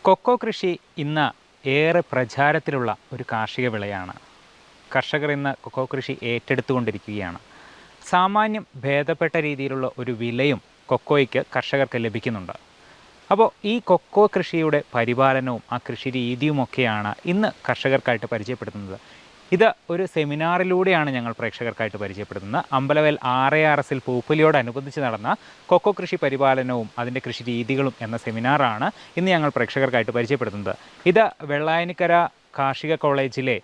Cocoa കൃഷി ഇന്ന് ഏറെ പ്രചാരത്തിലുള്ള ഒരു കാർഷിക വിളയാണ്. കർഷകർ ഇന്ന് കൊക്കോ കൃഷി ഏറ്റെടുത്തുകൊണ്ടിരിക്കുകയാണ്. സാമാന്യം ഭേദപ്പെട്ട രീതിയിലുള്ള ഒരു വിലയും കൊക്കോയ്ക്ക് കർഷകർക്ക് ലഭിക്കുന്നുണ്ട്. അപ്പോൾ ഈ കൊക്കോ കൃഷിയുടെ പരിപാലനവും ആ കൃഷി രീതിയുമൊക്കെയാണ് ഇന്ന് കർഷകർക്കായിട്ട് പരിചയപ്പെടുത്തുന്നത്. ഇത് ഒരു സെമിനാറിലൂടെയാണ് ഞങ്ങൾ പ്രേക്ഷകർക്കായിട്ട് പരിചയപ്പെടുത്തുന്നത്. അമ്പലവയൽ RARS പൂപ്പലിയോടനുബന്ധിച്ച് നടന്ന കൊക്കോ കൃഷി പരിപാലനവും അതിൻ്റെ കൃഷി രീതികളും എന്ന സെമിനാറാണ് ഇന്ന് ഞങ്ങൾ പ്രേക്ഷകർക്കായിട്ട് പരിചയപ്പെടുത്തുന്നത്. ഇത് വെള്ളായനിക്കര കാർഷിക കോളേജിലെ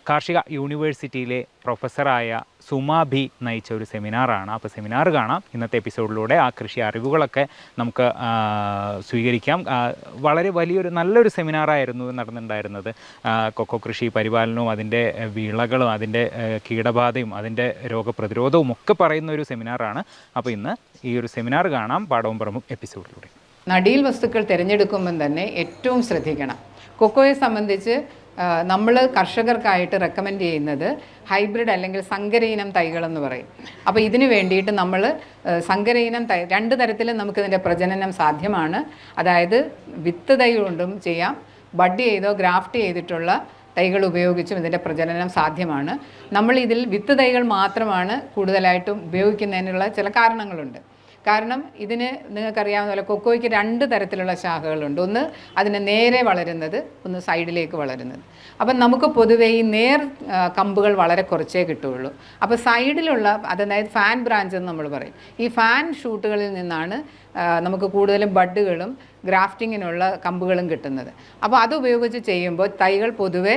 കാർഷിക യൂണിവേഴ്സിറ്റിയിലെ പ്രൊഫസറായ സുമാ ബി നയിച്ച ഒരു സെമിനാറാണ്. അപ്പോൾ സെമിനാർ കാണാം. ഇന്നത്തെ എപ്പിസോഡിലൂടെ ആ കൃഷി അറിവുകളൊക്കെ നമുക്ക് സ്വീകരിക്കാം. വളരെ നല്ലൊരു സെമിനാറായിരുന്നു നടന്നിട്ടുണ്ടായിരുന്നത്. കൊക്കോ കൃഷി പരിപാലനവും അതിൻ്റെ വിളകളും അതിൻ്റെ കീടബാധയും അതിൻ്റെ രോഗപ്രതിരോധവും ഒക്കെ പറയുന്ന ഒരു സെമിനാറാണ്. അപ്പോൾ ഇന്ന് ഈ ഒരു സെമിനാർ കാണാം പാടവും പറമ്പും എപ്പിസോഡിലൂടെ. നടീൽ വസ്തുക്കൾ തിരഞ്ഞെടുക്കുമ്പം തന്നെ ഏറ്റവും ശ്രദ്ധിക്കണം. കൊക്കോയെ സംബന്ധിച്ച് നമ്മൾ കർഷകർക്കായിട്ട് റെക്കമെൻഡ് ചെയ്യുന്നത് ഹൈബ്രിഡ് അല്ലെങ്കിൽ സങ്കരയിനം തൈകളെന്ന് പറയും. അപ്പോൾ ഇതിന് വേണ്ടിയിട്ട് നമ്മൾ സങ്കരയിനം തൈ രണ്ട് തരത്തിലും നമുക്കിതിൻ്റെ പ്രജനനം സാധ്യമാണ്. അതായത് വിത്ത് തൈ കൊണ്ടും ചെയ്യാം, ബഡ് ചെയ്തോ ഗ്രാഫ്റ്റ് ചെയ്തിട്ടുള്ള തൈകൾ ഉപയോഗിച്ചും ഇതിൻ്റെ പ്രജനനം സാധ്യമാണ്. നമ്മൾ ഇതിൽ വിത്ത് തൈകൾ മാത്രമാണ് കൂടുതലായിട്ടും ഉപയോഗിക്കുന്നതിനുള്ള ചില കാരണങ്ങളുണ്ട്. കാരണം ഇതിന് നിങ്ങൾക്കറിയാവുന്ന പോലെ കൊക്കോയ്ക്ക് രണ്ട് തരത്തിലുള്ള ശാഖകളുണ്ട്. ഒന്ന് അതിന് നേരെ വളരുന്നത്, ഒന്ന് സൈഡിലേക്ക് വളരുന്നത്. അപ്പം നമുക്ക് പൊതുവേ ഈ നേർ കമ്പുകൾ വളരെ കുറച്ചേ കിട്ടുകയുള്ളൂ. അപ്പോൾ സൈഡിലുള്ള അതായത് ഫാൻ ബ്രാഞ്ച് എന്ന് നമ്മൾ പറയും. ഈ ഫാൻ ഷൂട്ടുകളിൽ നിന്നാണ് നമുക്ക് കൂടുതലും ബഡുകളും ഗ്രാഫ്റ്റിങ്ങിനുള്ള കമ്പുകളും കിട്ടുന്നത്. അപ്പോൾ അത് ഉപയോഗിച്ച് ചെയ്യുമ്പോൾ തൈകൾ പൊതുവെ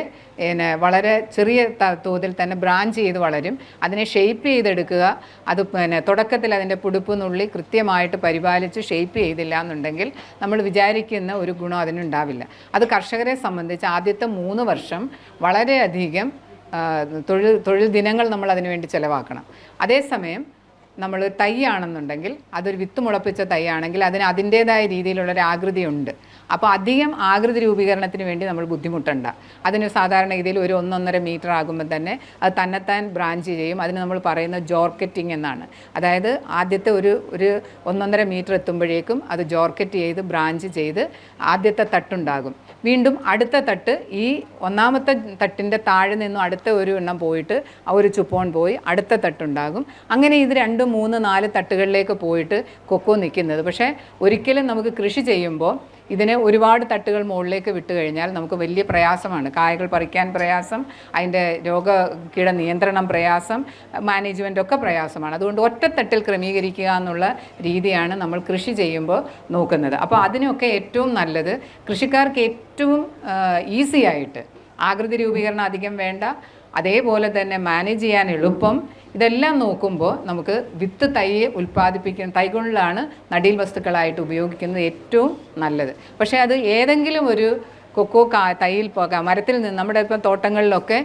വളരെ ചെറിയ തോതിൽ തന്നെ ബ്രാഞ്ച് ചെയ്ത് വളരും. അതിനെ ഷേപ്പ് ചെയ്തെടുക്കുക, അത് തുടക്കത്തിൽ അതിൻ്റെ പുടുപ്പ് നുള്ളി കൃത്യമായിട്ട് പരിപാലിച്ച് ഷേപ്പ് ചെയ്തില്ല എന്നുണ്ടെങ്കിൽ നമ്മൾ വിചാരിക്കുന്ന ഒരു ഗുണം അതിനുണ്ടാവില്ല. അത് കർഷകരെ സംബന്ധിച്ച് ആദ്യത്തെ 3 വർഷം വളരെയധികം തൊഴിൽ ദിനങ്ങൾ നമ്മൾ അതിനു വേണ്ടി ചിലവാക്കണം. അതേസമയം നമ്മൾ തൈ ആണെന്നുണ്ടെങ്കിൽ അതൊരു വിത്ത് മുളപ്പിച്ച തൈ ആണെങ്കിൽ അതിന് അതിൻ്റേതായ രീതിയിലുള്ളൊരു ആകൃതിയുണ്ട്. അപ്പോൾ അധികം ആകൃതി രൂപീകരണത്തിന് വേണ്ടി നമ്മൾ ബുദ്ധിമുട്ടണ്ട. അതിന് സാധാരണഗതിയിൽ ഒരു 1-1.5 മീറ്റർ ആകുമ്പോൾ തന്നെ അത് തന്നെത്താൻ ബ്രാഞ്ച് ചെയ്യും. അതിന് നമ്മൾ പറയുന്നത് ജോർക്കറ്റിംഗ് എന്നാണ്. അതായത് ആദ്യത്തെ ഒരു 1-1.5 മീറ്റർ എത്തുമ്പോഴേക്കും അത് ജോർക്കറ്റ് ചെയ്ത് ബ്രാഞ്ച് ചെയ്ത് ആദ്യത്തെ തട്ടുണ്ടാകും. വീണ്ടും അടുത്ത തട്ട് ഈ ഒന്നാമത്തെ തട്ടിൻ്റെ താഴെ നിന്നും അടുത്ത ഒരു എണ്ണം പോയിട്ട് ആ ഒരു ചുപ്പോൺ പോയി അടുത്ത തട്ടുണ്ടാകും. അങ്ങനെ ഇത് 2, 3, 4 തട്ടുകളിലേക്ക് പോയിട്ട് കൊക്കോ നിൽക്കുന്നത്. പക്ഷേ ഒരിക്കലും നമുക്ക് കൃഷി ചെയ്യുമ്പോൾ ഇതിനെ ഒരുപാട് തട്ടുകൾ മുകളിലേക്ക് വിട്ട് കഴിഞ്ഞാൽ നമുക്ക് വലിയ പ്രയാസമാണ്. കായകൾ പറിക്കാൻ പ്രയാസം, അതിൻ്റെ രോഗകീട നിയന്ത്രണം പ്രയാസം, മാനേജ്മെൻ്റ് ഒക്കെ പ്രയാസമാണ്. അതുകൊണ്ട് ഒറ്റത്തട്ടിൽ ക്രമീകരിക്കുക എന്നുള്ള രീതിയാണ് നമ്മൾ കൃഷി ചെയ്യുമ്പോൾ നോക്കുന്നത്. അപ്പോൾ അതിനൊക്കെ ഏറ്റവും നല്ലത് കൃഷിക്കാർക്ക് ഏറ്റവും ഈസി ആയിട്ട് ആകൃതി രൂപീകരണം അധികം വേണ്ട, അതേപോലെ തന്നെ മാനേജ് ചെയ്യാൻ എളുപ്പം, ഇതെല്ലാം നോക്കുമ്പോൾ നമുക്ക് വിത്ത് ഉൽപ്പാദിപ്പിക്കുന്ന തൈകളിലാണ് നടീൽ വസ്തുക്കളായിട്ട് ഉപയോഗിക്കുന്നത് ഏറ്റവും നല്ലത്. പക്ഷേ അത് ഏതെങ്കിലും ഒരു കൊക്കോ തൈയിൽ മരത്തിൽ നിന്ന് നമ്മുടെ ഇപ്പം തോട്ടങ്ങളിലൊക്കെ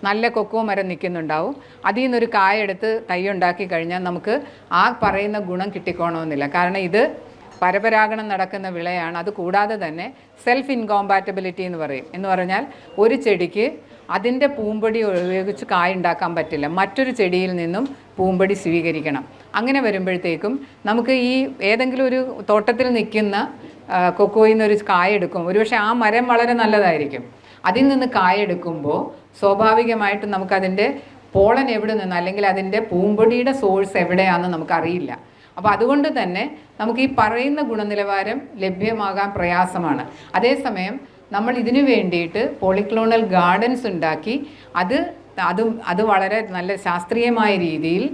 നല്ല കൊക്കോ മരം നിൽക്കുന്നുണ്ടാവും. അതിൽ നിന്നൊരു കായ എടുത്ത് തൈ ഉണ്ടാക്കി കഴിഞ്ഞാൽ നമുക്ക് ആ പറയുന്ന ഗുണം കിട്ടിക്കോണമെന്നില്ല. കാരണം ഇത് പരപരാഗണം നടക്കുന്ന വിളയാണ്. അത് കൂടാതെ തന്നെ സെൽഫ് ഇൻകോമ്പാറ്റബിലിറ്റി എന്ന് പറയും. എന്ന് പറഞ്ഞാൽ ഒരു ചെടിക്ക് അതിൻ്റെ പൂമ്പൊടി ഉപയോഗിച്ച് കായ ഉണ്ടാക്കാൻ പറ്റില്ല, മറ്റൊരു ചെടിയിൽ നിന്നും പൂമ്പൊടി സ്വീകരിക്കണം. അങ്ങനെ വരുമ്പോഴത്തേക്കും നമുക്ക് ഈ ഏതെങ്കിലും ഒരു തോട്ടത്തിൽ നിൽക്കുന്ന കൊക്കോയിൽ നിന്നൊരു കായ എടുക്കും. ഒരുപക്ഷെ ആ മരം വളരെ നല്ലതായിരിക്കും. അതിൽ നിന്ന് കായ എടുക്കുമ്പോൾ സ്വാഭാവികമായിട്ടും നമുക്കതിൻ്റെ പോളൻ എവിടെ നിന്ന് അല്ലെങ്കിൽ അതിൻ്റെ പൂമ്പൊടിയുടെ സോഴ്സ് എവിടെയാണെന്ന് നമുക്കറിയില്ല. അപ്പോൾ അതുകൊണ്ട് തന്നെ നമുക്ക് ഈ പറയുന്ന ഗുണനിലവാരം ലഭ്യമാകാൻ പ്രയാസമാണ്. അതേസമയം നമ്മൾ ഇതിനു വേണ്ടിയിട്ട് പോളിക്ലോണൽ ഗാർഡൻസ് ഉണ്ടാക്കി അത് വളരെ നല്ല ശാസ്ത്രീയമായ രീതിയിൽ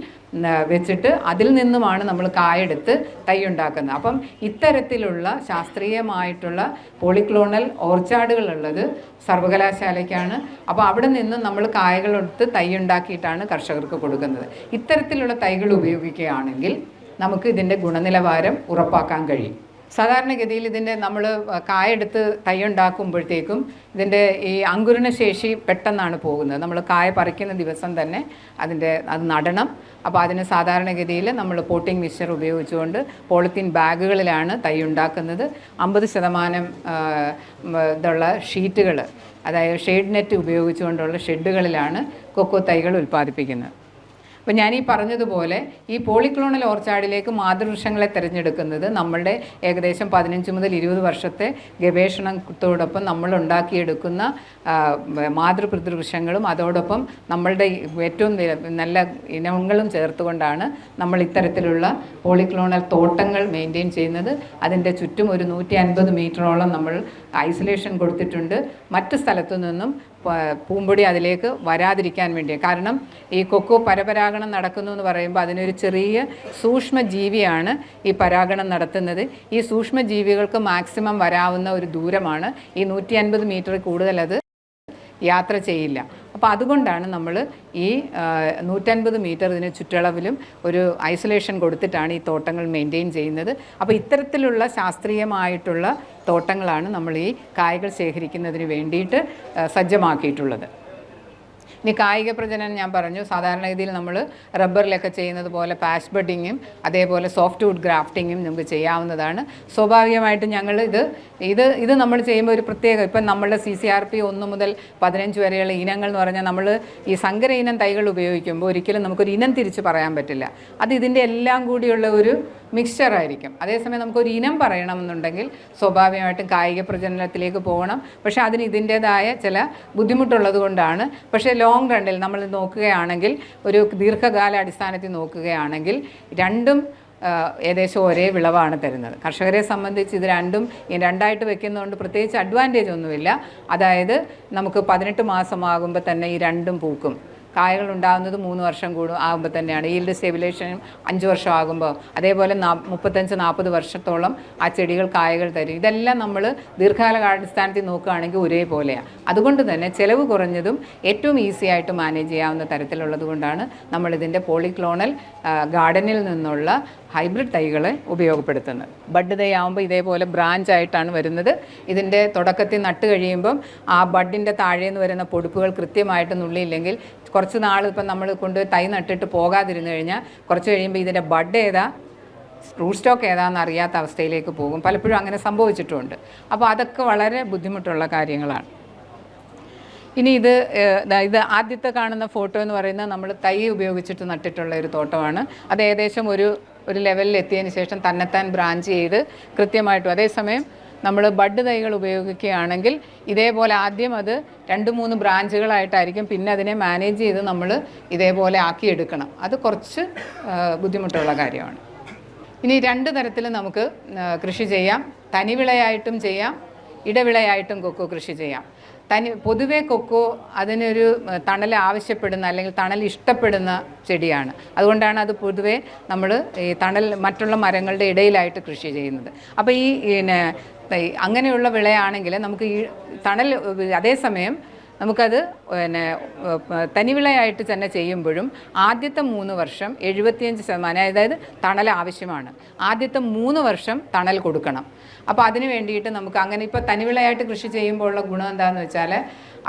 വെച്ചിട്ട് അതിൽ നിന്നുമാണ് നമ്മൾ കായെടുത്ത് തൈ ഉണ്ടാക്കുന്നത്. അപ്പം ഇത്തരത്തിലുള്ള ശാസ്ത്രീയമായിട്ടുള്ള പോളിക്ലോണൽ ഓർച്ചാർഡുകളുള്ളത് സർവകലാശാലയ്ക്കാണ്. അപ്പോൾ അവിടെ നിന്ന് നമ്മൾ കായകളെടുത്ത് തൈ ഉണ്ടാക്കിയിട്ടാണ് കർഷകർക്ക് കൊടുക്കുന്നത്. ഇത്തരത്തിലുള്ള തൈകൾ ഉപയോഗിക്കുകയാണെങ്കിൽ നമുക്ക് ഇതിൻ്റെ ഗുണനിലവാരം ഉറപ്പാക്കാൻ കഴിയും. സാധാരണഗതിയിൽ ഇതിൻ്റെ നമ്മൾ കായെടുത്ത് തൈ ഉണ്ടാക്കുമ്പോഴത്തേക്കും ഇതിൻ്റെ ഈ അങ്കുരണ ശേഷി പെട്ടെന്നാണ് പോകുന്നത്. നമ്മൾ കായ പറിക്കുന്ന ദിവസം തന്നെ അത് നടണം. അപ്പോൾ അതിന് സാധാരണഗതിയിൽ നമ്മൾ പോട്ടിംഗ് മിക്സ്ചർ ഉപയോഗിച്ചുകൊണ്ട് പോളിത്തീൻ ബാഗുകളിലാണ് തൈ ഉണ്ടാക്കുന്നത്. 50% ഇതുള്ള ഷീറ്റുകൾ, അതായത് ഷെയ്ഡ് നെറ്റ് ഉപയോഗിച്ചുകൊണ്ടുള്ള ഷെഡുകളിലാണ് കൊക്കോ തൈകൾ ഉൽപ്പാദിപ്പിക്കുന്നത്. അപ്പോൾ ഞാൻ ഈ പറഞ്ഞതുപോലെ ഈ പോളിക്ലോണൽ ഓർച്ചാർഡിലേക്ക് മാതൃവൃക്ഷങ്ങളെ തിരഞ്ഞെടുക്കുന്നത് നമ്മളുടെ ഏകദേശം 15 മുതൽ 20 വർഷത്തെ ഗവേഷണത്തോടൊപ്പം നമ്മൾ ഉണ്ടാക്കിയെടുക്കുന്ന മാതൃപിതൃവൃക്ഷങ്ങളും അതോടൊപ്പം നമ്മളുടെ ഏറ്റവും നല്ല ഇനങ്ങളും ചേർത്തുകൊണ്ടാണ് നമ്മൾ ഇത്തരത്തിലുള്ള പോളിക്ലോണൽ തോട്ടങ്ങൾ മെയിൻറ്റെയിൻ ചെയ്യുന്നത്. അതിൻ്റെ ചുറ്റും ഒരു 150 മീറ്ററോളം നമ്മൾ ഐസൊലേഷൻ കൊടുത്തിട്ടുണ്ട്. മറ്റ് സ്ഥലത്തു നിന്നും പൂമ്പൊടി അതിലേക്ക് വരാതിരിക്കാൻ വേണ്ടി. കാരണം ഈ കൊക്കോ പരപരാഗണം നടക്കുന്നു എന്ന് പറയുമ്പോൾ അതിനൊരു ചെറിയ സൂക്ഷ്മജീവിയാണ് ഈ പരാഗണം നടത്തുന്നത്. ഈ സൂക്ഷ്മജീവികൾക്ക് മാക്സിമം വരാവുന്ന ഒരു ദൂരമാണ്. ഈ 150 മീറ്റർ കൂടുതൽ അത് യാത്ര ചെയ്യില്ല. അപ്പോൾ അതുകൊണ്ടാണ് നമ്മൾ ഈ 150 മീറ്റർ ഇതിന് ചുറ്റളവിലും ഒരു ഐസൊലേഷൻ കൊടുത്തിട്ടാണ് ഈ തോട്ടങ്ങൾ മെയിൻറ്റെയിൻ ചെയ്യുന്നത്. അപ്പോൾ ഇത്തരത്തിലുള്ള ശാസ്ത്രീയമായിട്ടുള്ള തോട്ടങ്ങളാണ് നമ്മൾ ഈ കായ്കൾ ശേഖരിക്കുന്നതിന് വേണ്ടിയിട്ട് സജ്ജമാക്കിയിട്ടുള്ളത്. ഇനി കായിക പ്രജനനം ഞാൻ പറഞ്ഞു, സാധാരണഗതിയിൽ നമ്മൾ റബ്ബറിലൊക്കെ ചെയ്യുന്നത് പോലെ പാച്ച് ബഡിങ്ങും അതേപോലെ സോഫ്റ്റ് വുഡ് ഗ്രാഫ്റ്റിങ്ങും നമുക്ക് ചെയ്യാവുന്നതാണ്. സ്വാഭാവികമായിട്ടും ഞങ്ങൾ ഇത് നമ്മൾ ചെയ്യുമ്പോൾ ഒരു പ്രത്യേക, ഇപ്പം നമ്മളുടെ CCRP 1 മുതൽ 15 വരെയുള്ള ഇനങ്ങൾ എന്ന് പറഞ്ഞാൽ നമ്മൾ ഈ സങ്കര ഇനം തൈകൾ ഉപയോഗിക്കുമ്പോൾ ഒരിക്കലും നമുക്കൊരു ഇനം തിരിച്ച് പറയാൻ പറ്റില്ല. അത് ഇതിൻ്റെ എല്ലാം കൂടിയുള്ള ഒരു മിക്സ്ചറായിരിക്കും. അതേസമയം നമുക്കൊരു ഇനം പറയണമെന്നുണ്ടെങ്കിൽ സ്വാഭാവികമായിട്ടും കായിക പ്രജനനത്തിലേക്ക് പോകണം. പക്ഷേ അതിന് ഇതിൻ്റേതായ ചില ബുദ്ധിമുട്ടുള്ളത് കൊണ്ടാണ്. പക്ഷേ ലോങ് റണ്ണിൽ നമ്മൾ നോക്കുകയാണെങ്കിൽ, ഒരു ദീർഘകാല അടിസ്ഥാനത്തിൽ നോക്കുകയാണെങ്കിൽ രണ്ടും ഏകദേശം ഒരേ വിളവാണ് തരുന്നത്. കർഷകരെ സംബന്ധിച്ച് ഇത് രണ്ടായിട്ട് വെക്കുന്നതുകൊണ്ട് പ്രത്യേകിച്ച് അഡ്വാൻറ്റേജ് ഒന്നുമില്ല. അതായത് നമുക്ക് 18 മാസമാകുമ്പോൾ തന്നെ ഈ രണ്ടും പൂക്കും. കായകൾ ഉണ്ടാകുന്നത് 3 വർഷം ആകുമ്പോൾ തന്നെയാണ്. ഈൽഡ് സ്റ്റെബിലൈസേഷനും 5 വർഷം ആകുമ്പോൾ, അതേപോലെ 35-40 വർഷത്തോളം ആ ചെടികൾ കായകൾ തരും. ഇതെല്ലാം നമ്മൾ ദീർഘകാലാടിസ്ഥാനത്തിൽ നോക്കുകയാണെങ്കിൽ ഒരേപോലെയാണ്. അതുകൊണ്ട് തന്നെ ചിലവ് കുറഞ്ഞതും ഏറ്റവും ഈസി ആയിട്ട് മാനേജ് ചെയ്യാവുന്ന തരത്തിലുള്ളത് കൊണ്ടാണ് നമ്മളിതിൻ്റെ പോളിക്ലോണൽ ഗാർഡനിൽ നിന്നുള്ള ഹൈബ്രിഡ് തൈകളെ ഉപയോഗപ്പെടുത്തുന്നത്. ബഡ് തൈ ആകുമ്പോൾ ഇതേപോലെ ബ്രാഞ്ച് ആയിട്ടാണ് വരുന്നത്. ഇതിൻ്റെ തുടക്കത്തിൽ നട്ട് കഴിയുമ്പം ആ ബഡിൻ്റെ താഴേന്ന് വരുന്ന പൊടിപ്പുകൾ കൃത്യമായിട്ട് നുള്ളിയില്ലെങ്കിൽ കുറച്ച് നാൾ ഇപ്പം നമ്മൾ കൊണ്ട് തൈ നട്ടിട്ട് പോകാതിരുന്നു കഴിഞ്ഞാൽ കുറച്ച് കഴിയുമ്പോൾ ഇതിൻ്റെ ബഡ് ഏതാ ഫ്രൂട്ട് സ്റ്റോക്ക് ഏതാണെന്ന് അറിയാത്ത അവസ്ഥയിലേക്ക് പോകും. പലപ്പോഴും അങ്ങനെ സംഭവിച്ചിട്ടുമുണ്ട്. അപ്പോൾ അതൊക്കെ വളരെ ബുദ്ധിമുട്ടുള്ള കാര്യങ്ങളാണ്. ഇനി ഇത് ആദ്യത്തെ കാണുന്ന ഫോട്ടോ എന്ന് പറയുന്നത് നമ്മൾ തൈ ഉപയോഗിച്ചിട്ട് നട്ടിട്ടുള്ള ഒരു തോട്ടമാണ്. അത് ഏകദേശം ഒരു ലെവലിൽ എത്തിയതിന് ശേഷം തന്നെത്താൻ ബ്രാഞ്ച് ചെയ്ത് കൃത്യമായിട്ടും, അതേസമയം നമ്മൾ ബഡ് തൈകൾ ഉപയോഗിക്കുകയാണെങ്കിൽ ഇതേപോലെ ആദ്യം അത് 2-3 ബ്രാഞ്ചുകളായിട്ടായിരിക്കും, പിന്നെ അതിനെ മാനേജ് ചെയ്ത് നമ്മൾ ഇതേപോലെ ആക്കിയെടുക്കണം. അത് കുറച്ച് ബുദ്ധിമുട്ടുള്ള കാര്യമാണ്. ഇനി 2 തരത്തിൽ നമുക്ക് കൃഷി ചെയ്യാം. തനിവിളയായിട്ടും ചെയ്യാം, ഇടവിളയായിട്ടും കൊക്കോ കൃഷി ചെയ്യാം. പൊതുവെ കൊക്കോ അതിനൊരു തണൽ ആവശ്യപ്പെടുന്ന അല്ലെങ്കിൽ തണൽ ഇഷ്ടപ്പെടുന്ന ചെടിയാണ്. അതുകൊണ്ടാണ് അത് പൊതുവെ നമ്മൾ ഈ തണൽ മറ്റുള്ള മരങ്ങളുടെ ഇടയിലായിട്ട് കൃഷി ചെയ്യുന്നത്. അപ്പോൾ ഈ അങ്ങനെയുള്ള വിളയാണെങ്കിൽ നമുക്ക് ഈ തണൽ, അതേസമയം നമുക്കത് തനിവിളയായിട്ട് തന്നെ ചെയ്യുമ്പോഴും ആദ്യത്തെ 3 വർഷം 75%, അതായത് തണൽ ആവശ്യമാണ്. ആദ്യത്തെ 3 വർഷം തണൽ കൊടുക്കണം. അപ്പോൾ അതിന് വേണ്ടിയിട്ട് നമുക്ക് അങ്ങനെ ഇപ്പോൾ തനിവിളയായിട്ട് കൃഷി ചെയ്യുമ്പോൾ ഉള്ള ഗുണം എന്താണെന്ന് വെച്ചാൽ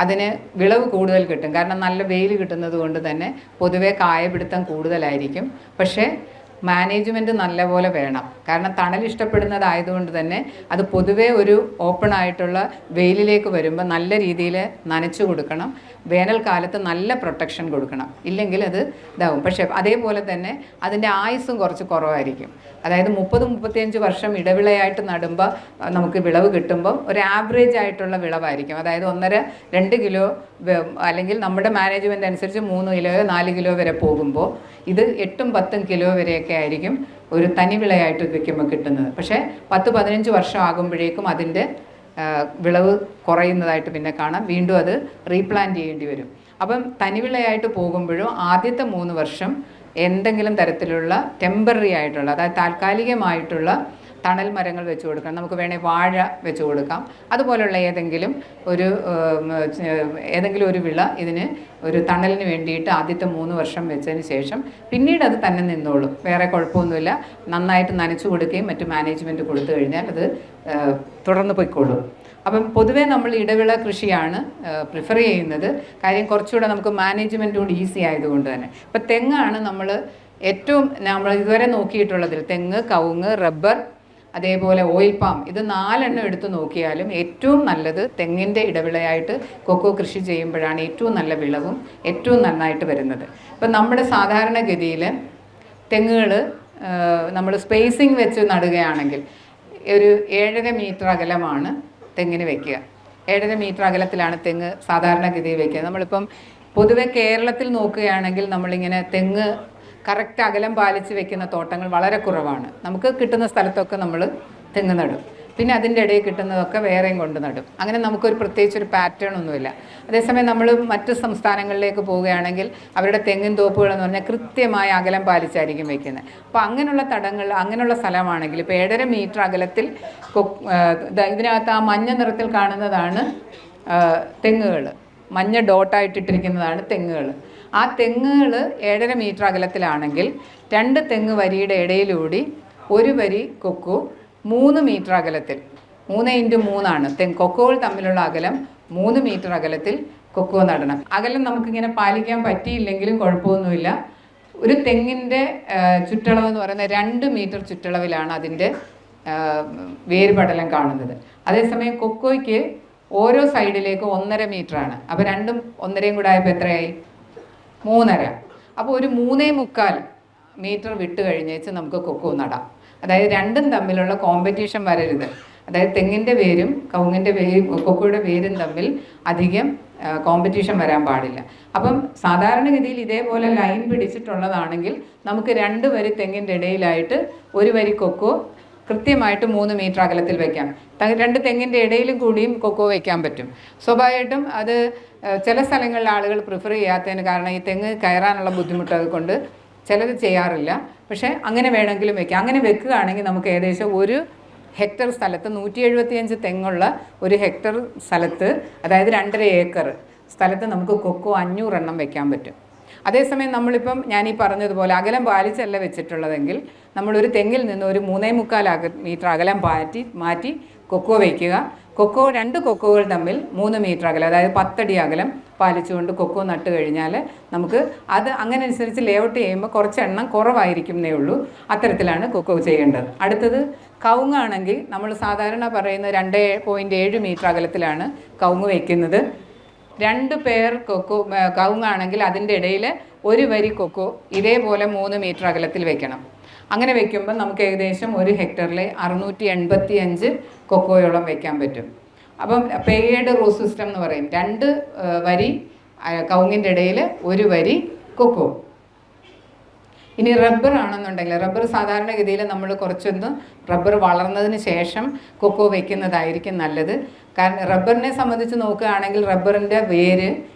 അതിന് വിളവ് കൂടുതൽ കിട്ടും. കാരണം നല്ല വെയിൽ കിട്ടുന്നത് കൊണ്ട് തന്നെ പൊതുവെ കായപിടുത്തം കൂടുതലായിരിക്കും. പക്ഷേ മാനേജ്മെൻറ്റ് നല്ലപോലെ വേണം. കാരണം തണൽ ഇഷ്ടപ്പെടുന്നതായതുകൊണ്ട് തന്നെ അത് പൊതുവേ ഒരു ഓപ്പൺ ആയിട്ടുള്ള വെയിലിലേക്ക് വരുമ്പോൾ നല്ല രീതിയിൽ നനച്ചു കൊടുക്കണം. വേനൽക്കാലത്ത് നല്ല പ്രൊട്ടക്ഷൻ കൊടുക്കണം. ഇല്ലെങ്കിൽ അത് ഇതാവും. പക്ഷേ അതേപോലെ തന്നെ അതിൻ്റെ ആയുസ്സും കുറച്ച് കുറവായിരിക്കും. അതായത് 30-35 വർഷം ഇടവിളയായിട്ട് നടുമ്പോൾ നമുക്ക് വിളവ് കിട്ടുമ്പോൾ ഒരു ആവറേജ് ആയിട്ടുള്ള വിളവായിരിക്കും. അതായത് 1.5-2 കിലോ, അല്ലെങ്കിൽ നമ്മുടെ മാനേജ്മെൻറ്റ് അനുസരിച്ച് 3 കിലോയോ 4 കിലോ വരെ പോകുമ്പോൾ ഇത് 8-10 കിലോ വരെയൊക്കെ ആയിരിക്കും ഒരു തനിവിളയായിട്ട് വയ്ക്കുമ്പോൾ കിട്ടുന്നത്. പക്ഷേ 10-15 വർഷം ആകുമ്പോഴേക്കും അതിൻ്റെ വിളവ് കുറയുന്നതായിട്ട് പിന്നെ കാണാം. വീണ്ടും അത് റീപ്ലാന്റ് ചെയ്യേണ്ടി വരും. അപ്പം തനിവിളയായിട്ട് പോകുമ്പോഴും ആദ്യത്തെ 3 വർഷം എന്തെങ്കിലും തരത്തിലുള്ള ടെമ്പററി ആയിട്ടുള്ള, അതായത് താൽക്കാലികമായിട്ടുള്ള തണൽ മരങ്ങൾ വെച്ച് കൊടുക്കണം. നമുക്ക് വേണേൽ വാഴ വെച്ച് കൊടുക്കാം. അതുപോലുള്ള ഏതെങ്കിലും ഒരു വിള ഇതിന് ഒരു തണലിന് വേണ്ടിയിട്ട് ആദ്യത്തെ 3 വർഷം വെച്ചതിന് ശേഷം പിന്നീട് അത് തന്നെ നിന്നോളും. വേറെ കുഴപ്പമൊന്നുമില്ല. നന്നായിട്ട് നനച്ചു കൊടുക്കുകയും മറ്റു മാനേജ്മെൻറ്റ് കൊടുത്തു കഴിഞ്ഞാൽ അത് തുടർന്ന് പോയിക്കോളും. അപ്പം പൊതുവേ നമ്മൾ ഇടവിള കൃഷിയാണ് പ്രിഫർ ചെയ്യുന്നത്. കാര്യം കുറച്ചുകൂടെ നമുക്ക് മാനേജ്മെൻറ്റ് കൊണ്ട് ഈസി ആയതുകൊണ്ട് തന്നെ. ഇപ്പം തെങ്ങാണ് നമ്മൾ ഇതുവരെ നോക്കിയിട്ടുള്ളതിൽ തെങ്ങ്, കവുങ്ങ്, റബ്ബർ, അതേപോലെ ഓയിൽ പാം, ഇത് 4 എടുത്ത് നോക്കിയാലും ഏറ്റവും നല്ലത് തെങ്ങിൻ്റെ ഇടവിളയായിട്ട് കൊക്കോ കൃഷി ചെയ്യുമ്പോഴാണ് ഏറ്റവും നല്ല വിളവും ഏറ്റവും നന്നായിട്ട് വരുന്നത്. ഇപ്പം നമ്മുടെ സാധാരണഗതിയിൽ തെങ്ങുകൾ നമ്മൾ സ്പേസിങ് വെച്ച് നടുകയാണെങ്കിൽ ഒരു 7.5 മീറ്റർ അകലമാണ് തെങ്ങിന് വെക്കുക. 7.5 മീറ്റർ അകലത്തിലാണ് തെങ്ങ് സാധാരണഗതിയിൽ വെക്കുക. നമ്മളിപ്പം പൊതുവെ കേരളത്തിൽ നോക്കുകയാണെങ്കിൽ നമ്മളിങ്ങനെ തെങ്ങ് കറക്റ്റ് അകലം പാലിച്ച് വെക്കുന്ന തോട്ടങ്ങൾ വളരെ കുറവാണ്. നമുക്ക് കിട്ടുന്ന സ്ഥലത്തൊക്കെ നമ്മൾ തെങ്ങ് നടും, പിന്നെ അതിൻ്റെ ഇടയിൽ കിട്ടുന്നതൊക്കെ വേറെയും കൊണ്ട് നടും. അങ്ങനെ നമുക്കൊരു പ്രത്യേകിച്ചൊരു പാറ്റേൺ ഒന്നുമില്ല. അതേസമയം നമ്മൾ മറ്റ് സംസ്ഥാനങ്ങളിലേക്ക് പോവുകയാണെങ്കിൽ അവരുടെ തെങ്ങിൻ തോപ്പുകളെന്ന് പറഞ്ഞാൽ കൃത്യമായ അകലം പാലിച്ചായിരിക്കും വെക്കുന്നത്. അപ്പോൾ അങ്ങനെയുള്ള തടങ്ങൾ, അങ്ങനെയുള്ള സ്ഥലമാണെങ്കിൽ ഇപ്പോൾ 7.5 മീറ്റർ അകലത്തിൽ ഇതിനകത്ത് ആ മഞ്ഞ നിറത്തിൽ കാണുന്നതാണ് തെങ്ങുകൾ, മഞ്ഞ ഡോട്ടായിട്ടിട്ടിരിക്കുന്നതാണ് തെങ്ങുകൾ. ആ തെങ്ങുകൾ 7.5 മീറ്റർ അകലത്തിലാണെങ്കിൽ 2 തെങ്ങ് വരിയുടെ ഇടയിലൂടി ഒരു വരി കൊക്കോ 3 മീറ്റർ അകലത്തിൽ, 3x3 കൊക്കോകൾ തമ്മിലുള്ള അകലം 3 മീറ്റർ അകലത്തിൽ കൊക്കോ നടണം. അകലം നമുക്കിങ്ങനെ പാലിക്കാൻ പറ്റിയില്ലെങ്കിലും കുഴപ്പമൊന്നുമില്ല. ഒരു തെങ്ങിൻ്റെ ചുറ്റളവ് എന്ന് പറയുന്നത് 2 മീറ്റർ ചുറ്റളവിലാണ് അതിൻ്റെ വേരുപടലം കാണുന്നത്. അതേസമയം കൊക്കോയ്ക്ക് ഓരോ സൈഡിലേക്ക് 1.5 മീറ്ററാണ്. അപ്പോൾ 2ഉം 1.5 കൂടെ ആയപ്പോൾ എത്രയായി? 3.5. അപ്പോൾ ഒരു 3.25 മീറ്റർ വിട്ട് കഴിഞ്ഞേച്ച് നമുക്ക് കൊക്കോ നടാം. അതായത് രണ്ടും തമ്മിലുള്ള കോമ്പറ്റീഷൻ വരരുത്. അതായത് തെങ്ങിൻ്റെ വേരും കവുങ്ങിൻ്റെ വേരും കൊക്കോയുടെ വേരും തമ്മിൽ അധികം കോമ്പറ്റീഷൻ വരാൻ പാടില്ല. അപ്പം സാധാരണഗതിയിൽ ഇതേപോലെ ലൈൻ പിടിച്ചിട്ടുള്ളതാണെങ്കിൽ നമുക്ക് 2 വരി തെങ്ങിൻ്റെ ഇടയിലായിട്ട് ഒരു വരി കൊക്കോ കൃത്യമായിട്ട് 3 മീറ്റർ അകലത്തിൽ വയ്ക്കാം. 2 തെങ്ങിൻ്റെ ഇടയിലും കൂടിയും കൊക്കോ വയ്ക്കാൻ പറ്റും. സ്വാഭാവികമായിട്ടും അത് ചില സ്ഥലങ്ങളിൽ ആളുകൾ പ്രിഫർ ചെയ്യാത്തതിന് കാരണം ഈ തെങ്ങ് കയറാനുള്ള ബുദ്ധിമുട്ടൊക്കെ കൊണ്ട് ചിലത് ചെയ്യാറില്ല. പക്ഷേ അങ്ങനെ വേണമെങ്കിലും വയ്ക്കാം. അങ്ങനെ വെക്കുകയാണെങ്കിൽ നമുക്ക് ഏകദേശം 1 ഹെക്ടർ സ്ഥലത്ത് 175 തെങ്ങുള്ള 1 ഹെക്ടർ സ്ഥലത്ത്, അതായത് 2.5 ഏക്കർ സ്ഥലത്ത് നമുക്ക് കൊക്കോ 500 എണ്ണം വയ്ക്കാൻ പറ്റും. അതേസമയം നമ്മളിപ്പം ഞാനീ പറഞ്ഞതുപോലെ അകലം പാലിച്ചല്ല വെച്ചിട്ടുള്ളതെങ്കിൽ നമ്മളൊരു തെങ്ങിൽ നിന്ന് ഒരു 3.25 മീറ്റർ അകലം മാറ്റി കൊക്കോ വയ്ക്കുക. കൊക്കോ 2 കൊക്കോകൾ തമ്മിൽ 3 മീറ്റർ അകലം, അതായത് 10 അടി അകലം പാലിച്ചുകൊണ്ട് കൊക്കോ നട്ട് കഴിഞ്ഞാൽ നമുക്ക് അത് അങ്ങനെ അനുസരിച്ച് ലേഔട്ട് ചെയ്യുമ്പോൾ കുറച്ച് എണ്ണം കുറവായിരിക്കുന്നേ ഉള്ളൂ. അത്തരത്തിലാണ് കൊക്കോ ചെയ്യേണ്ടത്. അടുത്തത് കവുങ്ങാണെങ്കിൽ നമ്മൾ സാധാരണ പറയുന്ന 2.7 മീറ്റർ അകലത്തിലാണ് കവുങ്ങ് വയ്ക്കുന്നത്. 2 പെയർ കൊക്കോ കവുങ്ങാണെങ്കിൽ അതിൻ്റെ ഇടയിൽ ഒരു വരി കൊക്കോ ഇതേപോലെ 3 മീറ്റർ അകലത്തിൽ വെക്കണം. അങ്ങനെ വെക്കുമ്പോൾ നമുക്ക് ഏകദേശം 1 ഹെക്ടറിൽ 685 കൊക്കോയോളം വയ്ക്കാൻ പറ്റും. അപ്പം പെയ്ഡ് റോ സിസ്റ്റം എന്ന് പറയും. 2 വരി കവുങ്ങിൻ്റെ ഇടയിൽ ഒരു വരി കൊക്കോ. ഇനി റബ്ബർ ആണെന്നുണ്ടെങ്കിൽ റബ്ബർ സാധാരണഗതിയിൽ നമ്മൾ കുറച്ചൊന്ന് റബ്ബർ വളർന്നതിന് ശേഷം കൊക്കോ വയ്ക്കുന്നതായിരിക്കും നല്ലത്. കാരണം റബ്ബറിനെ സംബന്ധിച്ച് നോക്കുകയാണെങ്കിൽ റബ്ബറിൻ്റെ വേര്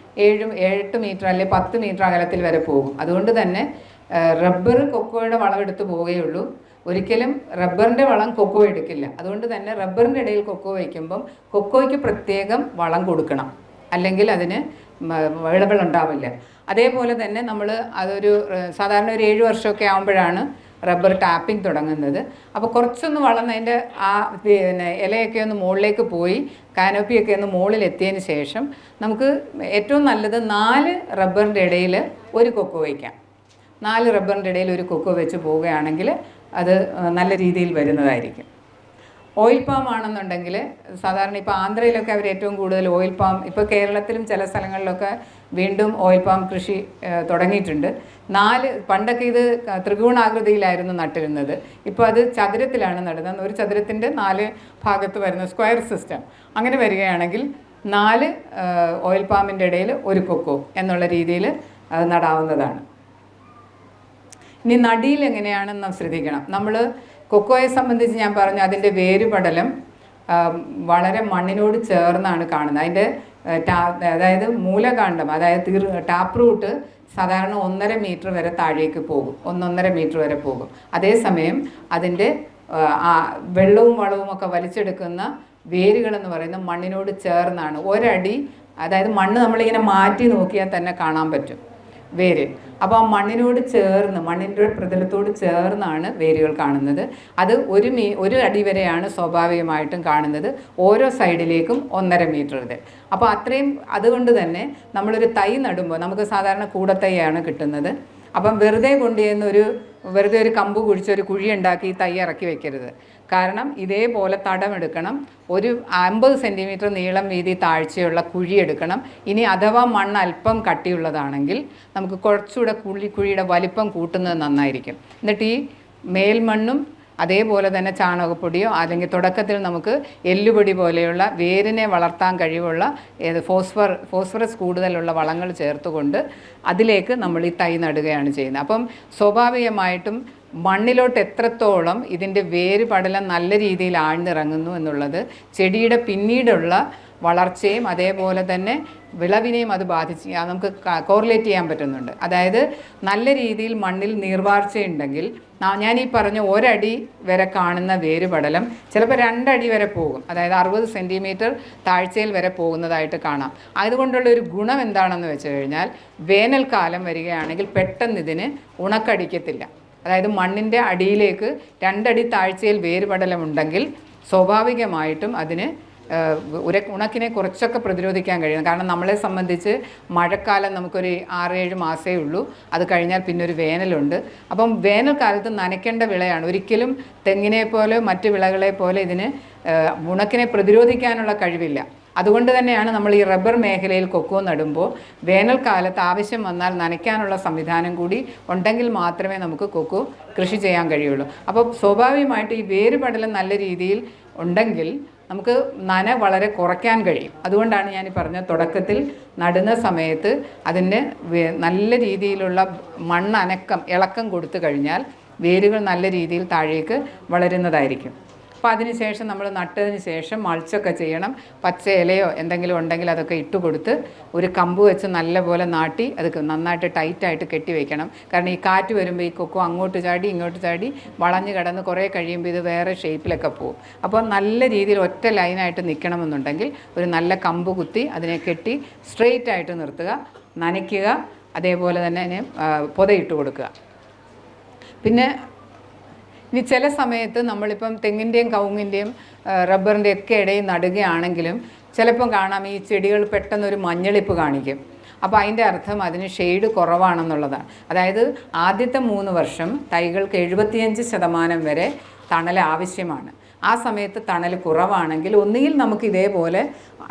7-8 മീറ്റർ അല്ലെങ്കിൽ 10 മീറ്റർ അകലത്തിൽ വരെ പോകും. അതുകൊണ്ട് തന്നെ റബ്ബർ കൊക്കോയുടെ വളമെടുത്ത് പോവുകയുള്ളൂ. ഒരിക്കലും റബ്ബറിൻ്റെ വളം കൊക്കോ എടുക്കില്ല. അതുകൊണ്ട് തന്നെ റബ്ബറിൻ്റെ ഇടയിൽ കൊക്കോ വയ്ക്കുമ്പം കൊക്കോയ്ക്ക് പ്രത്യേകം വളം കൊടുക്കണം, അല്ലെങ്കിൽ അതിന് വിളവുണ്ടാവില്ല. അതേപോലെ തന്നെ നമ്മൾ അതൊരു സാധാരണ ഒരു 7 വർഷമൊക്കെ ആകുമ്പോഴാണ് റബ്ബർ ടാപ്പിംഗ് തുടങ്ങുന്നത്. അപ്പോൾ കുറച്ചൊന്ന് വളർന്നതിൻ്റെ ആ ഇലയൊക്കെ ഒന്ന് മുകളിലേക്ക് പോയി കാനോപ്പിയൊക്കെ ഒന്ന് മുകളിലെത്തിയതിന് ശേഷം നമുക്ക് ഏറ്റവും നല്ലത് 4 റബ്ബറിൻ്റെ ഇടയിൽ ഒരു കൊക്കോ വയ്ക്കാം. 4 റബ്ബറിൻ്റെ ഇടയിൽ ഒരു കൊക്കോ വെച്ച് പോവുകയാണെങ്കിൽ അത് നല്ല രീതിയിൽ വരുന്നതായിരിക്കും. ഓയിൽ പാം ആണെന്നുണ്ടെങ്കിൽ സാധാരണ ഇപ്പോൾ ആന്ധ്രയിലൊക്കെ അവർ ഏറ്റവും കൂടുതൽ ഓയിൽ പാം, ഇപ്പോൾ കേരളത്തിലും ചില സ്ഥലങ്ങളിലൊക്കെ വീണ്ടും ഓയിൽ പാം കൃഷി തുടങ്ങിയിട്ടുണ്ട്. 4 പണ്ടൊക്കെ ഇത് ത്രികോണാകൃതിയിലായിരുന്നു നട്ടിരുന്നത്. ഇപ്പോൾ അത് ചതുരത്തിലാണ് നടുന്നത്. ഒരു ചതുരത്തിൻ്റെ 4 ഭാഗത്ത് വരുന്ന സ്ക്വയർ സിസ്റ്റം. അങ്ങനെ വരികയാണെങ്കിൽ 4 ഓയിൽ പാമിൻ്റെ ഇടയിൽ ഒരു കൊക്കോ എന്നുള്ള രീതിയിൽ അത് നടാവുന്നതാണ്. ഇനി നടിയിൽ എങ്ങനെയാണെന്ന് ശ്രദ്ധിക്കണം. നമ്മൾ കൊക്കോയെ സംബന്ധിച്ച് ഞാൻ പറഞ്ഞു അതിൻ്റെ വേരുപടലം വളരെ മണ്ണിനോട് ചേർന്നാണ് കാണുന്നത്. അതിൻ്റെ അതായത് മൂലകാണ്ഡം, അതായത് ടാപ്പ് റൂട്ട് സാധാരണ 1.5 മീറ്റർ വരെ താഴേക്ക് പോകും, 1-1.5 മീറ്റർ വരെ പോകും. അതേസമയം അതിൻ്റെ വെള്ളവും വളവും ഒക്കെ വലിച്ചെടുക്കുന്ന വേരുകളെന്ന് പറയുന്നത് മണ്ണിനോട് ചേർന്നാണ്. ഒരടി, അതായത് മണ്ണ് നമ്മളിങ്ങനെ മാറ്റി നോക്കിയാൽ തന്നെ കാണാൻ പറ്റും വേര്. അപ്പോൾ ആ മണ്ണിനോട് ചേർന്ന്, മണ്ണിൻ്റെ പ്രതലത്തോട് ചേർന്നാണ് വേരുകൾ കാണുന്നത്. അത് ഒരു അടി വരെയാണ് സ്വാഭാവികമായിട്ടും കാണുന്നത്. ഓരോ സൈഡിലേക്കും 1.5 മീറ്റർ ഇത്. അപ്പോൾ അത്രയും, അതുകൊണ്ട് തന്നെ നമ്മളൊരു തൈ നടുമ്പോൾ നമുക്ക് സാധാരണ കൂടത്തൈയാണ് കിട്ടുന്നത്. അപ്പം വെറുതെ കൊണ്ടുചെന്ന് വെറുതെ ഒരു കമ്പ് കുഴിച്ച് ഒരു കുഴി ഉണ്ടാക്കി തൈ ഇറക്കി വെക്കരുത്. കാരണം ഇതേപോലെ തടമെടുക്കണം, ഒരു 50 സെൻറ്റിമീറ്റർ നീളം വീതി താഴ്ചയുള്ള കുഴിയെടുക്കണം. ഇനി അഥവാ മണ്ണ് അല്പം കട്ടിയുള്ളതാണെങ്കിൽ നമുക്ക് കുറച്ചുകൂടെ കുഴിയുടെ വലിപ്പം കൂട്ടുന്നത് നന്നായിരിക്കും. എന്നിട്ട് ഈ മേൽമണ്ണും അതേപോലെ തന്നെ ചാണകപ്പൊടിയോ അല്ലെങ്കിൽ തുടക്കത്തിൽ നമുക്ക് എല്ലുപൊടി പോലെയുള്ള വേരിനെ വളർത്താൻ കഴിവുള്ള ഫോസ്ഫറസ് കൂടുതലുള്ള വളങ്ങൾ ചേർത്തുകൊണ്ട് അതിലേക്ക് നമ്മൾ ഈ തൈ നടുകയാണ് ചെയ്യുന്നത്. അപ്പം സ്വാഭാവികമായിട്ടും മണ്ണിലോട്ട് എത്രത്തോളം ഇതിൻ്റെ വേര് പടലം നല്ല രീതിയിൽ ആഴ്ന്നിറങ്ങുന്നു എന്നുള്ളത് ചെടിയുടെ പിന്നീടുള്ള വളർച്ചയും അതേപോലെ തന്നെ വിളവിനെയും അത് ബാധിച്ച് നമുക്ക് കോറിലേറ്റ് ചെയ്യാൻ പറ്റുന്നുണ്ട്. അതായത് നല്ല രീതിയിൽ മണ്ണിൽ നീർവാർച്ചയുണ്ടെങ്കിൽ ഞാനീ പറഞ്ഞ ഒരടി വരെ കാണുന്ന വേരുപടലം ചിലപ്പോൾ 2 അടി വരെ പോകും, അതായത് 60 സെൻറ്റിമീറ്റർ താഴ്ചയിൽ വരെ പോകുന്നതായിട്ട് കാണാം. അതുകൊണ്ടുള്ള ഒരു ഗുണം എന്താണെന്ന് വെച്ച് കഴിഞ്ഞാൽ വേനൽക്കാലം വരികയാണെങ്കിൽ പെട്ടെന്ന് ഇതിന് ഉണക്കടിക്കത്തില്ല. അതായത് മണ്ണിൻ്റെ അടിയിലേക്ക് 2 അടി താഴ്ചയിൽ വേരുപടലമുണ്ടെങ്കിൽ സ്വാഭാവികമായിട്ടും അതിന് ഉണക്കിനെ കുറച്ചൊക്കെ പ്രതിരോധിക്കാൻ കഴിയും. കാരണം നമ്മളെ സംബന്ധിച്ച് മഴക്കാലം നമുക്കൊരു 6-7 മാസമേ ഉള്ളൂ, അത് കഴിഞ്ഞാൽ പിന്നെ ഒരു വേനലുണ്ട്. അപ്പം വേനൽക്കാലത്ത് നനയ്ക്കേണ്ട വിളയാണ്. ഒരിക്കലും തെങ്ങിനെ പോലെ മറ്റ് വിളകളെ പോലെ ഇതിന് ഉണക്കിനെ പ്രതിരോധിക്കാനുള്ള കഴിവില്ല. അതുകൊണ്ട് തന്നെയാണ് നമ്മൾ ഈ റബ്ബർ മേഖലയിൽ കൊക്കോ നടുമ്പോൾ വേനൽക്കാലത്ത് ആവശ്യം വന്നാൽ നനയ്ക്കാനുള്ള സംവിധാനം കൂടി ഉണ്ടെങ്കിൽ മാത്രമേ നമുക്ക് കൊക്കോ കൃഷി ചെയ്യാൻ കഴിയുള്ളൂ. അപ്പോൾ സ്വാഭാവികമായിട്ട് ഈ വേരുപടലം നല്ല രീതിയിൽ ഉണ്ടെങ്കിൽ നമുക്ക് നന വളരെ കുറയ്ക്കാൻ കഴിയും. അതുകൊണ്ടാണ് ഞാൻ പറഞ്ഞ തുടക്കത്തിൽ നടുന്ന സമയത്ത് അതിന് നല്ല രീതിയിലുള്ള മണ്ണനക്കം ഇളക്കം കൊടുത്തു കഴിഞ്ഞാൽ വേരുകൾ നല്ല രീതിയിൽ താഴേക്ക് വളരുന്നതായിരിക്കും. അപ്പോൾ അതിനുശേഷം നമ്മൾ നട്ടതിന് ശേഷം മൾച്ചൊക്കെ ചെയ്യണം. പച്ച ഇലയോ എന്തെങ്കിലും ഉണ്ടെങ്കിൽ അതൊക്കെ ഇട്ട് കൊടുത്ത് ഒരു കമ്പ് വെച്ച് നല്ലപോലെ നാട്ടി അത് നന്നായിട്ട് ടൈറ്റായിട്ട് കെട്ടി വയ്ക്കണം. കാരണം ഈ കാറ്റ് വരുമ്പോൾ ഈ കൊക്കോ അങ്ങോട്ട് ചാടി ഇങ്ങോട്ട് ചാടി വളഞ്ഞ് കിടന്ന് കുറേ കഴിയുമ്പോൾ ഇത് വേറെ ഷേപ്പിലൊക്കെ പോകും. അപ്പോൾ നല്ല രീതിയിൽ ഒറ്റ ലൈനായിട്ട് നിൽക്കണമെന്നുണ്ടെങ്കിൽ ഒരു നല്ല കമ്പ് കുത്തി അതിനെ കെട്ടി സ്ട്രെയിറ്റ് ആയിട്ട് നിർത്തുക, നനയ്ക്കുക, അതേപോലെ തന്നെ അതിനെ പൊതയിട്ട് കൊടുക്കുക. പിന്നെ ഇനി ചില സമയത്ത് നമ്മളിപ്പം തെങ്ങിൻ്റെയും കവുങ്ങിൻ്റെയും റബ്ബറിൻ്റെയും ഒക്കെ ഇടയിൽ നടുകയാണെങ്കിലും ചിലപ്പം കാണാം ഈ ചെടികൾ പെട്ടെന്നൊരു മഞ്ഞളിപ്പ് കാണിക്കും. അപ്പോൾ അതിൻ്റെ അർത്ഥം അതിന് ഷെയ്ഡ് കുറവാണെന്നുള്ളതാണ്. അതായത് ആദ്യത്തെ 3 വർഷം തൈകൾക്ക് 75% വരെ തണൽ ആവശ്യമാണ്. ആ സമയത്ത് തണൽ കുറവാണെങ്കിൽ ഒന്നുകിൽ നമുക്ക് ഇതേപോലെ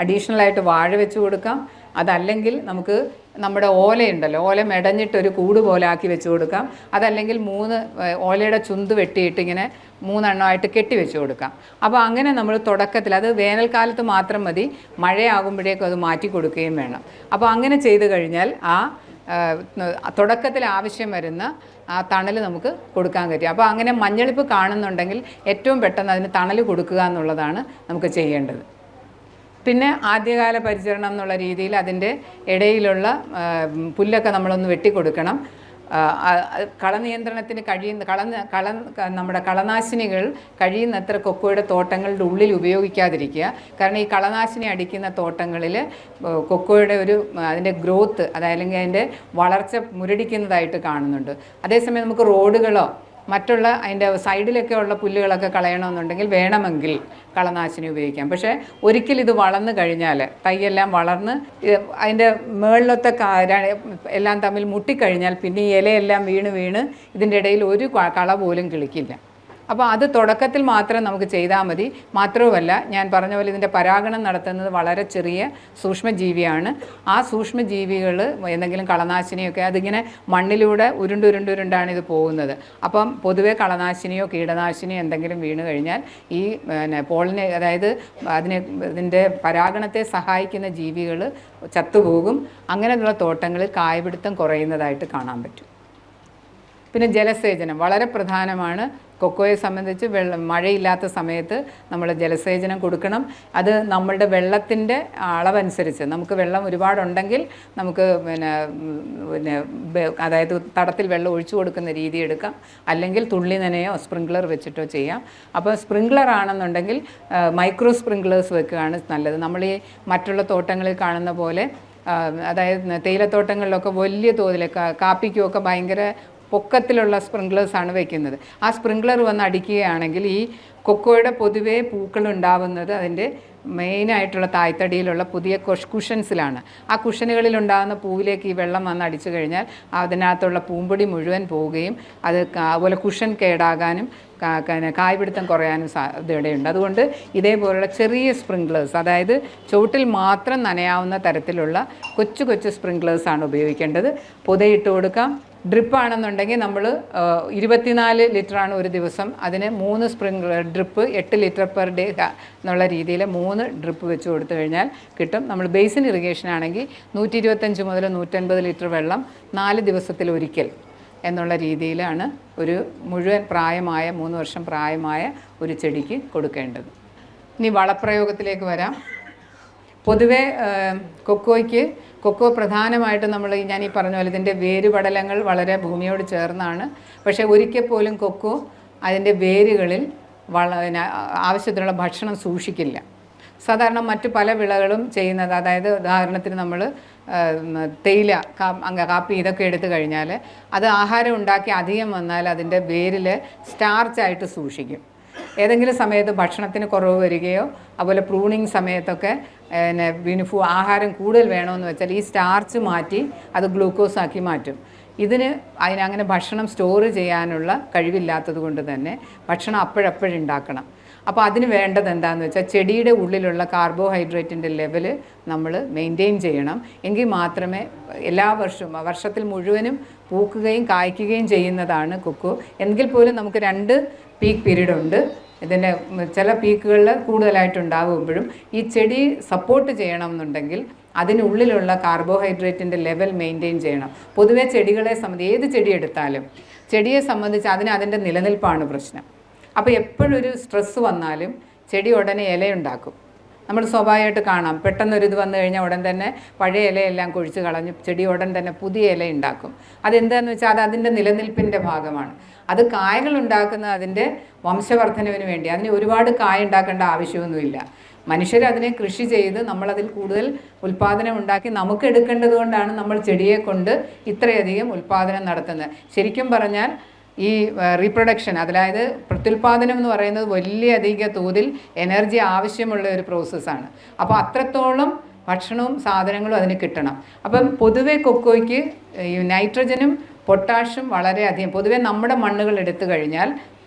അഡീഷണലായിട്ട് വാഴ വെച്ച് കൊടുക്കാം, അതല്ലെങ്കിൽ നമുക്ക് നമ്മുടെ ഓലയുണ്ടല്ലോ, ഓല മെടഞ്ഞിട്ടൊരു കൂട് പോലെ ആക്കി വെച്ച് കൊടുക്കാം, അതല്ലെങ്കിൽ 3 ഓലയുടെ ചുന്ത് വെട്ടിയിട്ട് ഇങ്ങനെ 3 എണ്ണമായിട്ട് കെട്ടി വെച്ച് കൊടുക്കാം. അപ്പോൾ അങ്ങനെ നമ്മൾ തുടക്കത്തിൽ, അത് വേനൽക്കാലത്ത് മാത്രം മതി, മഴയാകുമ്പോഴേക്കും അത് മാറ്റി കൊടുക്കുകയും വേണം. അപ്പോൾ അങ്ങനെ ചെയ്ത് കഴിഞ്ഞാൽ ആ തുടക്കത്തിൽ ആവശ്യം വരുന്ന ആ തണൽ നമുക്ക് കൊടുക്കാൻ പറ്റും. അപ്പോൾ അങ്ങനെ മഞ്ഞളിപ്പ് കാണുന്നുണ്ടെങ്കിൽ ഏറ്റവും പെട്ടെന്ന് അതിന് തണൽ കൊടുക്കുക എന്നുള്ളതാണ് നമുക്ക് ചെയ്യേണ്ടത്. പിന്നെ ആദ്യകാല പരിചരണം എന്നുള്ള രീതിയിൽ അതിൻ്റെ ഇടയിലുള്ള പുല്ലൊക്കെ നമ്മളൊന്ന് വെട്ടിക്കൊടുക്കണം. കളനിയന്ത്രണത്തിന് നമ്മുടെ കളനാശിനികൾ കഴിയുന്നത്ര കൊക്കോയുടെ തോട്ടങ്ങളുടെ ഉള്ളിൽ ഉപയോഗിക്കാതിരിക്കുക. കാരണം ഈ കളനാശിനി അടിക്കുന്ന തോട്ടങ്ങളിൽ കൊക്കോയുടെ അതിൻ്റെ ഗ്രോത്ത്, അല്ലെങ്കിൽ അതിൻ്റെ വളർച്ച മുരടിക്കുന്നതായിട്ട് കാണുന്നുണ്ട്. അതേസമയം നമുക്ക് റോഡുകളോ മറ്റുള്ള അതിൻ്റെ സൈഡിലൊക്കെ ഉള്ള പുല്ലുകളൊക്കെ കളയണമെന്നുണ്ടെങ്കിൽ വേണമെങ്കിൽ കളനാശിനി ഉപയോഗിക്കാം. പക്ഷേ ഒരിക്കൽ ഇത് വളർന്നു കഴിഞ്ഞാൽ, തൈയെല്ലാം വളർന്ന് അതിൻ്റെ മുകളിലത്തെ എല്ലാം തമ്മിൽ മുട്ടിക്കഴിഞ്ഞാൽ പിന്നെ ഈ ഇലയെല്ലാം വീണ് ഇതിൻ്റെ ഇടയിൽ ഒരു കള പോലും കിളിക്കില്ല. അപ്പോൾ അത് തുടക്കത്തിൽ മാത്രം നമുക്ക് ചെയ്താൽ മതി. മാത്രവുമല്ല, ഞാൻ പറഞ്ഞ പോലെ ഇതിൻ്റെ പരാഗണം നടത്തുന്നത് വളരെ ചെറിയ സൂക്ഷ്മജീവിയാണ്. ആ സൂക്ഷ്മജീവികൾ എന്തെങ്കിലും കളനാശിനിയൊക്കെ അതിങ്ങനെ മണ്ണിലൂടെ ഉരുണ്ടാണ് ഇത് പോകുന്നത്. അപ്പം പൊതുവെ കളനാശിനിയോ കീടനാശിനിയോ എന്തെങ്കിലും വീണ് കഴിഞ്ഞാൽ ഈ അതായത് ഇതിൻ്റെ പരാഗണത്തെ സഹായിക്കുന്ന ജീവികൾ ചത്തുപോകും. അങ്ങനെയുള്ള തോട്ടങ്ങളിൽ കായ്പിടുത്തം കുറയുന്നതായിട്ട് കാണാൻ പറ്റും. പിന്നെ ജലസേചനം വളരെ പ്രധാനമാണ്. കൊക്കോയെ സംബന്ധിച്ച് മഴയില്ലാത്ത സമയത്ത് നമ്മൾ ജലസേചനം കൊടുക്കണം. അത് നമ്മളുടെ വെള്ളത്തിൻ്റെ അളവനുസരിച്ച്, നമുക്ക് വെള്ളം ഒരുപാടുണ്ടെങ്കിൽ നമുക്ക് അതായത് തടത്തിൽ വെള്ളം ഒഴിച്ചു കൊടുക്കുന്ന രീതി എടുക്കാം, അല്ലെങ്കിൽ തുള്ളി നനയോ സ്പ്രിങ്ക്ലർ വെച്ചിട്ടോ ചെയ്യാം. അപ്പോൾ സ്പ്രിങ്ക്ലർ ആണെന്നുണ്ടെങ്കിൽ മൈക്രോ സ്പ്രിങ്ക്ലേഴ്സ് വെക്കുകയാണ് നല്ലത്. നമ്മൾ ഈ മറ്റുള്ള തോട്ടങ്ങളിൽ കാണുന്ന പോലെ, അതായത് തേയിലത്തോട്ടങ്ങളിലൊക്കെ വലിയ തോതിൽ കാപ്പിക്കുമൊക്കെ ഭയങ്കര പൊക്കത്തിലുള്ള സ്പ്രിങ്ക്ലേഴ്സാണ് വയ്ക്കുന്നത്. ആ സ്പ്രിങ്ക്ലർ വന്ന് അടിക്കുകയാണെങ്കിൽ ഈ കൊക്കോയുടെ പൊതുവേ പൂക്കൾ ഉണ്ടാവുന്നത് അതിൻ്റെ മെയിനായിട്ടുള്ള തായ്തടിയിലുള്ള പുതിയ കുഷൻസിലാണ്. ആ കുഷനുകളിലുണ്ടാകുന്ന പൂവിലേക്ക് ഈ വെള്ളം വന്ന് അടിച്ചു കഴിഞ്ഞാൽ അതിനകത്തുള്ള പൂമ്പൊടി മുഴുവൻ പോവുകയും അത് അതുപോലെ കുഷൻ കേടാകാനും കായ്പിടുത്തം കുറയാനും സാധ്യതയുണ്ട്. അതുകൊണ്ട് ഇതേപോലുള്ള ചെറിയ സ്പ്രിങ്ക്ലേഴ്സ്, അതായത് ചുവട്ടിൽ മാത്രം നനയാവുന്ന തരത്തിലുള്ള കൊച്ചു കൊച്ചു സ്പ്രിങ്ക്ലേഴ്സാണ് ഉപയോഗിക്കേണ്ടത്. പുതയിട്ട് കൊടുക്കാം. ഡ്രിപ്പാണെന്നുണ്ടെങ്കിൽ നമ്മൾ 24 ലിറ്ററാണ് ഒരു ദിവസം, അതിന് 3 sprinkler drip 8 litre per day എന്നുള്ള രീതിയിൽ 3 ഡ്രിപ്പ് വെച്ച് കൊടുത്തു കഴിഞ്ഞാൽ കിട്ടും. നമ്മൾ ബേസിൻ ഇറിഗേഷൻ ആണെങ്കിൽ 125 മുതൽ 150 ലിറ്റർ വെള്ളം 4 ദിവസത്തിലൊരിക്കൽ എന്നുള്ള രീതിയിലാണ് ഒരു മുഴുവൻ പ്രായമായ 3 വർഷം പ്രായമായ ഒരു ചെടിക്ക് കൊടുക്കേണ്ടത്. ഇനി വളപ്രയോഗത്തിലേക്ക് വരാം. പൊതുവേ കൊക്കോ പ്രധാനമായിട്ടും ഞാൻ ഈ പറഞ്ഞ പോലെ ഇതിൻ്റെ വേരുപടലങ്ങൾ വളരെ ഭൂമിയോട് ചേർന്നാണ്. പക്ഷേ ഒരിക്കൽ പോലും കൊക്കോ അതിൻ്റെ വേരുകളിൽ ആവശ്യത്തിനുള്ള ഭക്ഷണം സൂക്ഷിക്കില്ല. സാധാരണ മറ്റു പല വിളകളും ചെയ്യുന്നത്, അതായത് ഉദാഹരണത്തിന് നമ്മൾ തേയില, കാപ്പി ഇതൊക്കെ എടുത്തു കഴിഞ്ഞാൽ അത് ആഹാരം ഉണ്ടാക്കി അധികം വന്നാൽ അതിൻ്റെ വേരിൽ സ്റ്റാർച്ചായിട്ട് സൂക്ഷിക്കും. ഏതെങ്കിലും സമയത്ത് ഭക്ഷണത്തിന് കുറവ് വരികയോ അതുപോലെ പ്രൂണിങ് സമയത്തൊക്കെ ആഹാരം കൂടുതൽ വേണമെന്ന് വെച്ചാൽ ഈ സ്റ്റാർച്ച് മാറ്റി അത് ഗ്ലൂക്കോസ് ആക്കി മാറ്റും. അതിനങ്ങനെ ഭക്ഷണം സ്റ്റോർ ചെയ്യാനുള്ള കഴിവില്ലാത്തത് കൊണ്ട് തന്നെ ഭക്ഷണം അപ്പോഴപ്പോഴുണ്ടാക്കണം. അപ്പോൾ അതിന് വേണ്ടത് എന്താണെന്ന് വെച്ചാൽ ചെടിയുടെ ഉള്ളിലുള്ള കാർബോഹൈഡ്രേറ്റിൻ്റെ ലെവൽ നമ്മൾ മെയിൻറ്റെയിൻ ചെയ്യണം. എങ്കിൽ മാത്രമേ എല്ലാ വർഷത്തിൽ മുഴുവനും പൂക്കുകയും കായ്ക്കുകയും ചെയ്യുന്നതാണ് കൊക്കോ. എങ്കിൽ പോലും നമുക്ക് 2 പീക്ക് പീരീഡ് ഉണ്ട്. ഇതിൻ്റെ ചില പീക്കുകളിൽ കൂടുതലായിട്ടുണ്ടാകുമ്പോഴും ഈ ചെടി സപ്പോർട്ട് ചെയ്യണം എന്നുണ്ടെങ്കിൽ അതിനുള്ളിലുള്ള കാർബോഹൈഡ്രേറ്റിൻ്റെ ലെവൽ മെയിൻറ്റെയിൻ ചെയ്യണം. പൊതുവെ ചെടികളെ സംബന്ധിച്ച് ഏത് ചെടി എടുത്താലും ചെടിയെ സംബന്ധിച്ച് അതിൻ്റെ നിലനിൽപ്പാണ് പ്രശ്നം. അപ്പോൾ എപ്പോഴൊരു സ്ട്രെസ്സ് വന്നാലും ചെടി ഉടനെ ഇലയുണ്ടാക്കും. നമ്മൾ സ്വാഭാവികമായിട്ട് കാണാം, പെട്ടെന്നൊരിത് വന്നു കഴിഞ്ഞാൽ ഉടൻ തന്നെ പഴയ ഇലയെല്ലാം കൊഴിച്ച് കളഞ്ഞ് ചെടി ഉടൻ തന്നെ പുതിയ ഇല ഉണ്ടാക്കും. അതെന്താണെന്ന് വെച്ചാൽ അത് അതിൻ്റെ നിലനിൽപ്പിൻ്റെ ഭാഗമാണ്. അത് കായകൾ ഉണ്ടാക്കുന്ന അതിൻ്റെ വംശവർദ്ധനവിന് വേണ്ടി. അതിന് ഒരുപാട് കായ ഉണ്ടാക്കേണ്ട ആവശ്യമൊന്നുമില്ല. മനുഷ്യർ അതിനെ കൃഷി ചെയ്ത് നമ്മളതിൽ കൂടുതൽ ഉൽപ്പാദനം ഉണ്ടാക്കി നമുക്ക് എടുക്കേണ്ടത് കൊണ്ടാണ് നമ്മൾ ചെടിയെ കൊണ്ട് ഇത്രയധികം ഉൽപ്പാദനം നടത്തുന്നത്. ശരിക്കും പറഞ്ഞാൽ ഈ റീപ്രൊഡക്ഷൻ, അതായത് പ്രത്യുൽപാദനം എന്ന് പറയുന്നത് വലിയധികം തോതിൽ എനർജി ആവശ്യമുള്ള ഒരു പ്രോസസ്സാണ്. അപ്പോൾ അത്രത്തോളം ഭക്ഷണവും സാധനങ്ങളും അതിന് കിട്ടണം. അപ്പം പൊതുവെ കൊക്കോയ്ക്ക് ഈ നൈട്രജനും പൊട്ടാഷ്യം വളരെയധികം, പൊതുവെ നമ്മുടെ മണ്ണുകൾ എടുത്തു കഴിഞ്ഞാൽ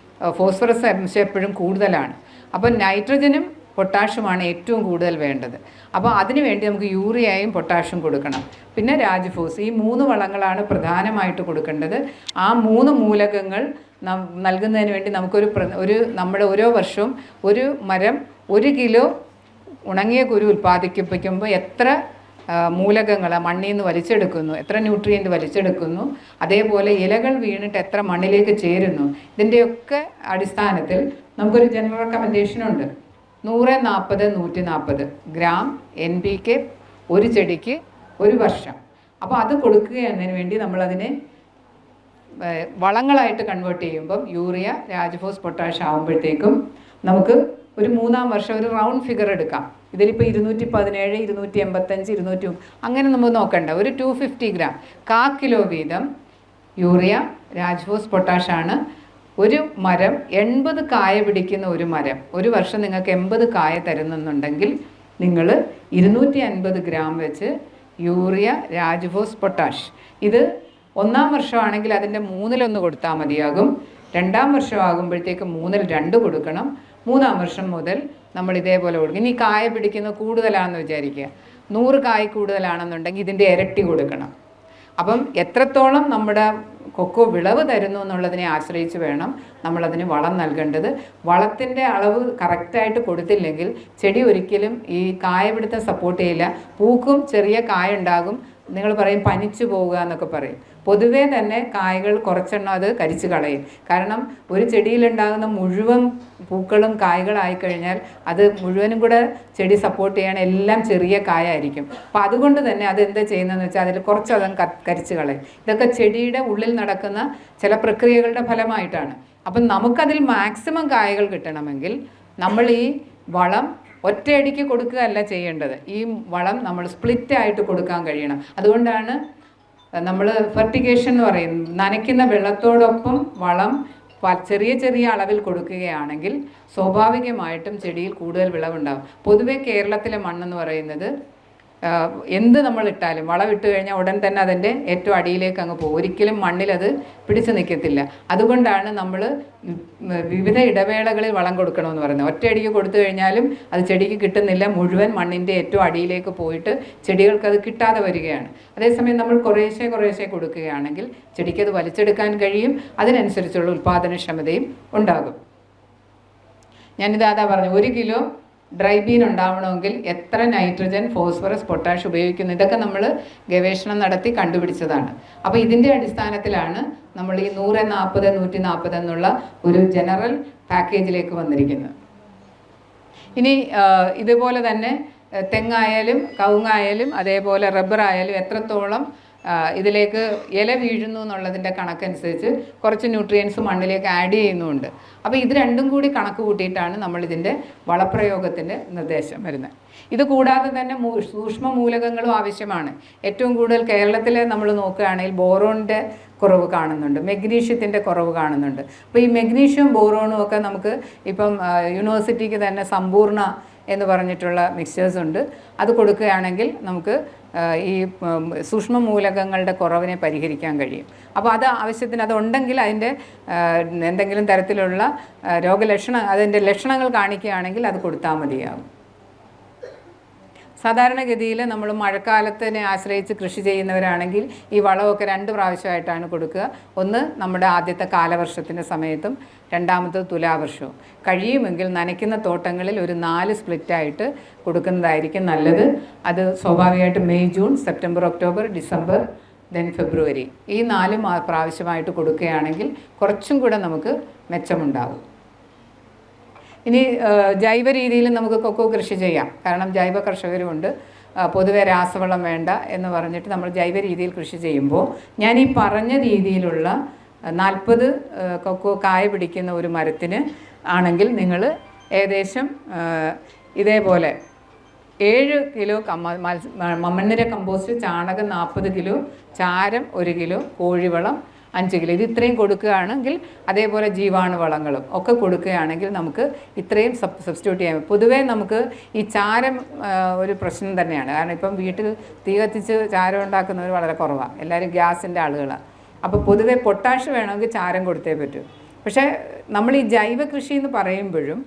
ഫോസ്ഫറസ് അംശം എപ്പോഴും കൂടുതലാണ്. അപ്പം നൈട്രജനും പൊട്ടാഷ്യമാണ് ഏറ്റവും കൂടുതൽ വേണ്ടത്. അപ്പോൾ അതിന് വേണ്ടി നമുക്ക് യൂറിയയും പൊട്ടാഷ്യം കൊടുക്കണം. പിന്നെ രാജ്ഫോസ്, ഈ 3 വളങ്ങളാണ് പ്രധാനമായിട്ട് കൊടുക്കേണ്ടത്. ആ 3 മൂലകങ്ങൾ നൽകുന്നതിന് വേണ്ടി നമ്മുടെ ഓരോ വർഷവും ഒരു മരം 1 കിലോ ഉണങ്ങിയ കുരു ഉൽപ്പാദിപ്പിക്കുമ്പോൾ എത്ര മൂലകങ്ങൾ മണ്ണിൽ നിന്ന് വലിച്ചെടുക്കുന്നു, എത്ര ന്യൂട്രിയൻ്റ് വലിച്ചെടുക്കുന്നു, അതേപോലെ ഇലകൾ വീണിട്ട് എത്ര മണ്ണിലേക്ക് ചേരുന്നു, ഇതിൻ്റെയൊക്കെ അടിസ്ഥാനത്തിൽ നമുക്കൊരു ജനറൽ റെക്കമെൻഡേഷനുണ്ട്. 140-140 ഗ്രാം NPK ഒരു ചെടിക്ക് ഒരു വർഷം. അപ്പോൾ അത് കൊടുക്കുക എന്നതിന് വേണ്ടി നമ്മളതിനെ വളങ്ങളായിട്ട് കൺവേർട്ട് ചെയ്യുമ്പം യൂറിയ, രാജ്ഫോസ്, പൊട്ടാഷ് ആകുമ്പോഴത്തേക്കും നമുക്ക് ഒരു 3-ാം വർഷം ഒരു റൗണ്ട് ഫിഗർ എടുക്കാം. ഇതിലിപ്പോൾ 217, 285, 200 അങ്ങനെ നമ്മൾ നോക്കണ്ട. ഒരു 250 ഗ്രാം 1/4 കിലോ വീതം യൂറിയ, രാജ്ഫോസ്, പൊട്ടാഷാണ്. ഒരു മരം 80 കായ പിടിക്കുന്ന ഒരു മരം ഒരു വർഷം നിങ്ങൾക്ക് 80 കായ തരുന്നുണ്ടെങ്കിൽ നിങ്ങൾ 250 ഗ്രാം വെച്ച് യൂറിയ, രാജ്ഫോസ്, പൊട്ടാഷ് ഇത് 1-ാം വർഷമാണെങ്കിൽ അതിൻ്റെ 1/3 കൊടുത്താൽ മതിയാകും. 2-ാം വർഷം ആകുമ്പോഴത്തേക്ക് 1/2 കൊടുക്കണം. 3-ാം വർഷം മുതൽ നമ്മൾ ഇതേപോലെ കൊടുക്കും. ഇനി കായ പിടിക്കുന്നത് കൂടുതലാണെന്ന് വിചാരിക്കുക, 100 കായ കൂടുതലാണെന്നുണ്ടെങ്കിൽ ഇതിൻ്റെ ഇരട്ടി കൊടുക്കണം. അപ്പം എത്രത്തോളം നമ്മുടെ കൊക്കോ വിളവ് തരുന്നു എന്നുള്ളതിനെ ആശ്രയിച്ച് വേണം നമ്മളതിന് വളം നൽകേണ്ടത്. വളത്തിൻ്റെ അളവ് കറക്റ്റായിട്ട് കൊടുത്തില്ലെങ്കിൽ ചെടി ഒരിക്കലും ഈ കായപിടുത്തം സപ്പോർട്ട് ചെയ്യില്ല. പൂക്കും, ചെറിയ കായ ഉണ്ടാകും. നിങ്ങൾ പറയും പനിച്ചു പോവുക എന്നൊക്കെ പറയും. പൊതുവേ തന്നെ കായകൾ കുറച്ചെണ്ണം അത് കരിച്ചു കളയും. കാരണം ഒരു ചെടിയിലുണ്ടാകുന്ന മുഴുവൻ പൂക്കളും കായകളായിക്കഴിഞ്ഞാൽ അത് മുഴുവനും കൂടെ ചെടി സപ്പോർട്ട് ചെയ്യാൻ എല്ലാം ചെറിയ കായായിരിക്കും. അപ്പോൾ അതുകൊണ്ട് തന്നെ അതെന്താ ചെയ്യുന്നതെന്ന് വെച്ചാൽ അതിൽ കുറച്ചതും കരിച്ചു കളയും. ഇതൊക്കെ ചെടിയുടെ ഉള്ളിൽ നടക്കുന്ന ചില പ്രക്രിയകളുടെ ഫലമായിട്ടാണ്. അപ്പം നമുക്കതിൽ മാക്സിമം കായകൾ കിട്ടണമെങ്കിൽ നമ്മൾ ഈ വളം ഒറ്റയടിക്ക് കൊടുക്കുകയല്ല ചെയ്യേണ്ടത്. ഈ വളം നമ്മൾ സ്പ്ലിറ്റായിട്ട് കൊടുക്കാൻ കഴിയണം. അതുകൊണ്ടാണ് നമ്മൾ ഫെർട്ടിഗേഷൻ എന്ന് പറയും, നനയ്ക്കുന്ന വെള്ളത്തോടൊപ്പം വളം ചെറിയ ചെറിയ അളവിൽ കൊടുക്കുകയാണെങ്കിൽ സ്വാഭാവികമായിട്ടും ചെടിയിൽ കൂടുതൽ വിളവുണ്ടാകും. പൊതുവെ കേരളത്തിലെ മണ്ണെന്ന് പറയുന്നത് എന്ത് നമ്മൾ ഇട്ടാലും വളം ഇട്ട് കഴിഞ്ഞാൽ ഉടൻ തന്നെ അതിൻ്റെ ഏറ്റവും അടിയിലേക്ക് അങ്ങ് പോകും. ഒരിക്കലും മണ്ണിലത് പിടിച്ചു നിൽക്കത്തില്ല. അതുകൊണ്ടാണ് നമ്മൾ വിവിധ ഇടവേളകളിൽ വളം കൊടുക്കണമെന്ന് പറയുന്നത്. ഒറ്റയടിക്ക് കൊടുത്തു കഴിഞ്ഞാലും അത് ചെടിക്ക് കിട്ടുന്നില്ല, മുഴുവൻ മണ്ണിൻ്റെ ഏറ്റവും അടിയിലേക്ക് പോയിട്ട് ചെടികൾക്കത് കിട്ടാതെ വരികയാണ്. അതേസമയം നമ്മൾ കുറേശ്ശെ കുറേശ്ശെ കൊടുക്കുകയാണെങ്കിൽ ചെടിക്കത് വലിച്ചെടുക്കാൻ കഴിയും, അതിനനുസരിച്ചുള്ള ഉൽപ്പാദനക്ഷമതയും ഉണ്ടാകും. ഞാനിതാ പറഞ്ഞു, 1 കിലോ ഡ്രൈ ബീൻ ഉണ്ടാവണമെങ്കിൽ എത്ര നൈട്രജൻ, ഫോസ്ഫറസ്, പൊട്ടാഷ് ഉപയോഗിക്കുന്നു, ഇതൊക്കെ നമ്മൾ ഗവേഷണം നടത്തി കണ്ടുപിടിച്ചതാണ്. അപ്പോൾ ഇതിൻ്റെ അടിസ്ഥാനത്തിലാണ് നമ്മൾ ഈ 100, 40, 140 എന്നുള്ള ഒരു ജനറൽ പാക്കേജിലേക്ക് വന്നിരിക്കുന്നത്. ഇനി ഇതുപോലെ തന്നെ തെങ്ങായാലും കവുങ്ങായാലും അതേപോലെ റബ്ബറായാലും എത്രത്തോളം ഇതിലേക്ക് ഇല വീഴുന്നു എന്നുള്ളതിൻ്റെ കണക്കനുസരിച്ച് കുറച്ച് ന്യൂട്രിയൻസ് മണ്ണിലേക്ക് ആഡ് ചെയ്യുന്നുമുണ്ട്. അപ്പോൾ ഇത് രണ്ടും കൂടി കണക്ക് കൂട്ടിയിട്ടാണ് നമ്മളിതിൻ്റെ വളപ്രയോഗത്തിൻ്റെ നിർദ്ദേശം വരുന്നത്. ഇത് കൂടാതെ തന്നെ സൂക്ഷ്മ മൂലകങ്ങളും ആവശ്യമാണ്. ഏറ്റവും കൂടുതൽ കേരളത്തിൽ നമ്മൾ നോക്കുകയാണെങ്കിൽ ബോറോണിൻ്റെ കുറവ് കാണുന്നുണ്ട്, മെഗ്നീഷ്യത്തിൻ്റെ കുറവ് കാണുന്നുണ്ട്. അപ്പോൾ ഈ മെഗ്നീഷ്യം ബോറോണും ഒക്കെ നമുക്ക് ഇപ്പം യൂണിവേഴ്സിറ്റിക്ക് തന്നെ സമ്പൂർണ്ണ എന്ന് പറഞ്ഞിട്ടുള്ള മിക്സ്ചേഴ്സ് ഉണ്ട്. അത് കൊടുക്കുകയാണെങ്കിൽ നമുക്ക് ഈ സൂക്ഷ്മ മൂലകങ്ങളുടെ കുറവിനെ പരിഹരിക്കാൻ കഴിയും. അപ്പോൾ അത് ആവശ്യത്തിന് അതുണ്ടെങ്കിൽ അതിൻ്റെ എന്തെങ്കിലും തരത്തിലുള്ള അതിൻ്റെ ലക്ഷണങ്ങൾ കാണിക്കുകയാണെങ്കിൽ അത് കൊടുത്താൽ മതിയാകും. സാധാരണഗതിയിൽ നമ്മൾ മഴക്കാലത്തിനെ ആശ്രയിച്ച് കൃഷി ചെയ്യുന്നവരാണെങ്കിൽ ഈ വളമൊക്കെ 2 പ്രാവശ്യമായിട്ടാണ് കൊടുക്കുക. ഒന്ന് നമ്മുടെ ആദ്യത്തെ കാലവർഷത്തിൻ്റെ സമയത്തും രണ്ടാമത്തെ തുലാവർഷവും. കഴിയുമെങ്കിൽ നനയ്ക്കുന്ന തോട്ടങ്ങളിൽ ഒരു 4 സ്പ്ലിറ്റായിട്ട് കൊടുക്കുന്നതായിരിക്കും നല്ലത്. അത് സ്വാഭാവികമായിട്ട് May, June, September, October, December, then February, ഈ 4 പ്രാവശ്യമായിട്ട് കൊടുക്കുകയാണെങ്കിൽ കുറച്ചും കൂടെ നമുക്ക് മെച്ചമുണ്ടാകും. ഇനി ജൈവ രീതിയിൽ നമുക്ക് കൊക്കോ കൃഷി ചെയ്യാം. കാരണം ജൈവ കർഷകരുമുണ്ട്. പൊതുവെ രാസവളം വേണ്ട എന്ന് പറഞ്ഞിട്ട് നമ്മൾ ജൈവ രീതിയിൽ കൃഷി ചെയ്യുമ്പോൾ ഞാൻ ഈ പറഞ്ഞ രീതിയിലുള്ള 40 കൊക്കോ കായ പിടിക്കുന്ന ഒരു മരത്തിന് ആണെങ്കിൽ നിങ്ങൾ ഏകദേശം ഇതേപോലെ 7 കിലോ മണ്ണിര കമ്പോസ്റ്റ്, ചാണകം 40 കിലോ, ചാരം 1 കിലോ, കോഴിവളം 5 കിലോ, ഇത് ഇത്രയും കൊടുക്കുകയാണെങ്കിൽ, അതേപോലെ ജീവാണുവളങ്ങളും ഒക്കെ കൊടുക്കുകയാണെങ്കിൽ നമുക്ക് ഇത്രയും സബ്സ്റ്റിറ്റ്യൂട്ട് ചെയ്യാം. പൊതുവേ നമുക്ക് ഈ ചാരം ഒരു പ്രശ്നം തന്നെയാണ്. കാരണം ഇപ്പം വീട്ടിൽ തീ കത്തിച്ച് ചാരം ഉണ്ടാക്കുന്നവർ വളരെ കുറവാണ്, എല്ലാവരും ഗ്യാസിൻ്റെ ആളുകളാണ്. അപ്പോൾ പൊതുവേ പൊട്ടാഷ് വേണമെങ്കിൽ ചാരം കൊടുത്തേ പറ്റൂ. പക്ഷേ നമ്മൾ ഈ ജൈവ കൃഷി എന്ന് പറയുമ്പോഴും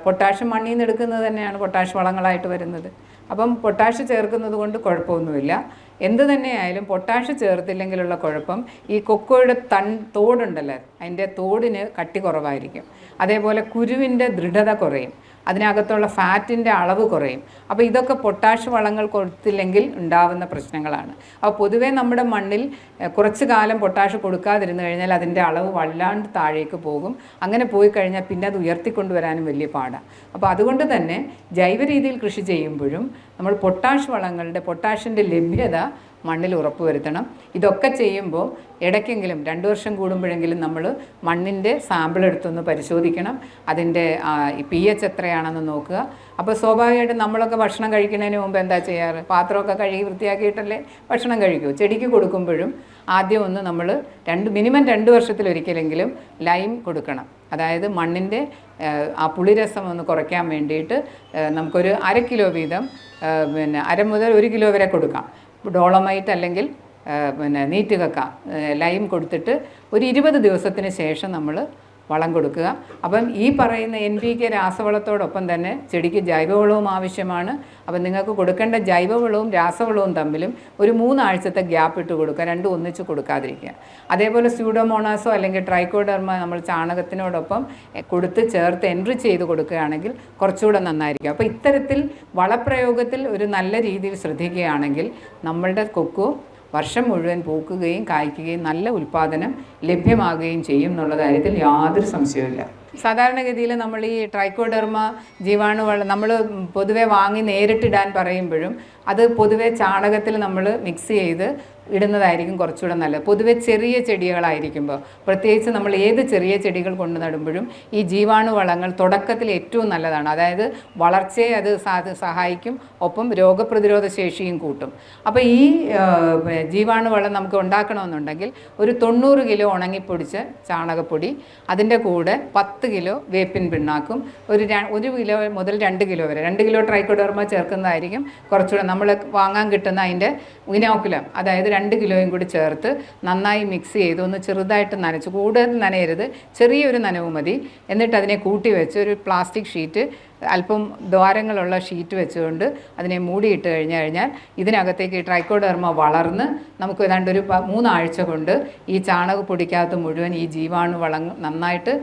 പൊട്ടാഷ് മണ്ണിൽ നിന്ന് എടുക്കുന്നത് തന്നെയാണ് പൊട്ടാഷ് വളങ്ങളായിട്ട് വരുന്നത്. അപ്പം പൊട്ടാഷ് ചേർക്കുന്നത് കൊണ്ട് കുഴപ്പമൊന്നുമില്ല. എന്ത് തന്നെയായാലും പൊട്ടാഷ് ചേർത്തില്ലെങ്കിലുള്ള കുഴപ്പം ഈ കൊക്കോയുടെ തോടുണ്ടല്ലോ, അതിൻ്റെ തോടിന് കട്ടി കുറവായിരിക്കും. അതേപോലെ കുരുവിൻ്റെ ദൃഢത കുറയും, അതിനകത്തുള്ള ഫാറ്റിൻ്റെ അളവ് കുറയും. അപ്പോൾ ഇതൊക്കെ പൊട്ടാഷ് വളങ്ങൾ കൊടുത്തില്ലെങ്കിൽ ഉണ്ടാകുന്ന പ്രശ്നങ്ങളാണ്. അപ്പോൾ പൊതുവേ നമ്മുടെ മണ്ണിൽ കുറച്ച് കാലം പൊട്ടാഷ് കൊടുക്കാതിരുന്നു കഴിഞ്ഞാൽ അതിൻ്റെ അളവ് വല്ലാണ്ട് താഴേക്ക് പോകും. അങ്ങനെ പോയി കഴിഞ്ഞാൽ പിന്നെ അത് ഉയർത്തിക്കൊണ്ടുവരാനും വലിയ പാടാണ്. അപ്പോൾ അതുകൊണ്ട് തന്നെ ജൈവ രീതിയിൽ കൃഷി ചെയ്യുമ്പോഴും നമ്മൾ പൊട്ടാഷിൻ്റെ ലഭ്യത മണ്ണിൽ ഉറപ്പുവരുത്തണം. ഇതൊക്കെ ചെയ്യുമ്പോൾ ഇടയ്ക്കെങ്കിലും 2 വർഷം കൂടുമ്പോഴെങ്കിലും നമ്മൾ മണ്ണിൻ്റെ സാമ്പിൾ എടുത്തൊന്ന് പരിശോധിക്കണം. അതിൻ്റെ pH എത്രയാണെന്ന് നോക്കുക. അപ്പോൾ സ്വാഭാവികമായിട്ടും നമ്മളൊക്കെ ഭക്ഷണം കഴിക്കുന്നതിന് മുമ്പ് എന്താ ചെയ്യാറ്? പാത്രമൊക്കെ കഴുകി വൃത്തിയാക്കിയിട്ടല്ലേ ഭക്ഷണം കഴിക്കൂ. ചെടിക്ക് കൊടുക്കുമ്പോഴും ആദ്യം ഒന്ന് നമ്മൾ മിനിമം 2 വർഷത്തിലൊരിക്കലെങ്കിലും ലൈം കൊടുക്കണം. അതായത് മണ്ണിൻ്റെ ആ പുളിരസം ഒന്ന് കുറയ്ക്കാൻ വേണ്ടിയിട്ട് നമുക്കൊരു 1/2 കിലോ വീതം, 1/2 മുതൽ 1 കിലോ വരെ കൊടുക്കാം. ഡോളമൈറ്റ് അല്ലെങ്കിൽ നീറ്റ് കക്ക, ലൈം കൊടുത്തിട്ട് ഒരു 20 ദിവസത്തിന് ശേഷം നമ്മൾ വളം കൊടുക്കുക. അപ്പം ഈ പറയുന്ന NPK രാസവളത്തോടൊപ്പം തന്നെ ചെടിക്ക് ജൈവവളവും ആവശ്യമാണ്. അപ്പം നിങ്ങൾക്ക് കൊടുക്കേണ്ട ജൈവവളവും രാസവളവും തമ്മിലും ഒരു 3 ആഴ്ചത്തെ ഗ്യാപ്പ് ഇട്ട് കൊടുക്കുക, രണ്ടും ഒന്നിച്ച് കൊടുക്കാതിരിക്കുക. അതേപോലെ സ്യൂഡോമോണാസോ അല്ലെങ്കിൽ ട്രൈക്കോഡെർമ നമ്മൾ ചാണകത്തിനോടൊപ്പം കൊടുത്ത് ചേർത്ത് എൻട്രി ചെയ്ത് കൊടുക്കുകയാണെങ്കിൽ കുറച്ചുകൂടെ നന്നായിരിക്കും. അപ്പോൾ ഇത്തരത്തിൽ വളപ്രയോഗത്തിൽ ഒരു നല്ല രീതിയിൽ ശ്രദ്ധിക്കുകയാണെങ്കിൽ നമ്മളുടെ കൊക്കോ വർഷം മുഴുവൻ പൂക്കുകയും കായ്ക്കുകയും നല്ല ഉൽപ്പാദനം ലഭ്യമാകുകയും ചെയ്യും എന്നുള്ള കാര്യത്തിൽ യാതൊരു സംശയവുമില്ല. സാധാരണഗതിയിൽ നമ്മൾ ഈ ട്രൈക്കോഡെർമ ജീവാണുവളം നമ്മൾ പൊതുവെ വാങ്ങി നേരിട്ടിടാൻ പറയുമ്പോഴും അത് പൊതുവെ ചാണകത്തിൽ നമ്മൾ മിക്സ് ചെയ്ത് ഇടുന്നതായിരിക്കും കുറച്ചുകൂടെ നല്ലത്. പൊതുവെ ചെറിയ ചെടികളായിരിക്കുമ്പോൾ, പ്രത്യേകിച്ച് നമ്മൾ ഏത് ചെറിയ ചെടികൾ കൊണ്ട് നടുമ്പോഴും ഈ ജീവാണുവളങ്ങൾ തുടക്കത്തിൽ ഏറ്റവും നല്ലതാണ്. അതായത് വളർച്ചയെ അത് സഹായിക്കും, ഒപ്പം രോഗപ്രതിരോധ ശേഷിയും കൂട്ടും. അപ്പോൾ ഈ ജീവാണുവളം നമുക്ക് ഉണ്ടാക്കണമെന്നുണ്ടെങ്കിൽ ഒരു 90 കിലോ ഉണങ്ങിപ്പൊടിച്ച ചാണകപ്പൊടി, അതിൻ്റെ കൂടെ 10 കിലോ വേപ്പിൻ പിണ്ണാക്കും, ഒരു 1 കിലോ മുതൽ 2 കിലോ വരെ 2 കിലോ ട്രൈക്കോഡെർമ ചേർക്കുന്നതായിരിക്കും കുറച്ചുകൂടെ നമ്മൾ വാങ്ങാൻ കിട്ടുന്ന അതിൻ്റെ ഇനോക്കുലം, അതായത് 2 കിലോയും കൂടി ചേർത്ത് നന്നായി മിക്സ് ചെയ്ത് ഒന്ന് ചെറുതായിട്ട് നനച്ച്, കൂടുതൽ നനയരുത്, ചെറിയൊരു നനവ് മതി. എന്നിട്ട് അതിനെ കൂട്ടി വെച്ച് ഒരു പ്ലാസ്റ്റിക് ഷീറ്റ്, അല്പം ദ്വാരങ്ങളുള്ള ഷീറ്റ് വെച്ചുകൊണ്ട് അതിനെ മൂടിയിട്ട് കഴിഞ്ഞാൽ ഇതിനകത്തേക്ക് ട്രൈക്കോഡെർമ വളർന്ന് നമുക്ക് ഏതാണ്ട് ഒരു 3 ആഴ്ച കൊണ്ട് ഈ ചാണകപ്പൊടിക്കകത്ത് മുഴുവൻ ഈ ജീവാണു നന്നായിട്ട്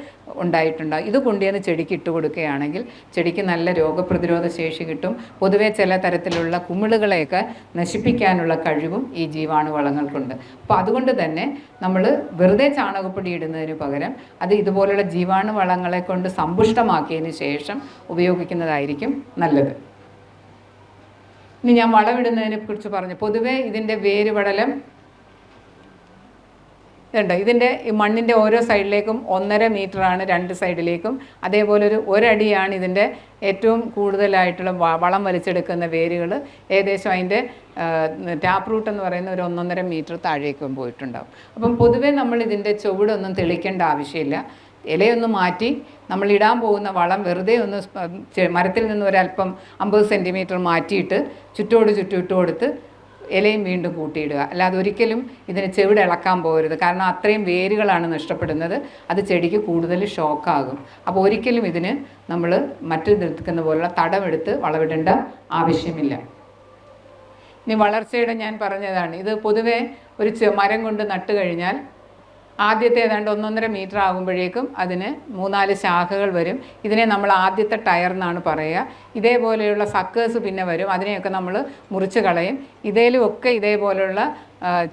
ഉണ്ടായിട്ടുണ്ടാകും. ഇത് കൊണ്ടുവന്ന് ചെടിക്ക് ഇട്ട് കൊടുക്കുകയാണെങ്കിൽ ചെടിക്ക് നല്ല രോഗപ്രതിരോധ ശേഷി കിട്ടും. പൊതുവേ ചില തരത്തിലുള്ള കുമിളുകളെയൊക്കെ നശിപ്പിക്കാനുള്ള കഴിവും ഈ ജീവാണു വളങ്ങൾക്കുണ്ട്. അപ്പോൾ അതുകൊണ്ട് തന്നെ നമ്മൾ വെറുതെ ചാണകപ്പൊടി ഇടുന്നതിന് പകരം അത് ഇതുപോലുള്ള ജീവാണു വളങ്ങളെ കൊണ്ട് സമ്പുഷ്ടമാക്കിയതിന് ശേഷം ഉപയോഗിക്കുന്നതായിരിക്കും നല്ലത്. ഇനി ഞാൻ വളമിടുന്നതിനെ കുറിച്ച് പറഞ്ഞു. പൊതുവേ ഇതിൻ്റെ വേരുപടലം ഇതുണ്ട്. ഇതിൻ്റെ മണ്ണിൻ്റെ ഓരോ സൈഡിലേക്കും 1.5 മീറ്ററാണ് 2 സൈഡിലേക്കും. അതേപോലെ ഒരു അടിയാണ് ഇതിൻ്റെ ഏറ്റവും കൂടുതലായിട്ടുള്ള വളം വലിച്ചെടുക്കുന്ന വേരുകൾ. ഏകദേശം അതിൻ്റെ ടാപ്പ് റൂട്ട് എന്ന് പറയുന്ന ഒരു 1.5 മീറ്റർ താഴേക്കും പോയിട്ടുണ്ടാകും. അപ്പം പൊതുവേ നമ്മൾ ഇതിൻ്റെ ചുവടൊന്നും തെളിക്കേണ്ട ആവശ്യമില്ല. ഇലയൊന്ന് മാറ്റി നമ്മൾ ഇടാൻ പോകുന്ന വളം വെറുതെ ഒന്ന് മരത്തിൽ നിന്ന് ഒരല്പം 50 സെൻറ്റിമീറ്റർ മാറ്റിയിട്ട് ചുറ്റോട് ചുറ്റും ഇട്ട് കൊടുത്ത് ഇലയും വീണ്ടും കൂട്ടിയിടുക. അല്ലാതെ ഒരിക്കലും ഇതിന് ചെവിട് ഇളക്കാൻ പോകരുത്. കാരണം അത്രയും വേരുകളാണ് നഷ്ടപ്പെടുന്നത്. അത് ചെടിക്ക് കൂടുതൽ ഷോക്കാകും. അപ്പോൾ ഒരിക്കലും ഇതിന് നമ്മൾ മറ്റു നിൽക്കുന്ന പോലുള്ള തടമെടുത്ത് വളമിടേണ്ട ആവശ്യമില്ല. ഇനി വളർച്ചയുടെ ഞാൻ പറഞ്ഞതാണ്. ഇത് പൊതുവേ ഒരു മരം കൊണ്ട് നട്ട് കഴിഞ്ഞാൽ ആദ്യത്തെ ഏതാണ്ട് 1.5 മീറ്റർ ആകുമ്പോഴേക്കും അതിന് 3-4 ശാഖകൾ വരും. ഇതിനെ നമ്മൾ ആദ്യത്തെ ടയർ എന്നാണ് പറയുക. ഇതേപോലെയുള്ള സക്കേഴ്സ് പിന്നെ വരും. അതിനെയൊക്കെ നമ്മൾ മുറിച്ച് കളയും. ഇതേലുമൊക്കെ ഇതേപോലെയുള്ള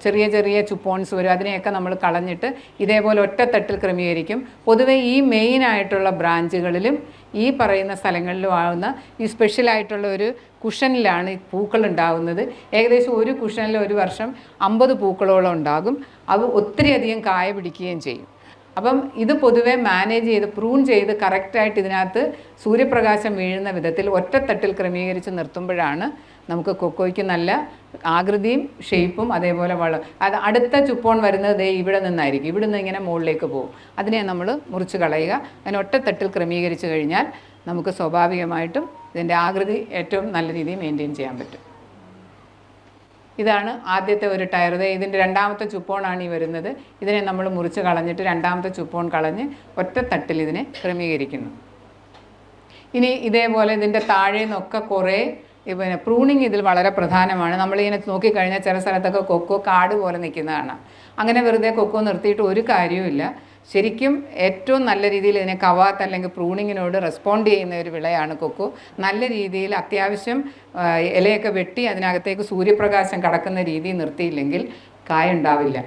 ചെറിയ ചെറിയ ചുപ്പോൺസ് വരും. അതിനെയൊക്കെ നമ്മൾ കളഞ്ഞിട്ട് ഇതേപോലെ ഒറ്റത്തട്ടിൽ ക്രമീകരിക്കും. പൊതുവെ ഈ മെയിനായിട്ടുള്ള ബ്രാഞ്ചുകളിലും ഈ പറയുന്ന സ്ഥലങ്ങളിലും ആവുന്ന ഈ സ്പെഷ്യലായിട്ടുള്ള ഒരു കുഷനിലാണ് ഈ പൂക്കൾ ഉണ്ടാകുന്നത്. ഏകദേശം ഒരു കുഷനിൽ ഒരു വർഷം 50 പൂക്കളോളം ഉണ്ടാകും. അത് ഒത്തിരി അധികം കായ പിടിക്കുകയും ചെയ്യും. അപ്പം ഇത് പൊതുവെ മാനേജ് ചെയ്ത് പ്രൂൺ ചെയ്ത് കറക്റ്റായിട്ട് ഇതിനകത്ത് സൂര്യപ്രകാശം വീഴുന്ന വിധത്തിൽ ഒറ്റത്തട്ടിൽ ക്രമീകരിച്ച് നിർത്തുമ്പോഴാണ് നമുക്ക് കൊക്കോയ്ക്ക് നല്ല ആകൃതിയും ഷേപ്പും അതേപോലെ അത് അടുത്ത ചുപ്പോൺ വരുന്നത് ഇവിടെ നിന്നായിരിക്കും. ഇവിടെ നിന്ന് ഇങ്ങനെ മുകളിലേക്ക് പോകും. അതിനെ നമ്മൾ മുറിച്ച് കളയുക. അങ്ങനെ ഒറ്റത്തട്ടിൽ ക്രമീകരിച്ച് കഴിഞ്ഞാൽ നമുക്ക് സ്വാഭാവികമായിട്ടും ഇതിൻ്റെ ആകൃതി ഏറ്റവും നല്ല രീതിയിൽ മെയിൻറ്റെയിൻ ചെയ്യാൻ പറ്റും. ഇതാണ് ആദ്യത്തെ ഒരു ടയർ. ഇതിൻ്റെ രണ്ടാമത്തെ ചുപ്പോണാണ് ഈ വരുന്നത്. ഇതിനെ നമ്മൾ മുറിച്ച് കളഞ്ഞിട്ട് രണ്ടാമത്തെ ചുപ്പോൺ കളഞ്ഞ് ഒറ്റത്തട്ടിൽ ഇതിനെ ക്രമീകരിക്കുന്നു. ഇനി ഇതേപോലെ ഇതിൻ്റെ താഴെ നിന്നൊക്കെ കുറേ പിന്നെ പ്രൂണിങ് ഇതിൽ വളരെ പ്രധാനമാണ്. നമ്മളിങ്ങനെ നോക്കിക്കഴിഞ്ഞാൽ ചില സ്ഥലത്തൊക്കെ കൊക്കോ കാട് പോലെ നിൽക്കുന്നതാണ്. അങ്ങനെ വെറുതെ കൊക്കോ നിർത്തിയിട്ട് ഒരു കാര്യവുമില്ല. ശരിക്കും ഏറ്റവും നല്ല രീതിയിൽ ഇതിനെ കവാത്ത് അല്ലെങ്കിൽ പ്രൂണിങ്ങിനോട് റെസ്പോണ്ട് ചെയ്യുന്ന ഒരു വിളയാണ് കൊക്കോ. നല്ല രീതിയിൽ അത്യാവശ്യം ഇലയൊക്കെ വെട്ടി അതിനകത്തേക്ക് സൂര്യപ്രകാശം കടക്കുന്ന രീതി നിർത്തിയില്ലെങ്കിൽ കായ ഉണ്ടാവില്ല.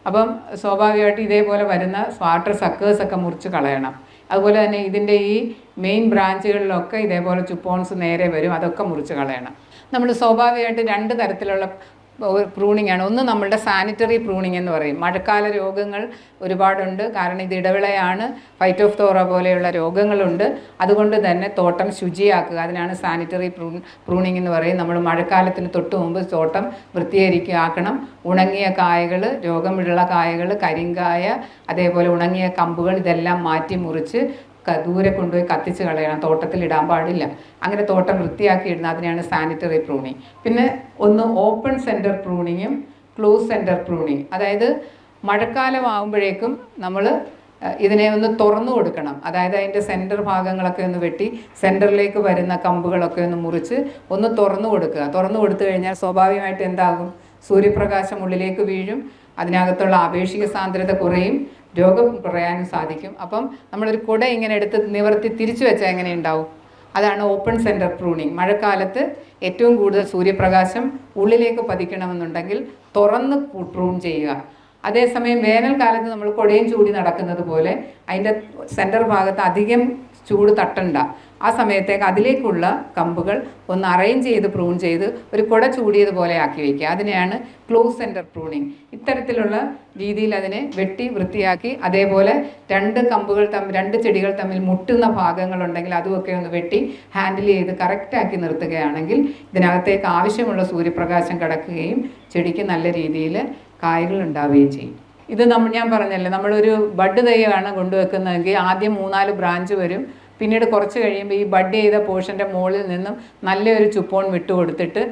അപ്പം സ്വാഭാവികമായിട്ട് ഇതേപോലെ വരുന്ന വാട്ടർ സക്കേഴ്സൊക്കെ മുറിച്ച് കളയണം. അതുപോലെ തന്നെ ഇതിൻ്റെ ഈ മെയിൻ ബ്രാഞ്ചുകളിലൊക്കെ ഇതേപോലെ ചുപ്പോൺസ് നേരെ വരും. അതൊക്കെ മുറിച്ച് കളയണം. നമ്മൾ സ്വാഭാവികമായിട്ട് 2 തരത്തിലുള്ള പ്രൂണിംഗ് ആണ്. ഒന്ന് നമ്മളുടെ സാനിറ്ററി പ്രൂണിംഗ് എന്ന് പറയും. മഴക്കാല രോഗങ്ങൾ ഒരുപാടുണ്ട്. കാരണം ഇത് ഇടവിളയാണ്. ഫൈറ്റോഫ്തോറ പോലെയുള്ള രോഗങ്ങളുണ്ട്. അതുകൊണ്ട് തന്നെ തോട്ടം ശുചിയാക്കുക, അതിനാണ് സാനിറ്ററി പ്രൂണിംഗ് എന്ന് പറയും. നമ്മൾ മഴക്കാലത്തിന് തൊട്ട് മുമ്പ് തോട്ടം വൃത്തിയാക്കണം. ഉണങ്ങിയ കായകൾ, രോഗമുള്ള കായകൾ, കരിങ്കായ, അതേപോലെ ഉണങ്ങിയ കമ്പുകൾ ഇതെല്ലാം മാറ്റി മുറിച്ച് ദൂരെ കൊണ്ടുപോയി കത്തിച്ച് കളയണം. തോട്ടത്തിൽ ഇടാൻ പാടില്ല. അങ്ങനെ തോട്ടം വൃത്തിയാക്കി ഇടുന്ന അതിനെയാണ് സാനിറ്ററി പ്രൂണിങ്. പിന്നെ ഒന്ന് ഓപ്പൺ സെൻറ്റർ പ്രൂണിങ്ങും ക്ലോസ് സെൻറ്റർ പ്രൂണിങ്. അതായത് മഴക്കാലം ആകുമ്പോഴേക്കും നമ്മൾ ഇതിനെ ഒന്ന് തുറന്നു കൊടുക്കണം. അതായത് അതിൻ്റെ സെൻറ്റർ ഭാഗങ്ങളൊക്കെ ഒന്ന് വെട്ടി സെൻറ്ററിലേക്ക് വരുന്ന കമ്പുകളൊക്കെ ഒന്ന് മുറിച്ച് ഒന്ന് തുറന്നു കൊടുക്കുക. തുറന്നു കൊടുത്തു കഴിഞ്ഞാൽ സ്വാഭാവികമായിട്ട് എന്താകും? സൂര്യപ്രകാശം ഉള്ളിലേക്ക് വീഴും. അതിനകത്തുള്ള ആപേക്ഷിക സാന്ദ്രത കുറയും. രോഗം കുറയാനും സാധിക്കും. അപ്പം നമ്മളൊരു കുട ഇങ്ങനെ എടുത്ത് നിവർത്തി തിരിച്ചു വെച്ചാൽ എങ്ങനെ ഉണ്ടാവും? അതാണ് ഓപ്പൺ സെൻറ്റർ പ്രൂണിങ്. മഴക്കാലത്ത് ഏറ്റവും കൂടുതൽ സൂര്യപ്രകാശം ഉള്ളിലേക്ക് പതിക്കണമെന്നുണ്ടെങ്കിൽ തുറന്ന് പ്രൂൺ ചെയ്യുക. അതേസമയം വേനൽക്കാലത്ത് നമ്മൾ കുടയും ചൂടി നടക്കുന്നത് പോലെ അതിൻ്റെ സെൻറ്റർ ഭാഗത്ത് അധികം ചൂട് തട്ടണ്ട. ആ സമയത്തേക്ക് അതിലേക്കുള്ള കമ്പുകൾ ഒന്ന് അറേഞ്ച് ചെയ്ത് പ്രൂൺ ചെയ്ത് ഒരു കുട ചൂടിയതുപോലെ ആക്കി വയ്ക്കുക. അതിനെയാണ് ക്ലോസ് സെൻറ്റർ പ്രൂണിങ്. ഇത്തരത്തിലുള്ള രീതിയിൽ അതിനെ വെട്ടി വൃത്തിയാക്കി അതേപോലെ 2 കമ്പുകൾ തമ്മിൽ 2 ചെടികൾ തമ്മിൽ മുട്ടുന്ന ഭാഗങ്ങളുണ്ടെങ്കിൽ അതുമൊക്കെ ഒന്ന് വെട്ടി ഹാൻഡിൽ ചെയ്ത് കറക്റ്റാക്കി നിർത്തുകയാണെങ്കിൽ ഇതിനകത്തേക്ക് ആവശ്യമുള്ള സൂര്യപ്രകാശം കടക്കുകയും ചെടിക്ക് നല്ല രീതിയിൽ കായകൾ ഉണ്ടാവുകയും ചെയ്യും. ഞാൻ പറഞ്ഞല്ലോ, നമ്മളൊരു ബഡ് തൈയാണ് കൊണ്ടുവെക്കുന്നതെങ്കിൽ ആദ്യം 3-4 ബ്രാഞ്ച് വരും. പിന്നീട് കുറച്ച് കഴിയുമ്പോൾ ഈ ബഡ് ചെയ്ത പോർഷൻ്റെ മുകളിൽ നിന്നും നല്ലൊരു ചുപ്പോൺ വിട്ട് കൊടുത്തിട്ട്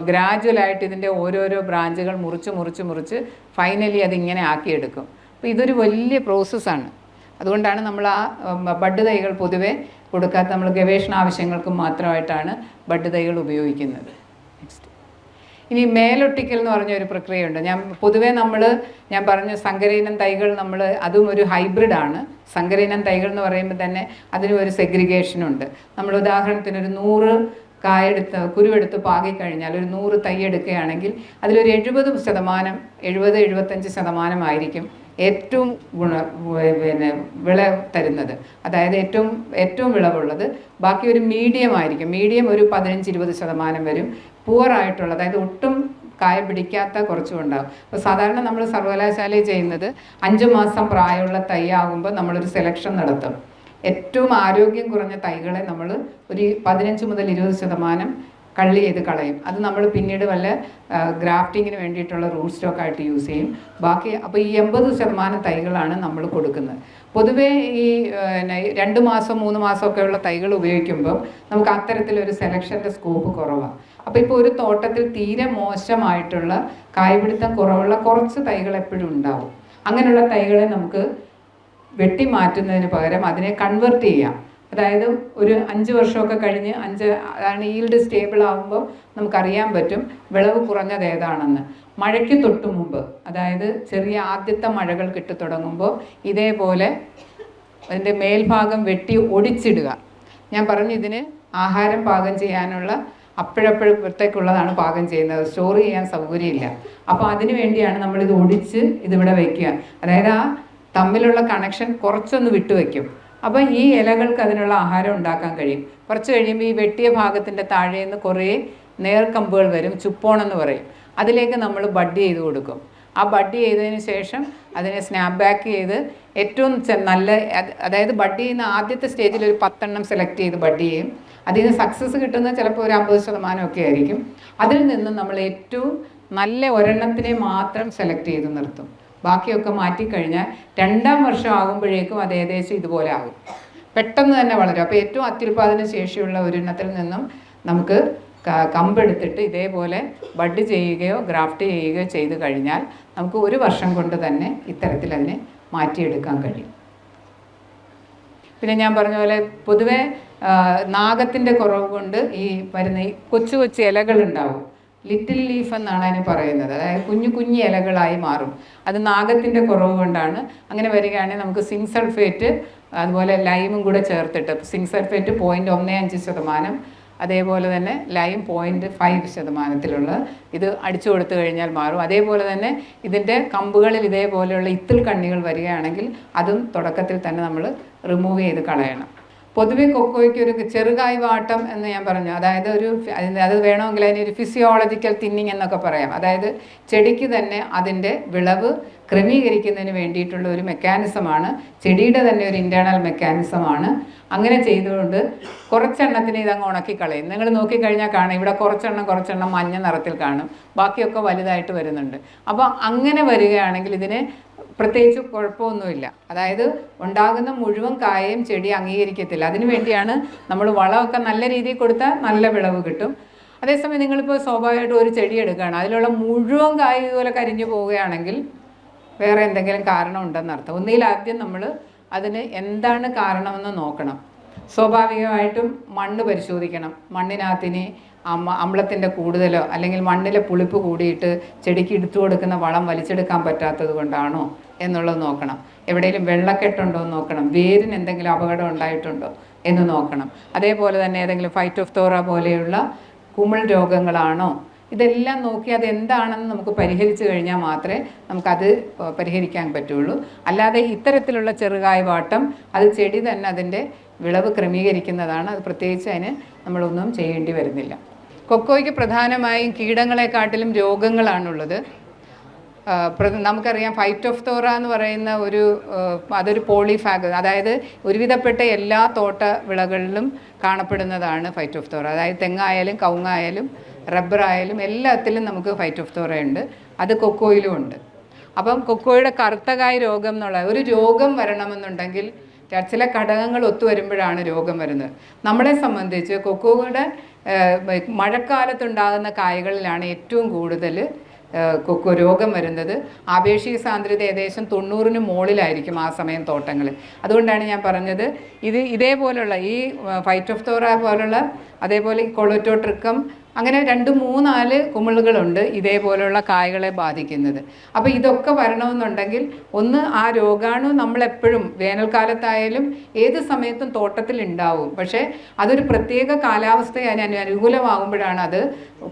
ഗ്രാജുവലായിട്ട് ഇതിൻ്റെ ഓരോരോ ബ്രാഞ്ചുകൾ മുറിച്ച് ഫൈനലി അതിങ്ങനെ ആക്കിയെടുക്കും. അപ്പോൾ ഇതൊരു വലിയ പ്രോസസ്സാണ്. അതുകൊണ്ടാണ് നമ്മൾ ആ ബഡ് തൈകൾ പൊതുവെ കൊടുക്കാത്ത. നമ്മൾ ഗവേഷണ ആവശ്യങ്ങൾക്ക് മാത്രമായിട്ടാണ് ബഡ് തൈകൾ ഉപയോഗിക്കുന്നത്. നെക്സ്റ്റ്, ഇനി മേലൊട്ടിക്കൽ എന്ന് പറഞ്ഞൊരു പ്രക്രിയയുണ്ട്. പൊതുവേ ഞാൻ പറഞ്ഞ സങ്കരയിനം തൈകൾ അതും ഒരു ഹൈബ്രിഡാണ്. സങ്കരയിനം തൈകൾ എന്ന് പറയുമ്പോൾ തന്നെ അതിനും ഒരു സെഗ്രിഗേഷനുണ്ട്. നമ്മൾ ഉദാഹരണത്തിന് ഒരു 100 കുരുവെടുത്ത് പാകിക്കഴിഞ്ഞാൽ ഒരു 100 തൈ എടുക്കുകയാണെങ്കിൽ അതിലൊരു 70-75% ആയിരിക്കും ഏറ്റവും വിള തരുന്നത്, അതായത് ഏറ്റവും വിളവുള്ളത്. ബാക്കി ഒരു മീഡിയം ആയിരിക്കും. മീഡിയം ഒരു 15-20% വരും. പൂവറായിട്ടുള്ള, അതായത് ഒട്ടും കായ പിടിക്കാത്ത കുറച്ചും ഉണ്ടാകും. അപ്പോൾ സാധാരണ നമ്മൾ സർവകലാശാലയിൽ ചെയ്യുന്നത് 5 മാസം പ്രായമുള്ള തൈ ആകുമ്പോൾ നമ്മളൊരു സെലക്ഷൻ നടത്തും. ഏറ്റവും ആരോഗ്യം കുറഞ്ഞ തൈകളെ നമ്മൾ ഒരു 15-20% കള്ളി ചെയ്ത് കളയും. അത് നമ്മൾ പിന്നീട് വല്ല ഗ്രാഫ്റ്റിങ്ങിന് വേണ്ടിയിട്ടുള്ള റൂട്ട് സ്റ്റോക്കായിട്ട് യൂസ് ചെയ്യും. ബാക്കി അപ്പോൾ ഈ 80% തൈകളാണ് നമ്മൾ കൊടുക്കുന്നത്. പൊതുവേ ഈ 2 മാസം 3 മാസമൊക്കെ ഉള്ള തൈകൾ ഉപയോഗിക്കുമ്പോൾ നമുക്ക് അത്തരത്തിലൊരു സെലക്ഷൻ്റെ സ്കോപ്പ് കുറവാണ്. അപ്പോൾ ഇപ്പോൾ ഒരു തോട്ടത്തിൽ തീരെ മോശമായിട്ടുള്ള കായ്പിടുത്തം കുറവുള്ള കുറച്ച് തൈകൾ എപ്പോഴും ഉണ്ടാവും. അങ്ങനെയുള്ള തൈകളെ നമുക്ക് വെട്ടി മാറ്റുന്നതിന് പകരം അതിനെ കൺവെർട്ട് ചെയ്യാം. അതായത് ഒരു 5 വർഷമൊക്കെ കഴിഞ്ഞ് അതാണ് ഈൽഡ് സ്റ്റേബിൾ ആകുമ്പോൾ നമുക്കറിയാൻ പറ്റും വിളവ് കുറഞ്ഞത് ഏതാണെന്ന്. മഴയ്ക്ക് തൊട്ട് മുമ്പ്, അതായത് ചെറിയ ആദ്യത്തെ മഴകൾ കിട്ടിത്തുടങ്ങുമ്പോൾ ഇതേപോലെ അതിൻ്റെ മേൽഭാഗം വെട്ടി ഒടിച്ചിടുക. ഞാൻ പറഞ്ഞു, ഇതിന് ആഹാരം പാകം ചെയ്യാനുള്ള അപ്പോഴപ്പോഴത്തേക്കുള്ളതാണ് പാകം ചെയ്യുന്നത്, സ്റ്റോർ ചെയ്യാൻ സൗകര്യമില്ല. അപ്പോൾ അതിനു വേണ്ടിയാണ് നമ്മളിത് ഒടിച്ച് ഇതിവിടെ വയ്ക്കുക. അതായത് ആ തമ്മിലുള്ള കണക്ഷൻ കുറച്ചൊന്ന് വിട്ടുവയ്ക്കും. അപ്പോൾ ഈ ഇലകൾക്ക് അതിനുള്ള ആഹാരം ഉണ്ടാക്കാൻ കഴിയും. കുറച്ച് കഴിയുമ്പോൾ ഈ വെട്ടിയ ഭാഗത്തിൻ്റെ താഴേന്ന് കുറേ നേർക്കമ്പുകൾ വരും, ചുപ്പോണെന്ന് പറയും. അതിലേക്ക് നമ്മൾ ബഡ് ചെയ്ത് കൊടുക്കും. ആ ബഡ് ചെയ്തതിന് ശേഷം അതിനെ സ്നാപ്പ് ബാക്ക് ചെയ്ത് ഏറ്റവും നല്ല, അതായത് ബഡ് ചെയ്യുന്ന ആദ്യത്തെ സ്റ്റേജിൽ ഒരു 10 എണ്ണം സെലക്ട് ചെയ്ത് ബഡ് ചെയ്യും. അതിന് സക്സസ് കിട്ടുന്നത് ചിലപ്പോൾ ഒരു 50% ഒക്കെ ആയിരിക്കും. അതിൽ നിന്ന് നമ്മൾ ഏറ്റവും നല്ല ഒരെണ്ണത്തിനെ മാത്രം സെലക്ട് ചെയ്ത് നിർത്തും. ബാക്കിയൊക്കെ മാറ്റിക്കഴിഞ്ഞാൽ 2-ാം വർഷം ആകുമ്പോഴേക്കും അത് ഏകദേശം ഇതുപോലെ ആകും. പെട്ടെന്ന് തന്നെ വളരും. അപ്പോൾ ഏറ്റവും അത്യുൽപാദന ശേഷിയുള്ള ഒരെണ്ണത്തിൽ നിന്നും നമുക്ക് കമ്പെടുത്തിട്ട് ഇതേപോലെ ബഡ് ചെയ്യുകയോ ഗ്രാഫ്റ്റ് ചെയ്യുകയോ ചെയ്ത് കഴിഞ്ഞാൽ നമുക്ക് 1 വർഷം കൊണ്ട് തന്നെ ഇത്തരത്തിൽ അതിനെ മാറ്റിയെടുക്കാൻ കഴിയും. പിന്നെ ഞാൻ പറഞ്ഞ പോലെ പൊതുവെ നാഗത്തിൻ്റെ കുറവ് കൊണ്ട് ഈ വരുന്ന ഈ കൊച്ചു കൊച്ചു ഇലകളുണ്ടാവും. ലിറ്റിൽ ലീഫ് എന്നാണ് അതിന് പറയുന്നത്. അതായത് കുഞ്ഞു ഇലകളായി മാറും. അത് നാഗത്തിൻ്റെ കുറവ് കൊണ്ടാണ്. അങ്ങനെ വരികയാണെങ്കിൽ നമുക്ക് സിങ്ക് സൾഫേറ്റ് അതുപോലെ ലൈമും കൂടെ ചേർത്തിട്ട്, സിങ്ക് സൾഫേറ്റ് 0.15%, അതേപോലെ തന്നെ ലൈം 0.5%-ത്തിലുള്ള ഇത് അടിച്ചു കൊടുത്തു കഴിഞ്ഞാൽ മാറും. അതേപോലെ തന്നെ ഇതിൻ്റെ കമ്പുകളിൽ ഇതേപോലെയുള്ള ഇത്തിൾ കണ്ണികൾ വരികയാണെങ്കിൽ അതും തുടക്കത്തിൽ തന്നെ നമ്മൾ റിമൂവ് ചെയ്ത് കളയണം. പൊതുവെ കൊക്കോയ്ക്ക് ഒരു ചെറുകായ് വാട്ടം എന്ന് ഞാൻ പറഞ്ഞു. അതായത് അത് വേണമെങ്കിൽ അതിനൊരു ഫിസിയോളജിക്കൽ തിന്നിങ് എന്നൊക്കെ പറയാം. അതായത് ചെടിക്ക് തന്നെ അതിൻ്റെ വിളവ് ക്രമീകരിക്കുന്നതിന് വേണ്ടിയിട്ടുള്ള ഒരു മെക്കാനിസമാണ്, ചെടിയുടെ തന്നെ ഒരു ഇൻറ്റേർണൽ മെക്കാനിസമാണ്. അങ്ങനെ ചെയ്തുകൊണ്ട് കുറച്ചെണ്ണത്തിന് ഇതങ്ങ് ഉണക്കിക്കളയും. നിങ്ങൾ നോക്കിക്കഴിഞ്ഞാൽ കാണാം, ഇവിടെ കുറച്ചെണ്ണം മഞ്ഞ നിറത്തിൽ കാണും, ബാക്കിയൊക്കെ വലുതായിട്ട് വരുന്നുണ്ട്. അപ്പോൾ അങ്ങനെ വരികയാണെങ്കിൽ ഇതിന് പ്രത്യേകിച്ച് കുഴപ്പമൊന്നുമില്ല. അതായത് ഉണ്ടാകുന്ന മുഴുവൻ കായയും ചെടി അംഗീകരിക്കത്തില്ല. അതിനു വേണ്ടിയാണ് നമ്മൾ വളമൊക്കെ നല്ല രീതിയിൽ കൊടുത്താൽ നല്ല വിളവ് കിട്ടും. അതേസമയം നിങ്ങളിപ്പോൾ സ്വാഭാവികമായിട്ടും ഒരു ചെടി എടുക്കുകയാണ്, അതിലുള്ള മുഴുവൻ കായ ഇതുപോലെ കരിഞ്ഞു പോവുകയാണെങ്കിൽ വേറെ എന്തെങ്കിലും കാരണം ഉണ്ടെന്നർത്ഥം. ഒന്നുകിൽ ആദ്യം നമ്മൾ അതിന് എന്താണ് കാരണമെന്ന് നോക്കണം. സ്വാഭാവികമായിട്ടും മണ്ണ് പരിശോധിക്കണം. മണ്ണിനകത്തിന് അമ്ലത്തിൻ്റെ കൂടുതലോ അല്ലെങ്കിൽ മണ്ണിലെ പുളിപ്പ് കൂടിയിട്ട് ചെടിക്ക് എടുത്തു കൊടുക്കുന്ന വളം വലിച്ചെടുക്കാൻ പറ്റാത്തത് കൊണ്ടാണോ എന്നുള്ളത് നോക്കണം. എവിടെയെങ്കിലും വെള്ളക്കെട്ടുണ്ടോ എന്ന് നോക്കണം. വേരിന് എന്തെങ്കിലും അപകടം ഉണ്ടായിട്ടുണ്ടോ എന്ന് നോക്കണം. അതേപോലെ തന്നെ ഏതെങ്കിലും ഫൈറ്റോഫ്തോറ പോലെയുള്ള കുമിൾ രോഗങ്ങളാണോ, ഇതെല്ലാം നോക്കി അതെന്താണെന്ന് നമുക്ക് പരിഹരിച്ചു കഴിഞ്ഞാൽ മാത്രമേ നമുക്കത് പരിഹരിക്കാൻ പറ്റുള്ളൂ. അല്ലാതെ ഇത്തരത്തിലുള്ള ചെറുകായ വാട്ടം അത് ചെടി തന്നെ അതിൻ്റെ വിളവ് ക്രമീകരിക്കുന്നതാണ്. അത് പ്രത്യേകിച്ച് അതിന് നമ്മളൊന്നും ചെയ്യേണ്ടി വരുന്നില്ല. കൊക്കോയ്ക്ക് പ്രധാനമായും കീടങ്ങളെക്കാട്ടിലും രോഗങ്ങളാണുള്ളത്. നമുക്കറിയാം ഫൈറ്റോഫ്തോറ എന്ന് പറയുന്ന അതൊരു പോളിഫാഗ്, അതായത് ഒരുവിധപ്പെട്ട എല്ലാ തോട്ട വിളകളിലും കാണപ്പെടുന്നതാണ് ഫൈറ്റോഫ്തോറ. അതായത് തെങ്ങായാലും കവുങ്ങായാലും റബ്ബറായാലും എല്ലാത്തിലും നമുക്ക് ഫൈറ്റോഫ്തോറ ഉണ്ട്. അത് കൊക്കോയിലും ഉണ്ട്. അപ്പം കൊക്കോയുടെ കറുത്തകായ് രോഗം എന്നുള്ള ഒരു രോഗം വരണമെന്നുണ്ടെങ്കിൽ ചില ഘടകങ്ങൾ ഒത്തുവരുമ്പോഴാണ് രോഗം വരുന്നത്. നമ്മളെ സംബന്ധിച്ച് കൊക്കോയുടെ മഴക്കാലത്തുണ്ടാകുന്ന കായകളിലാണ് ഏറ്റവും കൂടുതൽ കൊക്കോ രോഗം വരുന്നത്. ആപേക്ഷിക സാന്ദ്രത ഏകദേശം 90-ന് മുകളിലായിരിക്കും ആ സമയം തോട്ടങ്ങളിൽ. അതുകൊണ്ടാണ് ഞാൻ പറഞ്ഞത് ഇതേപോലുള്ള ഈ ഫൈറ്റോഫ്തോറ പോലുള്ള, അതേപോലെ ഈ കൊളറ്റോട്രിക്കം, അങ്ങനെ 2-3-4 കുമിളുകളുണ്ട് ഇതേപോലെയുള്ള കായകളെ ബാധിക്കുന്നത്. അപ്പോൾ ഇതൊക്കെ വരണമെന്നുണ്ടെങ്കിൽ ഒന്ന് ആ രോഗാണു നമ്മളെപ്പോഴും വേനൽക്കാലത്തായാലും ഏത് സമയത്തും തോട്ടത്തിൽ ഉണ്ടാവും. പക്ഷേ അതൊരു പ്രത്യേക കാലാവസ്ഥ അതിന് അനുകൂലമാകുമ്പോഴാണ് അത്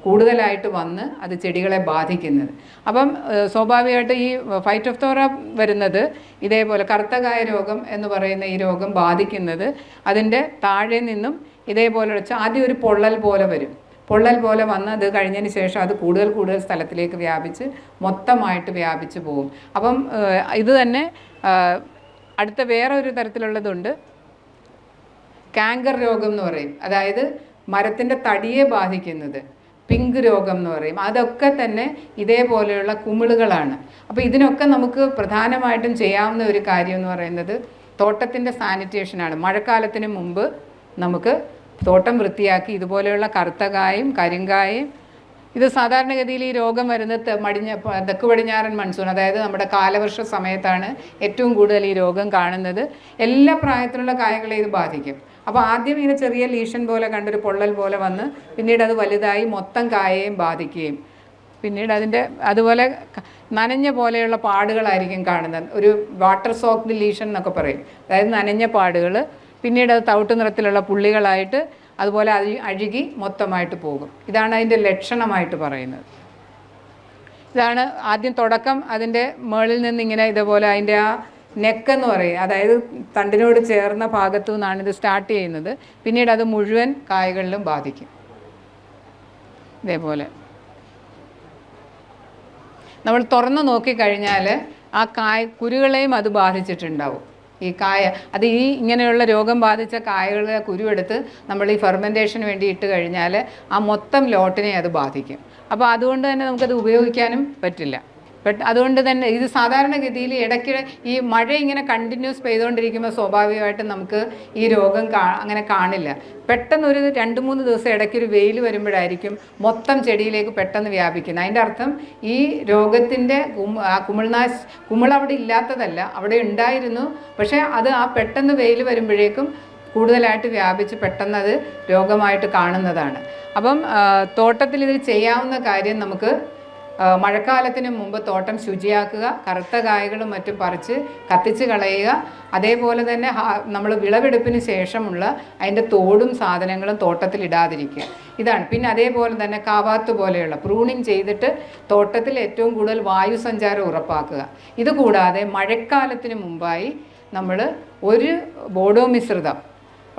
കൂടുതലായിട്ട് വന്ന് അത് ചെടികളെ ബാധിക്കുന്നത്. അപ്പം സ്വാഭാവികമായിട്ട് ഈ ഫൈറ്റോഫ്തോറ വരുന്നത് ഇതേപോലെ കറുത്തകായ രോഗം എന്ന് പറയുന്ന ഈ രോഗം ബാധിക്കുന്നത് അതിൻ്റെ താഴെ നിന്നും ഇതേപോലെ വെച്ചാൽ ആദ്യം ഒരു പൊള്ളൽ പോലെ വരും. പൊള്ളൽ പോലെ വന്ന് അത് കഴിഞ്ഞതിന് ശേഷം അത് കൂടുതൽ സ്ഥലത്തിലേക്ക് വ്യാപിച്ച് മൊത്തമായിട്ട് വ്യാപിച്ച് പോകും. അപ്പം ഇത് തന്നെ അടുത്ത വേറെ ഒരു തരത്തിലുള്ളതുണ്ട്, കാങ്കർ രോഗം എന്ന് പറയും. അതായത് മരത്തിൻ്റെ തടിയെ ബാധിക്കുന്നത്. പിങ്ക് രോഗം എന്ന് പറയും. അതൊക്കെ തന്നെ ഇതേപോലെയുള്ള കുമിളുകളാണ്. അപ്പോൾ ഇതിനൊക്കെ നമുക്ക് പ്രധാനമായിട്ടും ചെയ്യാവുന്ന ഒരു കാര്യം എന്ന് പറയുന്നത് തോട്ടത്തിൻ്റെ സാനിറ്റേഷനാണ്. മഴക്കാലത്തിന് മുമ്പ് നമുക്ക് തോട്ടം വൃത്തിയാക്കി ഇതുപോലെയുള്ള കറുത്തകായും കരിങ്കായും, ഇത് സാധാരണഗതിയിൽ ഈ രോഗം വരുന്നത് തെക്ക് പടിഞ്ഞാറൻ മൺസൂൺ, അതായത് നമ്മുടെ കാലവർഷ സമയത്താണ് ഏറ്റവും കൂടുതൽ ഈ രോഗം കാണുന്നത്. എല്ലാ പ്രായത്തിലുള്ള കായകളെ ഇത് ബാധിക്കും. അപ്പോൾ ആദ്യം ഇങ്ങനെ ചെറിയ ലീഷൻ പോലെ കണ്ടൊരു പൊള്ളൽ പോലെ വന്ന് പിന്നീട് അത് വലുതായി മൊത്തം കായയെയും ബാധിക്കുകയും പിന്നീട് അതിൻ്റെ അതുപോലെ നനഞ്ഞ പോലെയുള്ള പാടുകളായിരിക്കും കാണുന്നത്. ഒരു വാട്ടർ സോക്ക്ഡ് ലീഷൻ എന്നൊക്കെ പറയും. അതായത് നനഞ്ഞ പാടുകൾ, പിന്നീട് അത് തവിട്ട് നിറത്തിലുള്ള പുള്ളികളായിട്ട് അതുപോലെ അഴുകി മൊത്തമായിട്ട് പോകും. ഇതാണ് അതിൻ്റെ ലക്ഷണമായിട്ട് പറയുന്നത്. ഇതാണ് ആദ്യം തുടക്കം. അതിൻ്റെ മുകളിൽ നിന്ന് ഇങ്ങനെ ഇതുപോലെ അതിൻ്റെ ആ നെക്കെന്ന് പറയും, അതായത് തണ്ടിനോട് ചേർന്ന ഭാഗത്തു നിന്നാണ് ഇത് സ്റ്റാർട്ട് ചെയ്യുന്നത്. പിന്നീട് അത് മുഴുവൻ കായകളിലും ബാധിക്കും. ഇതേപോലെ നമ്മൾ തുറന്ന് നോക്കിക്കഴിഞ്ഞാൽ ആ കുരുകളെയും അത് ബാധിച്ചിട്ടുണ്ടാവും. ഈ കായ അത് ഇങ്ങനെയുള്ള രോഗം ബാധിച്ച കായകളെ കുരുവെടുത്ത് നമ്മൾ ഈ ഫെർമെൻറ്റേഷന് വേണ്ടി ഇട്ട് കഴിഞ്ഞാൽ ആ മൊത്തം ലോട്ടിനെ അത് ബാധിക്കും. അപ്പോൾ അതുകൊണ്ട് തന്നെ നമുക്കത് ഉപയോഗിക്കാനും പറ്റില്ല. അതുകൊണ്ട് തന്നെ ഇത് സാധാരണഗതിയിൽ ഇടയ്ക്കിടെ ഈ മഴ ഇങ്ങനെ കണ്ടിന്യൂസ് പെയ്തുകൊണ്ടിരിക്കുമ്പോൾ സ്വാഭാവികമായിട്ടും നമുക്ക് ഈ രോഗം അങ്ങനെ കാണില്ല. പെട്ടെന്ന് ഒരു 2-3 ദിവസം ഇടയ്ക്കൊരു വെയിൽ വരുമ്പോഴായിരിക്കും മൊത്തം ചെടിയിലേക്ക് പെട്ടെന്ന് വ്യാപിക്കുന്നത്. അതിൻ്റെ അർത്ഥം ഈ രോഗത്തിൻ്റെ കുമിൾ അവിടെ ഇല്ലാത്തതല്ല, അവിടെ ഉണ്ടായിരുന്നു. പക്ഷേ അത് ആ പെട്ടെന്ന് വെയിൽ വരുമ്പോഴേക്കും കൂടുതലായിട്ട് വ്യാപിച്ച് പെട്ടെന്ന് അത് രോഗമായിട്ട് കാണുന്നതാണ്. അപ്പം തോട്ടത്തിൽ ഇത് ചെയ്യാവുന്ന കാര്യം നമുക്ക് മഴക്കാലത്തിന് മുമ്പ് തോട്ടം ശുചിയാക്കുക, കറുത്ത കായകളും മറ്റും പറിച്ച് കത്തിച്ച് കളയുക. അതേപോലെ തന്നെ നമ്മൾ വിളവെടുപ്പിന് ശേഷമുള്ള അതിൻ്റെ തോടും സാധനങ്ങളും തോട്ടത്തിൽ ഇടാതിരിക്കുക. ഇതാണ്. പിന്നെ അതേപോലെ തന്നെ കാവാത്ത് പോലെയുള്ള പ്രൂണിങ് ചെയ്തിട്ട് തോട്ടത്തിൽ ഏറ്റവും കൂടുതൽ വായു സഞ്ചാരം ഉറപ്പാക്കുക. ഇതുകൂടാതെ മഴക്കാലത്തിന് മുമ്പായി നമ്മൾ ഒരു ബോഡോ മിശ്രിതം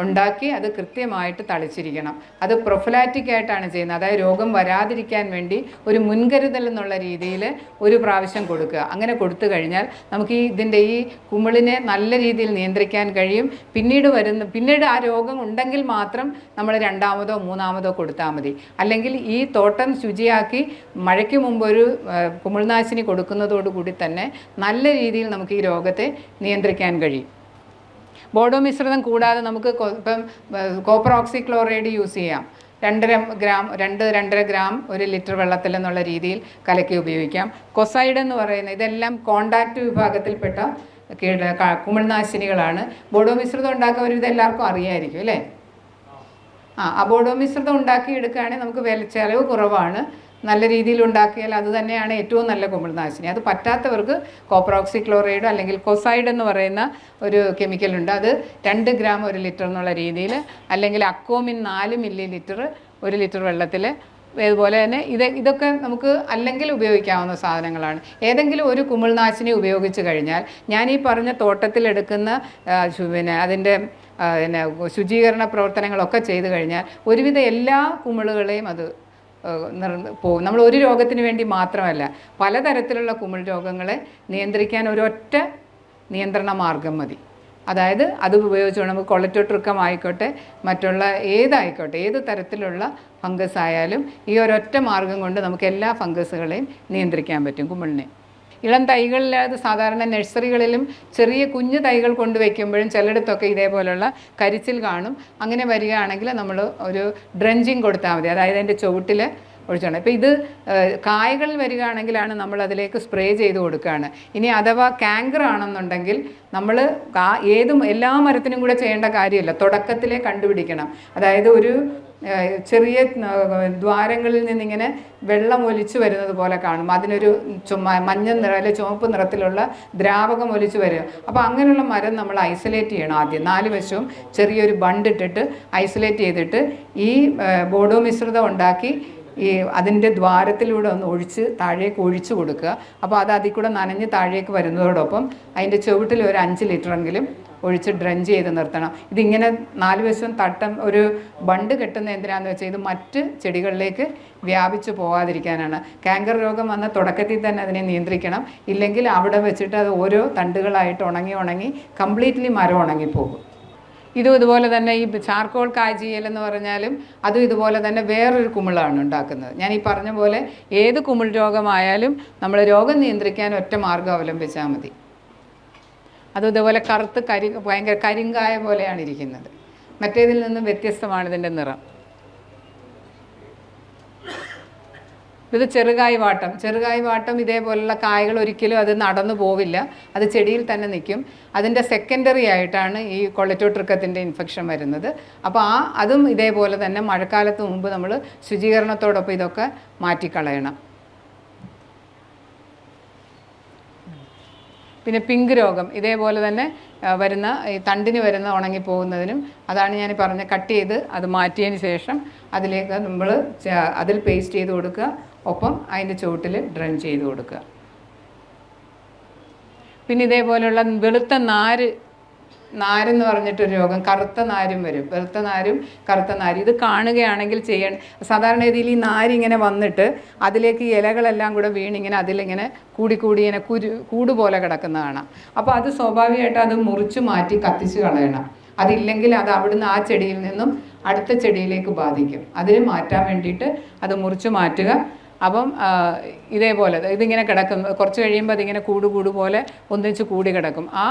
ഉണ്ടാക്കി അത് കൃത്യമായിട്ട് തളിച്ചിരിക്കണം. അത് പ്രൊഫിലാറ്റിക് ആയിട്ടാണ് ചെയ്യുന്നത്. അതായത് രോഗം വരാതിരിക്കാൻ വേണ്ടി ഒരു മുൻകരുതൽ എന്നുള്ള രീതിയിൽ ഒരു പ്രാവശ്യം കൊടുക്കുക. അങ്ങനെ കഴിഞ്ഞാൽ നമുക്ക് ഇതിൻ്റെ ഈ കുമിളിനെ നല്ല രീതിയിൽ നിയന്ത്രിക്കാൻ കഴിയും. പിന്നീട് ആ രോഗം ഉണ്ടെങ്കിൽ മാത്രം നമ്മൾ 2-മതോ 3-മതോ കൊടുത്താൽ മതി. അല്ലെങ്കിൽ ഈ തോട്ടം ശുചിയാക്കി മഴയ്ക്ക് മുമ്പ് ഒരു കുമിൾനാശിനി കൊടുക്കുന്നതോടുകൂടി തന്നെ നല്ല രീതിയിൽ നമുക്ക് ഈ രോഗത്തെ നിയന്ത്രിക്കാൻ കഴിയും. ബോഡോ മിശ്രിതം കൂടാതെ നമുക്ക് ഇപ്പം കോപ്പർ ഓക്സിക്ലോറൈഡ് യൂസ് ചെയ്യാം. 2-2.5 ഗ്രാം 1 ലിറ്റർ വെള്ളത്തിൽ എന്നുള്ള രീതിയിൽ കലക്കി ഉപയോഗിക്കാം. കൊസൈഡ് എന്ന് പറയുന്നത് ഇതെല്ലാം കോണ്ടാക്റ്റ് വിഭാഗത്തിൽപ്പെട്ട കുമിൾനാശിനികളാണ്. ബോഡോ മിശ്രിതം ഉണ്ടാക്കാൻ ഇതെല്ലാവർക്കും അറിയാമായിരിക്കും അല്ലേ? ആ ബോഡോ മിശ്രിതം ഉണ്ടാക്കിയെടുക്കുകയാണെങ്കിൽ നമുക്ക് ചിലവ് കുറവാണ്. നല്ല രീതിയിൽ ഉണ്ടാക്കിയാൽ അത് തന്നെയാണ് ഏറ്റവും നല്ല കുമിൾനാശിനി. അത് പറ്റാത്തവർക്ക് കോപ്പർ ഓക്സിക്ലോറൈഡ് അല്ലെങ്കിൽ കൊസൈഡ് എന്ന് പറയുന്ന ഒരു കെമിക്കലുണ്ട്. അത് 2 ഗ്രാം 1 ലിറ്റർ എന്നുള്ള രീതിയിൽ, അല്ലെങ്കിൽ അക്കോമിൻ 4 മില്ലി ലിറ്റർ 1 ലിറ്റർ വെള്ളത്തിൽ. അതുപോലെ തന്നെ ഇതൊക്കെ നമുക്ക് അല്ലെങ്കിൽ ഉപയോഗിക്കാവുന്ന സാധനങ്ങളാണ്. ഏതെങ്കിലും ഒരു കുമിൾനാശിനി ഉപയോഗിച്ച് കഴിഞ്ഞാൽ ഞാൻ ഈ പറഞ്ഞ തോട്ടത്തിലെടുക്കുന്ന അതിൻ്റെ ശുചീകരണ പ്രവർത്തനങ്ങളൊക്കെ ചെയ്തു കഴിഞ്ഞാൽ ഒരുവിധ എല്ലാ കുമിളുകളെയും അത് പോകും. നമ്മൾ ഒരു രോഗത്തിന് വേണ്ടി മാത്രമല്ല, പലതരത്തിലുള്ള കുമിൾ രോഗങ്ങളെ നിയന്ത്രിക്കാൻ ഒരൊറ്റ നിയന്ത്രണ മാർഗം മതി. അതായത് അത് ഉപയോഗിച്ചുകൊണ്ട് നമുക്ക് കൊളറ്റോട്രിക്കം ആയിക്കോട്ടെ, മറ്റുള്ള ഏത് തരത്തിലുള്ള ഫംഗസ് ആയാലും ഈ ഒരൊറ്റ മാർഗം കൊണ്ട് നമുക്ക് എല്ലാ ഫംഗസുകളെയും നിയന്ത്രിക്കാൻ പറ്റും, കുമിളിനെ. ഇളം തൈകളിൽ അത് സാധാരണ നഴ്സറികളിലും ചെറിയ കുഞ്ഞു തൈകൾ കൊണ്ടുവയ്ക്കുമ്പോഴും ചിലയിടത്തൊക്കെ ഇതേപോലുള്ള കരിച്ചിൽ കാണും. അങ്ങനെ വരികയാണെങ്കിൽ നമ്മൾ ഒരു ഡ്രഞ്ചിങ് കൊടുത്താൽ മതി, അതായത് അതിൻ്റെ ചുവട്ടിൽ ഒഴിച്ചോണം. ഇപ്പോൾ ഇത് കായകൾ വരികയാണെങ്കിലാണ് നമ്മൾ അതിലേക്ക് സ്പ്രേ ചെയ്ത് കൊടുക്കുകയാണ്. ഇനി അഥവാ കാങ്കർ ആണെന്നുണ്ടെങ്കിൽ നമ്മൾ എല്ലാ മരത്തിനും കൂടെ ചെയ്യേണ്ട കാര്യമില്ല, തുടക്കത്തിലേ കണ്ടുപിടിക്കണം. അതായത് ഒരു ചെറിയ ദ്വാരങ്ങളിൽ നിന്നിങ്ങനെ വെള്ളം ഒലിച്ചു വരുന്നത് പോലെ കാണും, അതിനൊരു മഞ്ഞ നിറ അല്ലെങ്കിൽ ചുവപ്പ് നിറത്തിലുള്ള ദ്രാവകം ഒലിച്ചു വരിക. അപ്പോൾ അങ്ങനെയുള്ള മരം നമ്മൾ ഐസൊലേറ്റ് ചെയ്യണം. ആദ്യം 4 വശവും ചെറിയൊരു ബണ്ട് ഇട്ടിട്ട് ഐസൊലേറ്റ് ചെയ്തിട്ട് ഈ ബോഡോ മിശ്രിതം ഉണ്ടാക്കി ഈ അതിൻ്റെ ദ്വാരത്തിലൂടെ ഒന്ന് താഴേക്ക് ഒഴിച്ചു കൊടുക്കുക. അപ്പോൾ അത് അതിൽ കൂടെ നനഞ്ഞ് താഴേക്ക് വരുന്നതോടൊപ്പം അതിൻ്റെ ചുവട്ടിൽ ഒരു 5 ലിറ്ററെങ്കിലും ഒഴിച്ച് ഡ്രഞ്ച് ചെയ്ത് നിർത്തണം. ഇതിങ്ങനെ 4 വശവും ഒരു ബണ്ട് കെട്ടുന്ന എന്തിനാണെന്ന് വെച്ചാൽ ഇത് മറ്റ് ചെടികളിലേക്ക് വ്യാപിച്ചു പോകാതിരിക്കാനാണ്. കാങ്കർ രോഗം വന്ന തുടക്കത്തിൽ തന്നെ അതിനെ നിയന്ത്രിക്കണം, ഇല്ലെങ്കിൽ അവിടെ വെച്ചിട്ട് അത് ഓരോ തണ്ടുകളായിട്ട് ഉണങ്ങി കംപ്ലീറ്റ്ലി മരം ഉണങ്ങിപ്പോകും. ഇതുപോലെ തന്നെ ഈ ചാർക്കോൾ കായ്ചീയൽ എന്ന് പറഞ്ഞാലും അതും ഇതുപോലെ തന്നെ വേറൊരു കുമിളാണ് ഉണ്ടാക്കുന്നത്. ഞാൻ ഈ പറഞ്ഞ പോലെ ഏത് കുമിൾ രോഗമായാലും നമ്മൾ രോഗം നിയന്ത്രിക്കാൻ ഒറ്റ മാർഗ്ഗം അവലംബിച്ചാൽ മതി. അതും ഇതുപോലെ കറുത്ത് ഭയങ്കര കരിങ്കായ പോലെയാണ് ഇരിക്കുന്നത്. മറ്റേതിൽ നിന്നും വ്യത്യസ്തമാണ് ഇതിൻ്റെ നിറം. ഇത് ചെറുകായ് വാട്ടം ഇതേപോലുള്ള കായകൾ ഒരിക്കലും അത് നടന്നു പോവില്ല, അത് ചെടിയിൽ തന്നെ നിൽക്കും. അതിൻ്റെ സെക്കൻഡറി ആയിട്ടാണ് ഈ കൊളറ്റോട്രിക്കത്തിൻ്റെ ഇൻഫെക്ഷൻ വരുന്നത്. അപ്പോൾ അതും ഇതേപോലെ തന്നെ മഴക്കാലത്ത് മുമ്പ് നമ്മൾ ശുചീകരണത്തോടൊപ്പം ഇതൊക്കെ മാറ്റിക്കളയണം. പിന്നെ പിങ്ക് രോഗം ഇതേപോലെ തന്നെ വരുന്ന ഈ തണ്ടിന് വരുന്ന ഉണങ്ങിപ്പോകുന്നതിനും അതാണ് ഞാൻ പറഞ്ഞ കട്ട് ചെയ്ത് അത് മാറ്റിയതിന് ശേഷം അതിലേക്ക് നമ്മൾ അതിൽ പേസ്റ്റ് ചെയ്ത് കൊടുക്കുക, ഒപ്പം അതിൻ്റെ ചുവട്ടിൽ ഡ്രൻ ചെയ്ത് കൊടുക്കുക. പിന്നെ ഇതേപോലെയുള്ള വെളുത്ത നാരെന്ന് പറഞ്ഞിട്ടൊരു രോഗം, കറുത്ത നാരും വരും. വെളുത്ത നാരും കറുത്ത നാരും ഇത് കാണുകയാണെങ്കിൽ സാധാരണ രീതിയിൽ ഈ നാരിങ്ങനെ വന്നിട്ട് അതിലേക്ക് ഇലകളെല്ലാം കൂടെ വീണിങ്ങനെ അതിലിങ്ങനെ കൂടി ഇങ്ങനെ കൂട് പോലെ കിടക്കുന്ന കാണാം. അപ്പോൾ അത് സ്വാഭാവികമായിട്ട് അത് മുറിച്ച് മാറ്റി കത്തിച്ച് കളയണം. അതില്ലെങ്കിൽ അത് അവിടുന്ന് ആ ചെടിയിൽ നിന്നും അടുത്ത ചെടിയിലേക്ക് ബാധിക്കും. അതിന് മാറ്റാൻ വേണ്ടിയിട്ട് അത് മുറിച്ച് മാറ്റുക. അപ്പം ഇതേപോലെ ഇതിങ്ങനെ കിടക്കും, കുറച്ച് കഴിയുമ്പോൾ അതിങ്ങനെ കൂട് പോലെ ഒന്നിച്ച് കൂടി കിടക്കും. ആ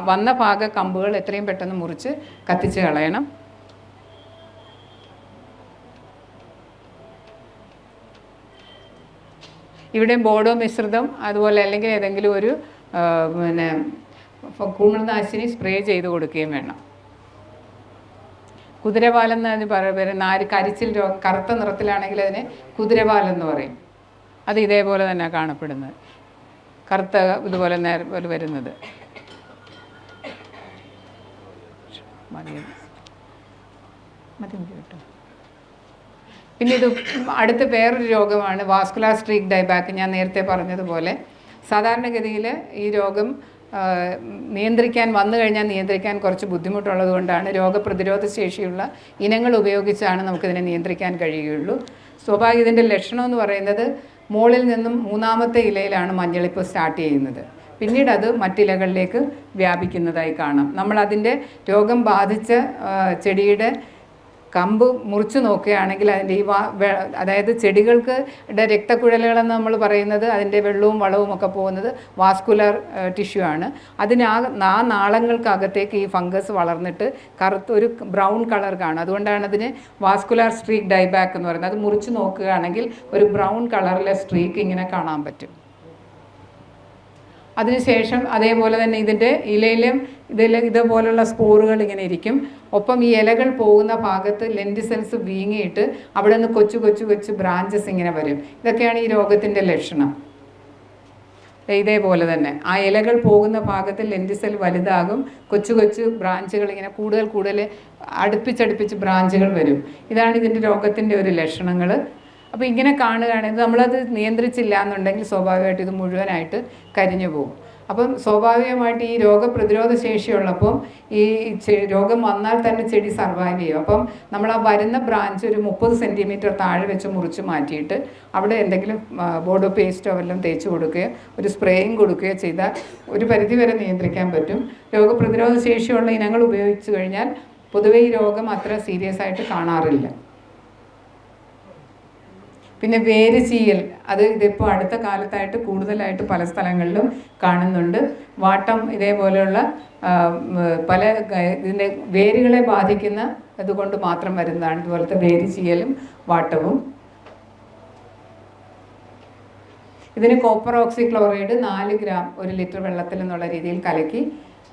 വന്ന കമ്പുകൾ എത്രയും പെട്ടെന്ന് മുറിച്ച് കത്തിച്ച് കളയണം. ഇവിടെ ബോഡോ മിശ്രിതം അതുപോലെ അല്ലെങ്കിൽ ഏതെങ്കിലും ഒരു കുമിൾനാശിനി സ്പ്രേ ചെയ്ത് കൊടുക്കുകയും വേണം. കുതിരവാലം എന്ന് പറയുന്ന കരിച്ചിൽ രോഗം കറുത്ത നിറത്തിലാണെങ്കിൽ അതിനെ കുതിരവാലെന്ന് പറയും. അത് ഇതേപോലെ തന്നെ കാണപ്പെടുന്നത്, കറുത്ത ഇതുപോലെ പോലെ വരുന്നത്. പിന്നെ ഇത് അടുത്ത വേറൊരു രോഗമാണ് വാസ്കുലാർ സ്ട്രീക്ക് ഡൈബാക്ക്. ഞാൻ നേരത്തെ പറഞ്ഞതുപോലെ സാധാരണഗതിയിൽ ഈ രോഗം വന്നു കഴിഞ്ഞാൽ നിയന്ത്രിക്കാൻ കുറച്ച് ബുദ്ധിമുട്ടുള്ളത് കൊണ്ടാണ് രോഗപ്രതിരോധ ശേഷിയുള്ള ഇനങ്ങൾ ഉപയോഗിച്ചാണ് നമുക്കിതിനെ നിയന്ത്രിക്കാൻ കഴിയുകയുള്ളൂ. സ്വാഭാവിക ഇതിൻ്റെ ലക്ഷണം എന്ന് പറയുന്നത് മുകളിൽ നിന്നും 3-ാമത്തെ ഇലയിലാണ് മഞ്ഞളിപ്പ് സ്റ്റാർട്ട് ചെയ്യുന്നത്. പിന്നീട് അത് മറ്റിലകളിലേക്ക് വ്യാപിക്കുന്നതായി കാണാം. നമ്മളതിൻ്റെ രോഗം ബാധിച്ച ചെടിയുടെ കമ്പ് മുറിച്ച് നോക്കുകയാണെങ്കിൽ അതിൻ്റെ അതായത് ചെടികൾക്ക് രക്തക്കുഴലുകളെന്ന് നമ്മൾ പറയുന്നത് അതിൻ്റെ വെള്ളവും വളവും ഒക്കെ പോകുന്നത് വാസ്കുലർ ടിഷ്യൂ ആണ്. ആ നാളങ്ങൾക്കകത്തേക്ക് ഈ ഫംഗസ് വളർന്നിട്ട് ഒരു ബ്രൗൺ കളർ കാണും. അതുകൊണ്ടാണ് അതിന് വാസ്കുലാർ സ്ട്രീക്ക് ഡൈബാക്ക് എന്ന് പറയുന്നത്. അത് മുറിച്ച് നോക്കുകയാണെങ്കിൽ ഒരു ബ്രൗൺ കളറിലെ സ്ട്രീക്ക് ഇങ്ങനെ കാണാൻ പറ്റും. അതിനുശേഷം അതേപോലെ തന്നെ ഇതിൻ്റെ ഇലയിലും ഇതേപോലുള്ള സ്പോറുകൾ ഇങ്ങനെ ഇരിക്കും. ഒപ്പം ഈ ഇലകൾ പോകുന്ന ഭാഗത്ത് ലെൻറ്റിസെൽസ് വീങ്ങിയിട്ട് അവിടെ നിന്ന് കൊച്ചു ബ്രാഞ്ചസ് ഇങ്ങനെ വരും. ഇതൊക്കെയാണ് ഈ രോഗത്തിൻ്റെ ലക്ഷണം. ഇതേപോലെ തന്നെ ആ ഇലകൾ പോകുന്ന ഭാഗത്ത് ലെൻറ്റിസെൽ വലുതാകും, കൊച്ചു ബ്രാഞ്ചുകൾ ഇങ്ങനെ കൂടുതൽ അടുപ്പിച്ചടുപ്പിച്ച് ബ്രാഞ്ചുകൾ വരും. ഇതാണ് ഇതിൻ്റെ രോഗത്തിൻ്റെ ഒരു ലക്ഷണങ്ങൾ. അപ്പോൾ ഇങ്ങനെ കാണുകയാണെങ്കിൽ നമ്മളത് നിയന്ത്രിച്ചില്ല എന്നുണ്ടെങ്കിൽ സ്വാഭാവികമായിട്ട് ഇത് മുഴുവനായിട്ട് കരിഞ്ഞു പോകും. അപ്പം സ്വാഭാവികമായിട്ട് ഈ രോഗപ്രതിരോധ ശേഷിയുള്ളപ്പം ഈ രോഗം വന്നാൽ തന്നെ ചെടി സർവൈവ് ചെയ്യും. അപ്പം നമ്മൾ ആ വരുന്ന ബ്രാഞ്ച് ഒരു 30 സെൻറ്റിമീറ്റർ താഴെ വെച്ച് മുറിച്ച് മാറ്റിയിട്ട് അവിടെ എന്തെങ്കിലും ബോഡോ പേസ്റ്റോ വല്ലതും തേച്ച് കൊടുക്കുകയോ ഒരു സ്പ്രേയും കൊടുക്കുകയോ ചെയ്താൽ ഒരു പരിധിവരെ നിയന്ത്രിക്കാൻ പറ്റും. രോഗപ്രതിരോധ ശേഷിയുള്ള ഇനങ്ങൾ ഉപയോഗിച്ച് കഴിഞ്ഞാൽ പൊതുവെ ഈ രോഗം അത്ര സീരിയസ് ആയിട്ട് കാണാറില്ല. പിന്നെ വേര് ചീയൽ, ഇതിപ്പോൾ അടുത്ത കാലത്തായിട്ട് കൂടുതലായിട്ട് പല സ്ഥലങ്ങളിലും കാണുന്നുണ്ട്. വാട്ടം ഇതേപോലെയുള്ള പല ഇതിൻ്റെ വേരുകളെ ബാധിക്കുന്ന ഇതുകൊണ്ട് മാത്രം വരുന്നതാണ് ഇതുപോലത്തെ വേര് ചീയലും വാട്ടവും. ഇതിന് കോപ്പർ ഓക്സിക്ലോറൈഡ് 4 ഗ്രാം 1 ലിറ്റർ വെള്ളത്തിൽ എന്നുള്ള രീതിയിൽ കലക്കി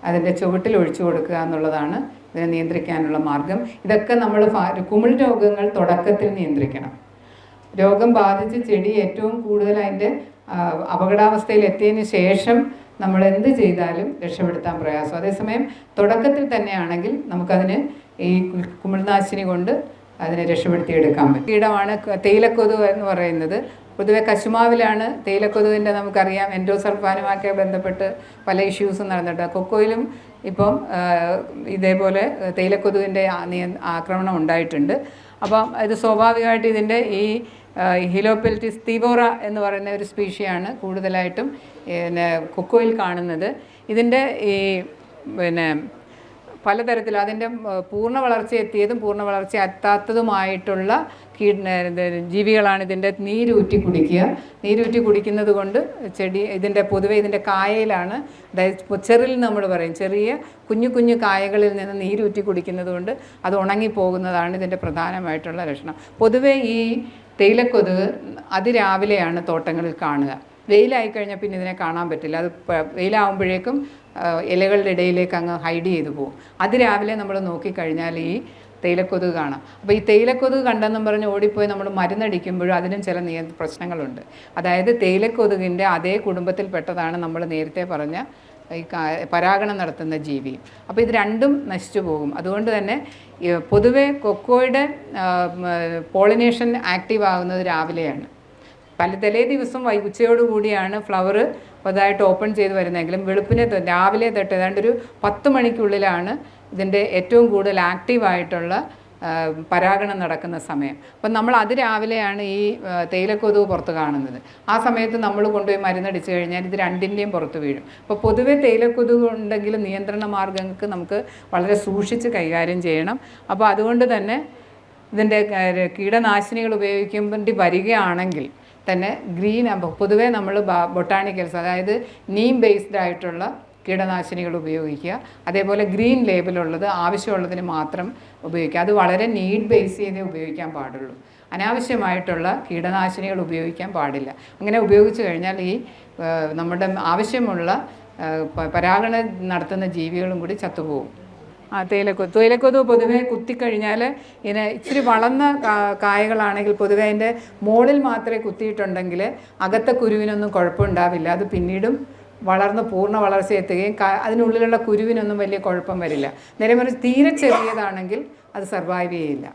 അതിൻ്റെ ചുവട്ടിൽ ഒഴിച്ചു കൊടുക്കുക എന്നുള്ളതാണ് ഇതിനെ നിയന്ത്രിക്കാനുള്ള മാർഗം. ഇതൊക്കെ നമ്മൾ കുമിൾ രോഗങ്ങൾ തുടക്കത്തിൽ നിയന്ത്രിക്കണം. രോഗം ബാധിച്ച് ചെടി ഏറ്റവും കൂടുതൽ അതിൻ്റെ അപകടാവസ്ഥയിൽ എത്തിയതിന് ശേഷം നമ്മൾ എന്ത് ചെയ്താലും രക്ഷപ്പെടുത്താൻ പ്രയാസം. അതേസമയം തുടക്കത്തിൽ തന്നെയാണെങ്കിൽ നമുക്കതിന് ഈ കുമിൾനാശിനി കൊണ്ട് അതിനെ രക്ഷപ്പെടുത്തിയെടുക്കാൻ പറ്റും. കീടമാണ് തേയിലക്കൊതുക് എന്ന് പറയുന്നത്. പൊതുവെ കശുമാവിലാണ് തേയിലക്കൊതുകിൻ്റെ നമുക്കറിയാം എൻഡോസൾഫാനുമൊക്കെ ബന്ധപ്പെട്ട് പല ഇഷ്യൂസും നടന്നിട്ടുണ്ട്. കൊക്കോയിലും ഇപ്പം ഇതേപോലെ തേയിലക്കൊതുകിൻ്റെ ആക്രമണം ഉണ്ടായിട്ടുണ്ട്. അപ്പം ഇത് സ്വാഭാവികമായിട്ട് ഇതിൻ്റെ ഈ ഹിലോപെൽറ്റിസ് തീവോറ എന്ന് പറയുന്ന ഒരു സ്പീഷിയാണ് കൂടുതലായിട്ടും കൊക്കോയിൽ കാണുന്നത്. ഇതിൻ്റെ ഈ പലതരത്തിലും അതിൻ്റെ പൂർണ്ണ വളർച്ച എത്തിയതും പൂർണ്ണ വളർച്ച എത്താത്തതുമായിട്ടുള്ള ജീവികളാണ് ഇതിൻ്റെ നീരൂറ്റി കുടിക്കുക. നീരൂറ്റി കുടിക്കുന്നത് കൊണ്ട് പൊതുവെ ഇതിൻ്റെ കായയിലാണ്, അതായത് ചെറിൽ നമ്മൾ പറയും, ചെറിയ കുഞ്ഞു കുഞ്ഞു കായകളിൽ നിന്ന് നീരൂറ്റി കുടിക്കുന്നത് കൊണ്ട് അത് ഉണങ്ങിപ്പോകുന്നതാണ് ഇതിൻ്റെ പ്രധാനമായിട്ടുള്ള ലക്ഷണം. പൊതുവെ ഈ തേയിലക്കൊതുക് അതിരാവിലെയാണ് തോട്ടങ്ങളിൽ കാണുക. വെയിലായിക്കഴിഞ്ഞാൽ പിന്നെ ഇതിനെ കാണാൻ പറ്റില്ല. അത് വെയിലാവുമ്പോഴേക്കും ഇലകളുടെ ഇടയിലേക്ക് അങ്ങ് ഹൈഡ് ചെയ്തു പോകും. അതിരാവിലെ നമ്മൾ നോക്കിക്കഴിഞ്ഞാൽ ഈ തേയിലക്കൊതുക് കാണാം. അപ്പോൾ ഈ തേയിലക്കൊതുക് കണ്ടെന്നും പറഞ്ഞ് ഓടിപ്പോയി നമ്മൾ മരുന്നടിക്കുമ്പോഴും അതിനും ചില പ്രശ്നങ്ങളുണ്ട്. അതായത് തേയിലക്കൊതുകിൻ്റെ അതേ കുടുംബത്തിൽപ്പെട്ടതാണ് നമ്മൾ നേരത്തെ പറഞ്ഞ ഈ പരാഗണം നടത്തുന്ന ജീവിയും. അപ്പോൾ ഇത് രണ്ടും നശിച്ചു പോകും. അതുകൊണ്ട് തന്നെ പൊതുവെ കൊക്കോയുടെ പോളിനേഷൻ ആക്റ്റീവ് ആകുന്നത് രാവിലെയാണ്. തലേ ദിവസം ഉച്ചയോടുകൂടിയാണ് ഫ്ലവർ പുതുതായിട്ട് ഓപ്പൺ ചെയ്ത് വരുന്നതെങ്കിലും വെളുപ്പിനെ രാവിലെ തൊട്ട് ഏതാണ്ട് ഒരു 10 മണിക്കുള്ളിലാണ് ഇതിൻ്റെ ഏറ്റവും കൂടുതൽ ആക്റ്റീവായിട്ടുള്ള പരാഗണം നടക്കുന്ന സമയം. അപ്പം നമ്മൾ അതിരാവിലെയാണ് ഈ തേയിലക്കൊതുക് പുറത്ത് കാണുന്നത്. ആ സമയത്ത് നമ്മൾ കൊണ്ടുപോയി മരുന്നടിച്ചു കഴിഞ്ഞാൽ ഇത് രണ്ടിൻ്റെയും പുറത്ത് വീഴും. അപ്പോൾ പൊതുവെ തേയിലക്കൊതുക് ഉണ്ടെങ്കിലും നിയന്ത്രണ മാർഗ്ഗങ്ങൾക്ക് നമുക്ക് വളരെ സൂക്ഷിച്ച് കൈകാര്യം ചെയ്യണം. അപ്പോൾ അതുകൊണ്ട് തന്നെ ഇതിൻ്റെ കീടനാശിനികൾ ഉപയോഗിക്കേണ്ടി വരികയാണെങ്കിൽ തന്നെ പൊതുവേ നമ്മൾ ബൊട്ടാണിക്കൽസ്, അതായത് നീം ബേസ്ഡ് ആയിട്ടുള്ള കീടനാശിനികൾ ഉപയോഗിക്കുക. അതേപോലെ ഗ്രീൻ ലേബലുള്ളത് ആവശ്യമുള്ളതിന് മാത്രം ഉപയോഗിക്കുക. അത് വളരെ നീഡ് ബേസ് ചെയ്തേ ഉപയോഗിക്കാൻ പാടുള്ളൂ. അനാവശ്യമായിട്ടുള്ള കീടനാശിനികൾ ഉപയോഗിക്കാൻ പാടില്ല. അങ്ങനെ ഉപയോഗിച്ച് കഴിഞ്ഞാൽ ഈ നമ്മുടെ ആവശ്യമുള്ള പരാഗണം നടത്തുന്ന ജീവികളും കൂടി ചത്തുപോകും. തേയിലക്കൊതുക് പൊതുവെ കുത്തിക്കഴിഞ്ഞാൽ ഇങ്ങനെ ഇച്ചിരി വളർന്ന കായകളാണെങ്കിൽ പൊതുവെ അതിൻ്റെ മുകളിൽ മാത്രമേ കുത്തിയിട്ടുണ്ടെങ്കിൽ അകത്തെ കുരുവിനൊന്നും കുഴപ്പമുണ്ടാവില്ല. അത് പിന്നീടും വളർന്ന് പൂർണ്ണ വളർച്ച എത്തുകയും അതിനുള്ളിലുള്ള കുരുവിനൊന്നും വലിയ കുഴപ്പം വരില്ല. നേരെ മറിച്ച് തീരെ ചെറിയതാണെങ്കിൽ അത് സർവൈവ് ചെയ്യില്ല.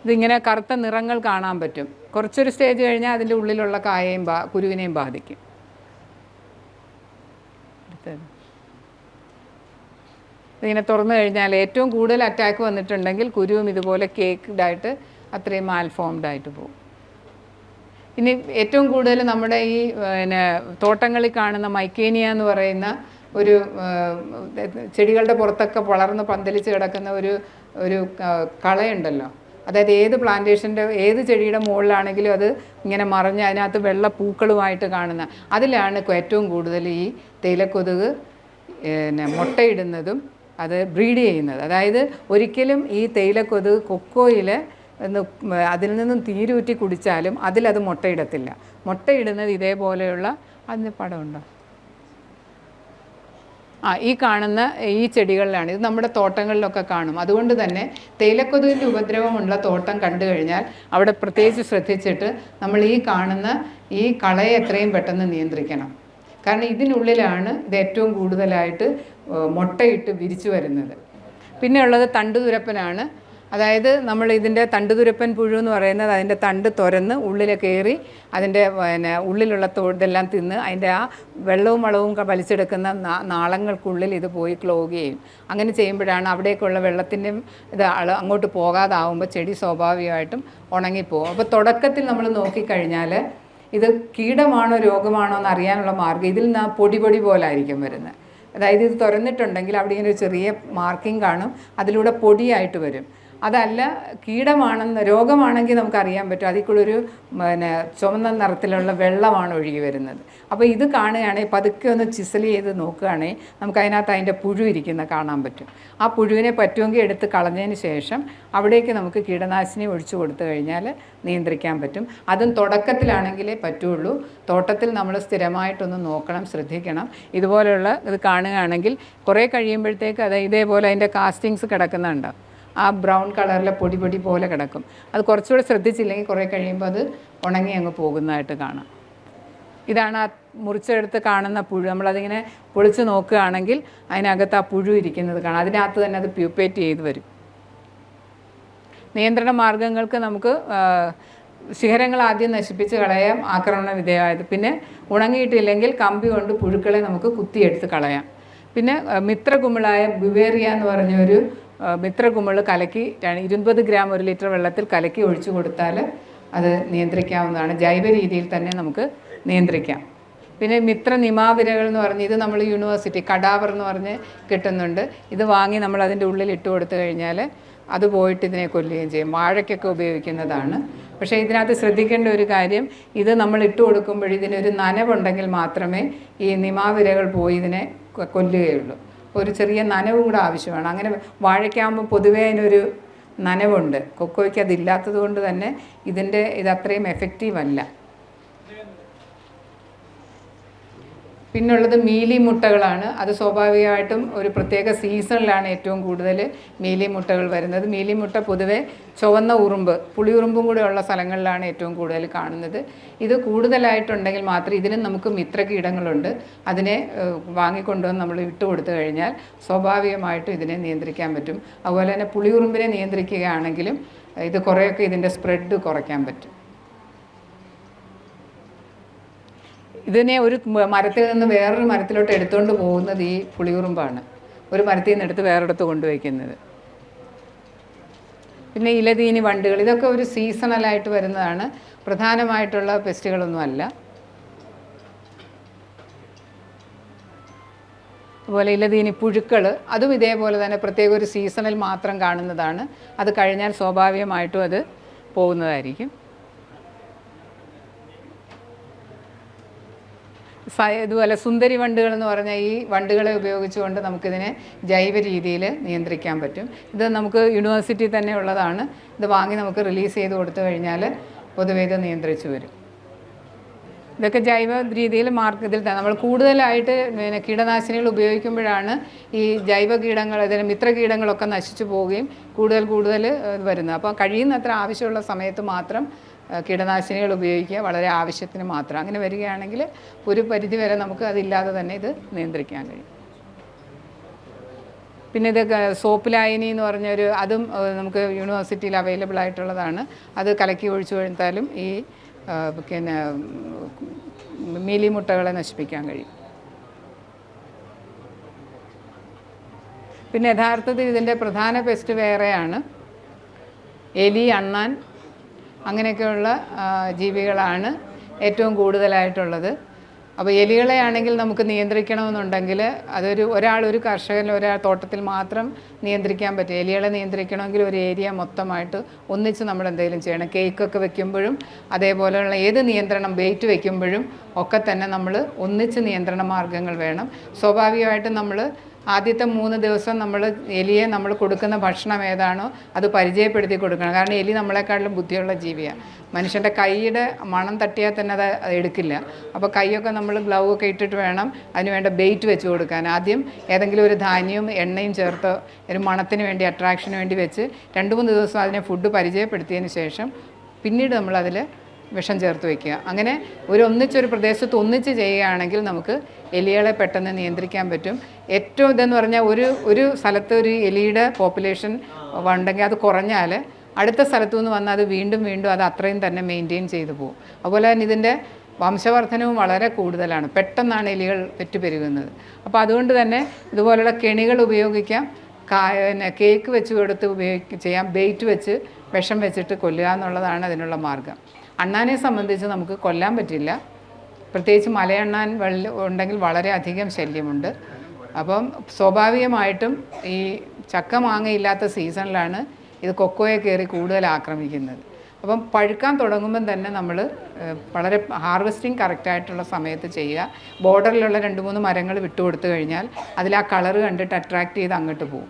ഇതിങ്ങനെ കറുത്ത നിറങ്ങൾ കാണാൻ പറ്റും. കുറച്ചൊരു സ്റ്റേജ് കഴിഞ്ഞാൽ അതിൻ്റെ ഉള്ളിലുള്ള കായയും കുരുവിനെയും ബാധിക്കും. ഇതിങ്ങനെ തുറന്നു കഴിഞ്ഞാൽ ഏറ്റവും കൂടുതൽ അറ്റാക്ക് വന്നിട്ടുണ്ടെങ്കിൽ കുരുവും ഇതുപോലെ കേക്ക്ഡായിട്ട് അത്രയും മാൽഫോംഡായിട്ട് പോകും. ഇനി ഏറ്റവും കൂടുതൽ നമ്മുടെ ഈ തോട്ടങ്ങളിൽ കാണുന്ന മൈക്കേനിയ എന്ന് പറയുന്ന ഒരു ചെടികളുടെ പുറത്തൊക്കെ വളർന്ന് പന്തലിച്ച് കിടക്കുന്ന ഒരു കളയുണ്ടല്ലോ. അതായത് ഏത് പ്ലാന്റേഷൻ്റെ ഏത് ചെടിയുടെ മുകളിലാണെങ്കിലും അത് ഇങ്ങനെ മറിഞ്ഞ് അതിനകത്ത് വെള്ള പൂക്കളുമായിട്ട് കാണുന്ന അതിലാണ് ഏറ്റവും കൂടുതൽ ഈ തേയിലക്കൊതുക് മുട്ടയിടുന്നതും അത് ബ്രീഡ് ചെയ്യുന്നത്. അതായത് ഒരിക്കലും ഈ തേയിലക്കൊതുക് കൊക്കോയിൽ അതിൽ നിന്നും തീരൂറ്റി കുടിച്ചാലും അതിലത് മുട്ടയിടത്തില്ല. മുട്ടയിടുന്നത് ഇതേപോലെയുള്ള അതിന് പടമുണ്ടോ ഈ കാണുന്ന ഈ ചെടികളിലാണ്. ഇത് നമ്മുടെ തോട്ടങ്ങളിലൊക്കെ കാണും. അതുകൊണ്ട് തന്നെ തേയിലക്കൊതുകിൻ്റെ ഉപദ്രവമുള്ള തോട്ടം കണ്ടു കഴിഞ്ഞാൽ അവിടെ പ്രത്യേകിച്ച് ശ്രദ്ധിച്ചിട്ട് നമ്മൾ ഈ കാണുന്ന ഈ കളയെ എത്രയും പെട്ടെന്ന് നിയന്ത്രിക്കണം. കാരണം ഇതിനുള്ളിലാണ് ഇത് ഏറ്റവും കൂടുതലായിട്ട് മുട്ടയിട്ട് വിരിച്ചു വരുന്നത്. പിന്നെ ഉള്ളത് തണ്ടുതുരപ്പനാണ്. അതായത് നമ്മൾ ഇതിൻ്റെ തണ്ടുതുരപ്പൻ പുഴു എന്ന് പറയുന്നത് അതിൻ്റെ തണ്ട് തുരന്ന് ഉള്ളിൽ കയറി അതിൻ്റെ ഉള്ളിലുള്ള ഇതെല്ലാം തിന്ന് അതിൻ്റെ ആ വെള്ളവും വളവും വലിച്ചെടുക്കുന്ന നാളങ്ങൾക്കുള്ളിൽ ഇത് പോയി ക്ലോഗ് ചെയ്യും. അങ്ങനെ ചെയ്യുമ്പോഴാണ് അവിടേക്കുള്ള വെള്ളത്തിൻ്റെയും ഇത് അങ്ങോട്ട് പോകാതാവുമ്പോൾ ചെടി സ്വാഭാവികമായിട്ടും ഉണങ്ങിപ്പോകും. അപ്പോൾ തുടക്കത്തിൽ നമ്മൾ നോക്കിക്കഴിഞ്ഞാൽ ഇത് കീടമാണോ രോഗമാണോ എന്ന് അറിയാനുള്ള മാർഗ്ഗം ഇതിൽ നിന്ന് പൊടി പോലെ ആയിരിക്കും വരുന്നത്. അതായത് ഇത് തുറന്നിട്ടുണ്ടെങ്കിൽ അവിടെ ഇങ്ങനെ ഒരു ചെറിയ മാർക്കിംഗ് കാണും, അതിലൂടെ പൊടിയായിട്ട് വരും. അതല്ല കീടമാണെന്ന് രോഗമാണെങ്കിൽ നമുക്കറിയാൻ പറ്റും. അതിൽ കൂടെ ഒരു ചുവന്ന നിറത്തിലുള്ള വെള്ളമാണ് ഒഴുകി വരുന്നത്. അപ്പോൾ ഇത് കാണുകയാണെങ്കിൽ പതുക്കെ ഒന്ന് ചിസൽ ചെയ്ത് നോക്കുകയാണെങ്കിൽ നമുക്ക് അതിനകത്ത് അതിൻ്റെ പുഴു ഇരിക്കുന്ന കാണാൻ പറ്റും. ആ പുഴുവിനെ പറ്റുമെങ്കിൽ എടുത്ത് കളഞ്ഞതിന് ശേഷം അവിടേക്ക് നമുക്ക് കീടനാശിനി ഒഴിച്ചു കൊടുത്തു കഴിഞ്ഞാൽ നിയന്ത്രിക്കാൻ പറ്റും. അതും തുടക്കത്തിലാണെങ്കിലേ പറ്റുള്ളൂ. തോട്ടത്തിൽ നമ്മൾ സ്ഥിരമായിട്ടൊന്ന് നോക്കണം, ശ്രദ്ധിക്കണം. ഇതുപോലെയുള്ള ഇത് കാണുകയാണെങ്കിൽ കുറേ കഴിയുമ്പോഴത്തേക്ക് അത് ഇതേപോലെ അതിൻ്റെ കാസ്റ്റിങ്സ് കിടക്കുന്നുണ്ട്. ആ ബ്രൗൺ കളറിലെ പൊടി പൊടി പോലെ കിടക്കും. അത് കുറച്ചുകൂടെ ശ്രദ്ധിച്ചില്ലെങ്കിൽ കുറേ കഴിയുമ്പോൾ അത് ഉണങ്ങി അങ്ങ് പോകുന്നതായിട്ട് കാണാം. ഇതാണ് ആ മുറിച്ചെടുത്ത് കാണുന്ന പുഴു. നമ്മളതിങ്ങനെ പൊളിച്ച് നോക്കുകയാണെങ്കിൽ അതിനകത്ത് ആ പുഴു ഇരിക്കുന്നത് കാണാം. അതിനകത്ത് തന്നെ അത് പ്യൂപ്പേറ്റ് ചെയ്ത് വരും. നിയന്ത്രണ മാർഗങ്ങൾക്ക് നമുക്ക് ശിഖരങ്ങൾ ആദ്യം നശിപ്പിച്ച് കളയാം, ആക്രമണ വിധേയമായത്. പിന്നെ ഉണങ്ങിയിട്ടില്ലെങ്കിൽ കമ്പി കൊണ്ട് പുഴുക്കളെ നമുക്ക് കുത്തിയെടുത്ത് കളയാം. പിന്നെ മിത്രകുമിളായ ബുവേറിയ എന്ന് പറഞ്ഞൊരു മിത്രകുമിൾ കലക്കി 20 ഗ്രാം 1 ലിറ്റർ വെള്ളത്തിൽ കലക്കി ഒഴിച്ചു കൊടുത്താൽ അത് നിയന്ത്രിക്കാവുന്നതാണ്. ജൈവ രീതിയിൽ തന്നെ നമുക്ക് നിയന്ത്രിക്കാം. പിന്നെ മിത്ര നിമാവിരകൾ എന്ന് പറഞ്ഞ് ഇത് നമ്മൾ യൂണിവേഴ്സിറ്റി കടാവർ എന്ന് പറഞ്ഞ് കിട്ടുന്നുണ്ട്. ഇത് വാങ്ങി നമ്മൾ അതിൻ്റെ ഉള്ളിൽ ഇട്ട് കൊടുത്തു കഴിഞ്ഞാൽ അത് പോയിട്ട് ഇതിനെ കൊല്ലുകയും ചെയ്യും. വാഴയ്ക്കൊക്കെ ഉപയോഗിക്കുന്നതാണ്. പക്ഷേ ഇതിനകത്ത് ശ്രദ്ധിക്കേണ്ട ഒരു കാര്യം, ഇത് നമ്മൾ ഇട്ട് കൊടുക്കുമ്പോൾ ഇതിനൊരു നനവുണ്ടെങ്കിൽ മാത്രമേ ഈ നിമാവിരകൾ പോയി ഇതിനെ കൊല്ലുകയുള്ളൂ. ഒരു ചെറിയ നനവും കൂടെ ആവശ്യമാണ്. അങ്ങനെ വാഴയ്ക്കാകുമ്പോൾ പൊതുവേ അതിനൊരു നനവുണ്ട്. കൊക്കോയ്ക്ക് അതില്ലാത്തത് കൊണ്ട് തന്നെ ഇത് അത്രയും എഫക്റ്റീവ് അല്ല. പിന്നുള്ളത് മീലി മുട്ടകളാണ്. അത് സ്വാഭാവികമായിട്ടും ഒരു പ്രത്യേക സീസണിലാണ് ഏറ്റവും കൂടുതൽ മീലി മുട്ടകൾ വരുന്നത്. മീലി മുട്ട പൊതുവെ ചുവന്ന ഉറുമ്പ്, പുളിയുറുമ്പും കൂടെ ഉള്ള സ്ഥലങ്ങളിലാണ് ഏറ്റവും കൂടുതൽ കാണുന്നത്. ഇത് കൂടുതലായിട്ടുണ്ടെങ്കിൽ മാത്രമേ ഇതിനും നമുക്ക് മിത്രകീടങ്ങളുണ്ട്. അതിനെ വാങ്ങിക്കൊണ്ടുവന്ന് നമ്മൾ ഇട്ട് കൊടുത്തു കഴിഞ്ഞാൽ സ്വാഭാവികമായിട്ടും ഇതിനെ നിയന്ത്രിക്കാൻ പറ്റും. അതുപോലെ തന്നെ പുളിയുറുമ്പിനെ നിയന്ത്രിക്കുകയാണെങ്കിലും ഇത് കുറേയൊക്കെ ഇതിൻ്റെ സ്പ്രെഡ് കുറയ്ക്കാൻ പറ്റും. ഇതിനെ ഒരു മരത്തിൽ നിന്ന് വേറൊരു മരത്തിലോട്ട് എടുത്തുകൊണ്ട് പോകുന്നത് ഈ പുളിയുറുമ്പാണ്. ഒരു മരത്തിൽ നിന്ന് എടുത്ത് വേറെടുത്ത് കൊണ്ടുവയ്ക്കുന്നത്. പിന്നെ ഇലതീനി വണ്ടുകൾ, ഇതൊക്കെ ഒരു സീസണലായിട്ട് വരുന്നതാണ്. പ്രധാനമായിട്ടുള്ള പെസ്റ്റുകളൊന്നുമല്ല. അതുപോലെ ഇലതീനി പുഴുക്കൾ, അതും ഇതേപോലെ തന്നെ പ്രത്യേക ഒരു സീസണിൽ മാത്രം കാണുന്നതാണ്. അത് കഴിഞ്ഞാൽ സ്വാഭാവികമായിട്ടും അത് പോകുന്നതായിരിക്കും. ഇതുപോലെ സുന്ദരി വണ്ടുകൾ എന്ന് പറഞ്ഞാൽ ഈ വണ്ടുകളെ ഉപയോഗിച്ചുകൊണ്ട് നമുക്കിതിനെ ജൈവ രീതിയിൽ നിയന്ത്രിക്കാൻ പറ്റും. ഇത് നമുക്ക് യൂണിവേഴ്സിറ്റി തന്നെ ഉള്ളതാണ്. ഇത് വാങ്ങി നമുക്ക് റിലീസ് ചെയ്ത് കൊടുത്തു കഴിഞ്ഞാൽ പൊതുവേ ഇത് നിയന്ത്രിച്ചു വരും. ഇതൊക്കെ ജൈവ രീതിയിൽ ഇതിൽ നമ്മൾ കൂടുതലായിട്ട് കീടനാശിനികൾ ഉപയോഗിക്കുമ്പോഴാണ് ഈ ജൈവ കീടങ്ങൾ, ഇതിന് മിത്രകീടങ്ങളൊക്കെ നശിച്ചു പോവുകയും കൂടുതൽ വരുന്നത്. അപ്പോൾ കഴിയുന്നത്ര ആവശ്യമുള്ള സമയത്ത് മാത്രം കീടനാശിനികൾ ഉപയോഗിക്കുക, വളരെ ആവശ്യത്തിന് മാത്രം. അങ്ങനെ വരികയാണെങ്കിൽ ഒരു പരിധി വരെ നമുക്ക് അതില്ലാതെ തന്നെ ഇത് നിയന്ത്രിക്കാൻ കഴിയും. പിന്നെ ഇത് സോപ്പ് ലായനി എന്ന് പറഞ്ഞൊരു അതും നമുക്ക് യൂണിവേഴ്സിറ്റിയിൽ അവൈലബിൾ ആയിട്ടുള്ളതാണ്. അത് കലക്കി ഒഴിച്ചു കൊടുത്താലും ഈ പിന്നെ മീലി മുട്ടകളെ നശിപ്പിക്കാൻ കഴിയും. പിന്നെ യഥാർത്ഥത്തിൽ ഇതിൻ്റെ പ്രധാന പെസ്റ്റ് വേറെയാണ്. എലി, അണ്ണാൻ, അങ്ങനെയൊക്കെയുള്ള ജീവികളാണ് ഏറ്റവും കൂടുതലായിട്ടുള്ളത്. അപ്പോൾ എലികളെ ആണെങ്കിൽ നമുക്ക് നിയന്ത്രിക്കണമെന്നുണ്ടെങ്കിൽ ഒരു കർഷകൻ തോട്ടത്തിൽ മാത്രം നിയന്ത്രിക്കാൻ പറ്റും. എലികളെ നിയന്ത്രിക്കണമെങ്കിൽ ഒരു ഏരിയ മൊത്തമായിട്ട് ഒന്നിച്ച് നമ്മൾ എന്തെങ്കിലും ചെയ്യണം. കേക്കൊക്കെ വെക്കുമ്പോഴും അതേപോലെയുള്ള ഏത് നിയന്ത്രണം, ബെയ്റ്റ് വെക്കുമ്പോഴും ഒക്കെ തന്നെ നമ്മൾ ഒന്നിച്ച് നിയന്ത്രണ മാർഗ്ഗങ്ങൾ വേണം. സ്വാഭാവികമായിട്ടും നമ്മൾ ആദ്യത്തെ 3 ദിവസം എലിയെ നമ്മൾ കൊടുക്കുന്ന ഭക്ഷണം ഏതാണോ അത് പരിചയപ്പെടുത്തി കൊടുക്കണം. കാരണം എലി നമ്മളെക്കാട്ടിലും ബുദ്ധിയുള്ള ജീവിയാണ്. മനുഷ്യൻ്റെ കൈയുടെ മണം തട്ടിയാൽ തന്നെ അത് എടുക്കില്ല. അപ്പോൾ കൈയൊക്കെ നമ്മൾ ഗ്ലൗ ഒക്കെ ഇട്ടിട്ട് വേണം അതിനുവേണ്ട ബെയ്റ്റ് വെച്ച് കൊടുക്കാൻ. ആദ്യം ഏതെങ്കിലും ഒരു ധാന്യവും എണ്ണയും ചേർത്ത് ഒരു മണത്തിന് വേണ്ടി, അട്രാക്ഷന് വേണ്ടി വെച്ച് 2-3 ദിവസം അതിനെ ഫുഡ് പരിചയപ്പെടുത്തിയതിന് ശേഷം പിന്നീട് നമ്മളതിൽ വിഷം ചേർത്ത് വയ്ക്കുക. അങ്ങനെ ഒന്നിച്ചൊരു പ്രദേശത്ത് ഒന്നിച്ച് ചെയ്യുകയാണെങ്കിൽ നമുക്ക് എലികളെ പെട്ടെന്ന് നിയന്ത്രിക്കാൻ പറ്റും. ഏറ്റവും ഇതെന്ന് പറഞ്ഞാൽ ഒരു സ്ഥലത്ത് ഒരു എലിയുടെ പോപ്പുലേഷൻ ഉണ്ടെങ്കിൽ അത് കുറഞ്ഞാൽ അടുത്ത സ്ഥലത്തു നിന്ന് വന്നാൽ അത് വീണ്ടും അത് അത്രയും തന്നെ മെയിൻറ്റെയിൻ ചെയ്തു പോകും. അതുപോലെ തന്നെ ഇതിൻ്റെ വംശവർദ്ധനവും വളരെ കൂടുതലാണ്. പെട്ടെന്നാണ് എലികൾ പെറ്റുപെരുകുന്നത്. അപ്പോൾ അതുകൊണ്ട് തന്നെ ഇതുപോലുള്ള കെണികൾ ഉപയോഗിക്കാം. കേക്ക് വെച്ച് കൊടുത്ത് ചെയ്യാം. ബെയ്റ്റ് വെച്ച് വിഷം വെച്ചിട്ട് കൊല്ലുക എന്നുള്ളതാണ് അതിനുള്ള മാർഗ്ഗം. അണ്ണാനെ സംബന്ധിച്ച് നമുക്ക് കൊല്ലാൻ പറ്റില്ല. പ്രത്യേകിച്ച് മലയണ്ണാൻ ഉണ്ടെങ്കിൽ വളരെയധികം ശല്യമുണ്ട്. അപ്പം സ്വാഭാവികമായിട്ടും ഈ ചക്ക മാങ്ങയില്ലാത്ത സീസണിലാണ് ഇത് കൊക്കോയെ കയറി കൂടുതൽ ആക്രമിക്കുന്നത്. അപ്പം പഴുക്കാൻ തുടങ്ങുമ്പം തന്നെ നമ്മൾ വളരെ ഹാർവെസ്റ്റിംഗ് കറക്റ്റായിട്ടുള്ള സമയത്ത് ചെയ്യുക. ബോർഡറിലുള്ള 2-3 മരങ്ങൾ വിട്ടുകൊടുത്തു കഴിഞ്ഞാൽ അതിൽ ആ കളറ് കണ്ടിട്ട് അട്രാക്റ്റ് ചെയ്ത് അങ്ങോട്ട് പോകും.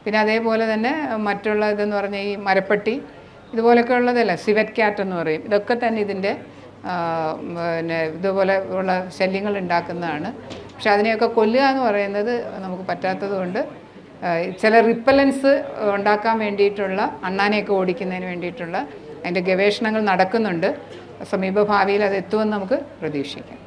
പിന്നെ അതേപോലെ തന്നെ മറ്റുള്ള ഇതെന്ന് പറഞ്ഞാൽ ഈ മരപ്പട്ടി ഇതുപോലൊക്കെ ഉള്ളതല്ല, സിവറ്റ് ക്യാറ്റ് എന്ന് പറയും. ഇതൊക്കെ തന്നെ ഇതിൻ്റെ പിന്നെ ഇതുപോലെ ഉള്ള ശല്യങ്ങൾ ഉണ്ടാക്കുന്നതാണ്. പക്ഷെ അതിനെയൊക്കെ കൊല്ലുക എന്ന് പറയുന്നത് നമുക്ക് പറ്റാത്തത് കൊണ്ട് ചില റിപ്പലൻസ് ഉണ്ടാക്കാൻ വേണ്ടിയിട്ടുള്ള അണ്ണാനെയൊക്കെ ഓടിക്കുന്നതിന് വേണ്ടിയിട്ടുള്ള അതിൻ്റെ ഗവേഷണങ്ങൾ നടക്കുന്നുണ്ട്. സമീപഭാവിയിൽ അത് എത്തുമെന്ന് നമുക്ക് പ്രതീക്ഷിക്കാം.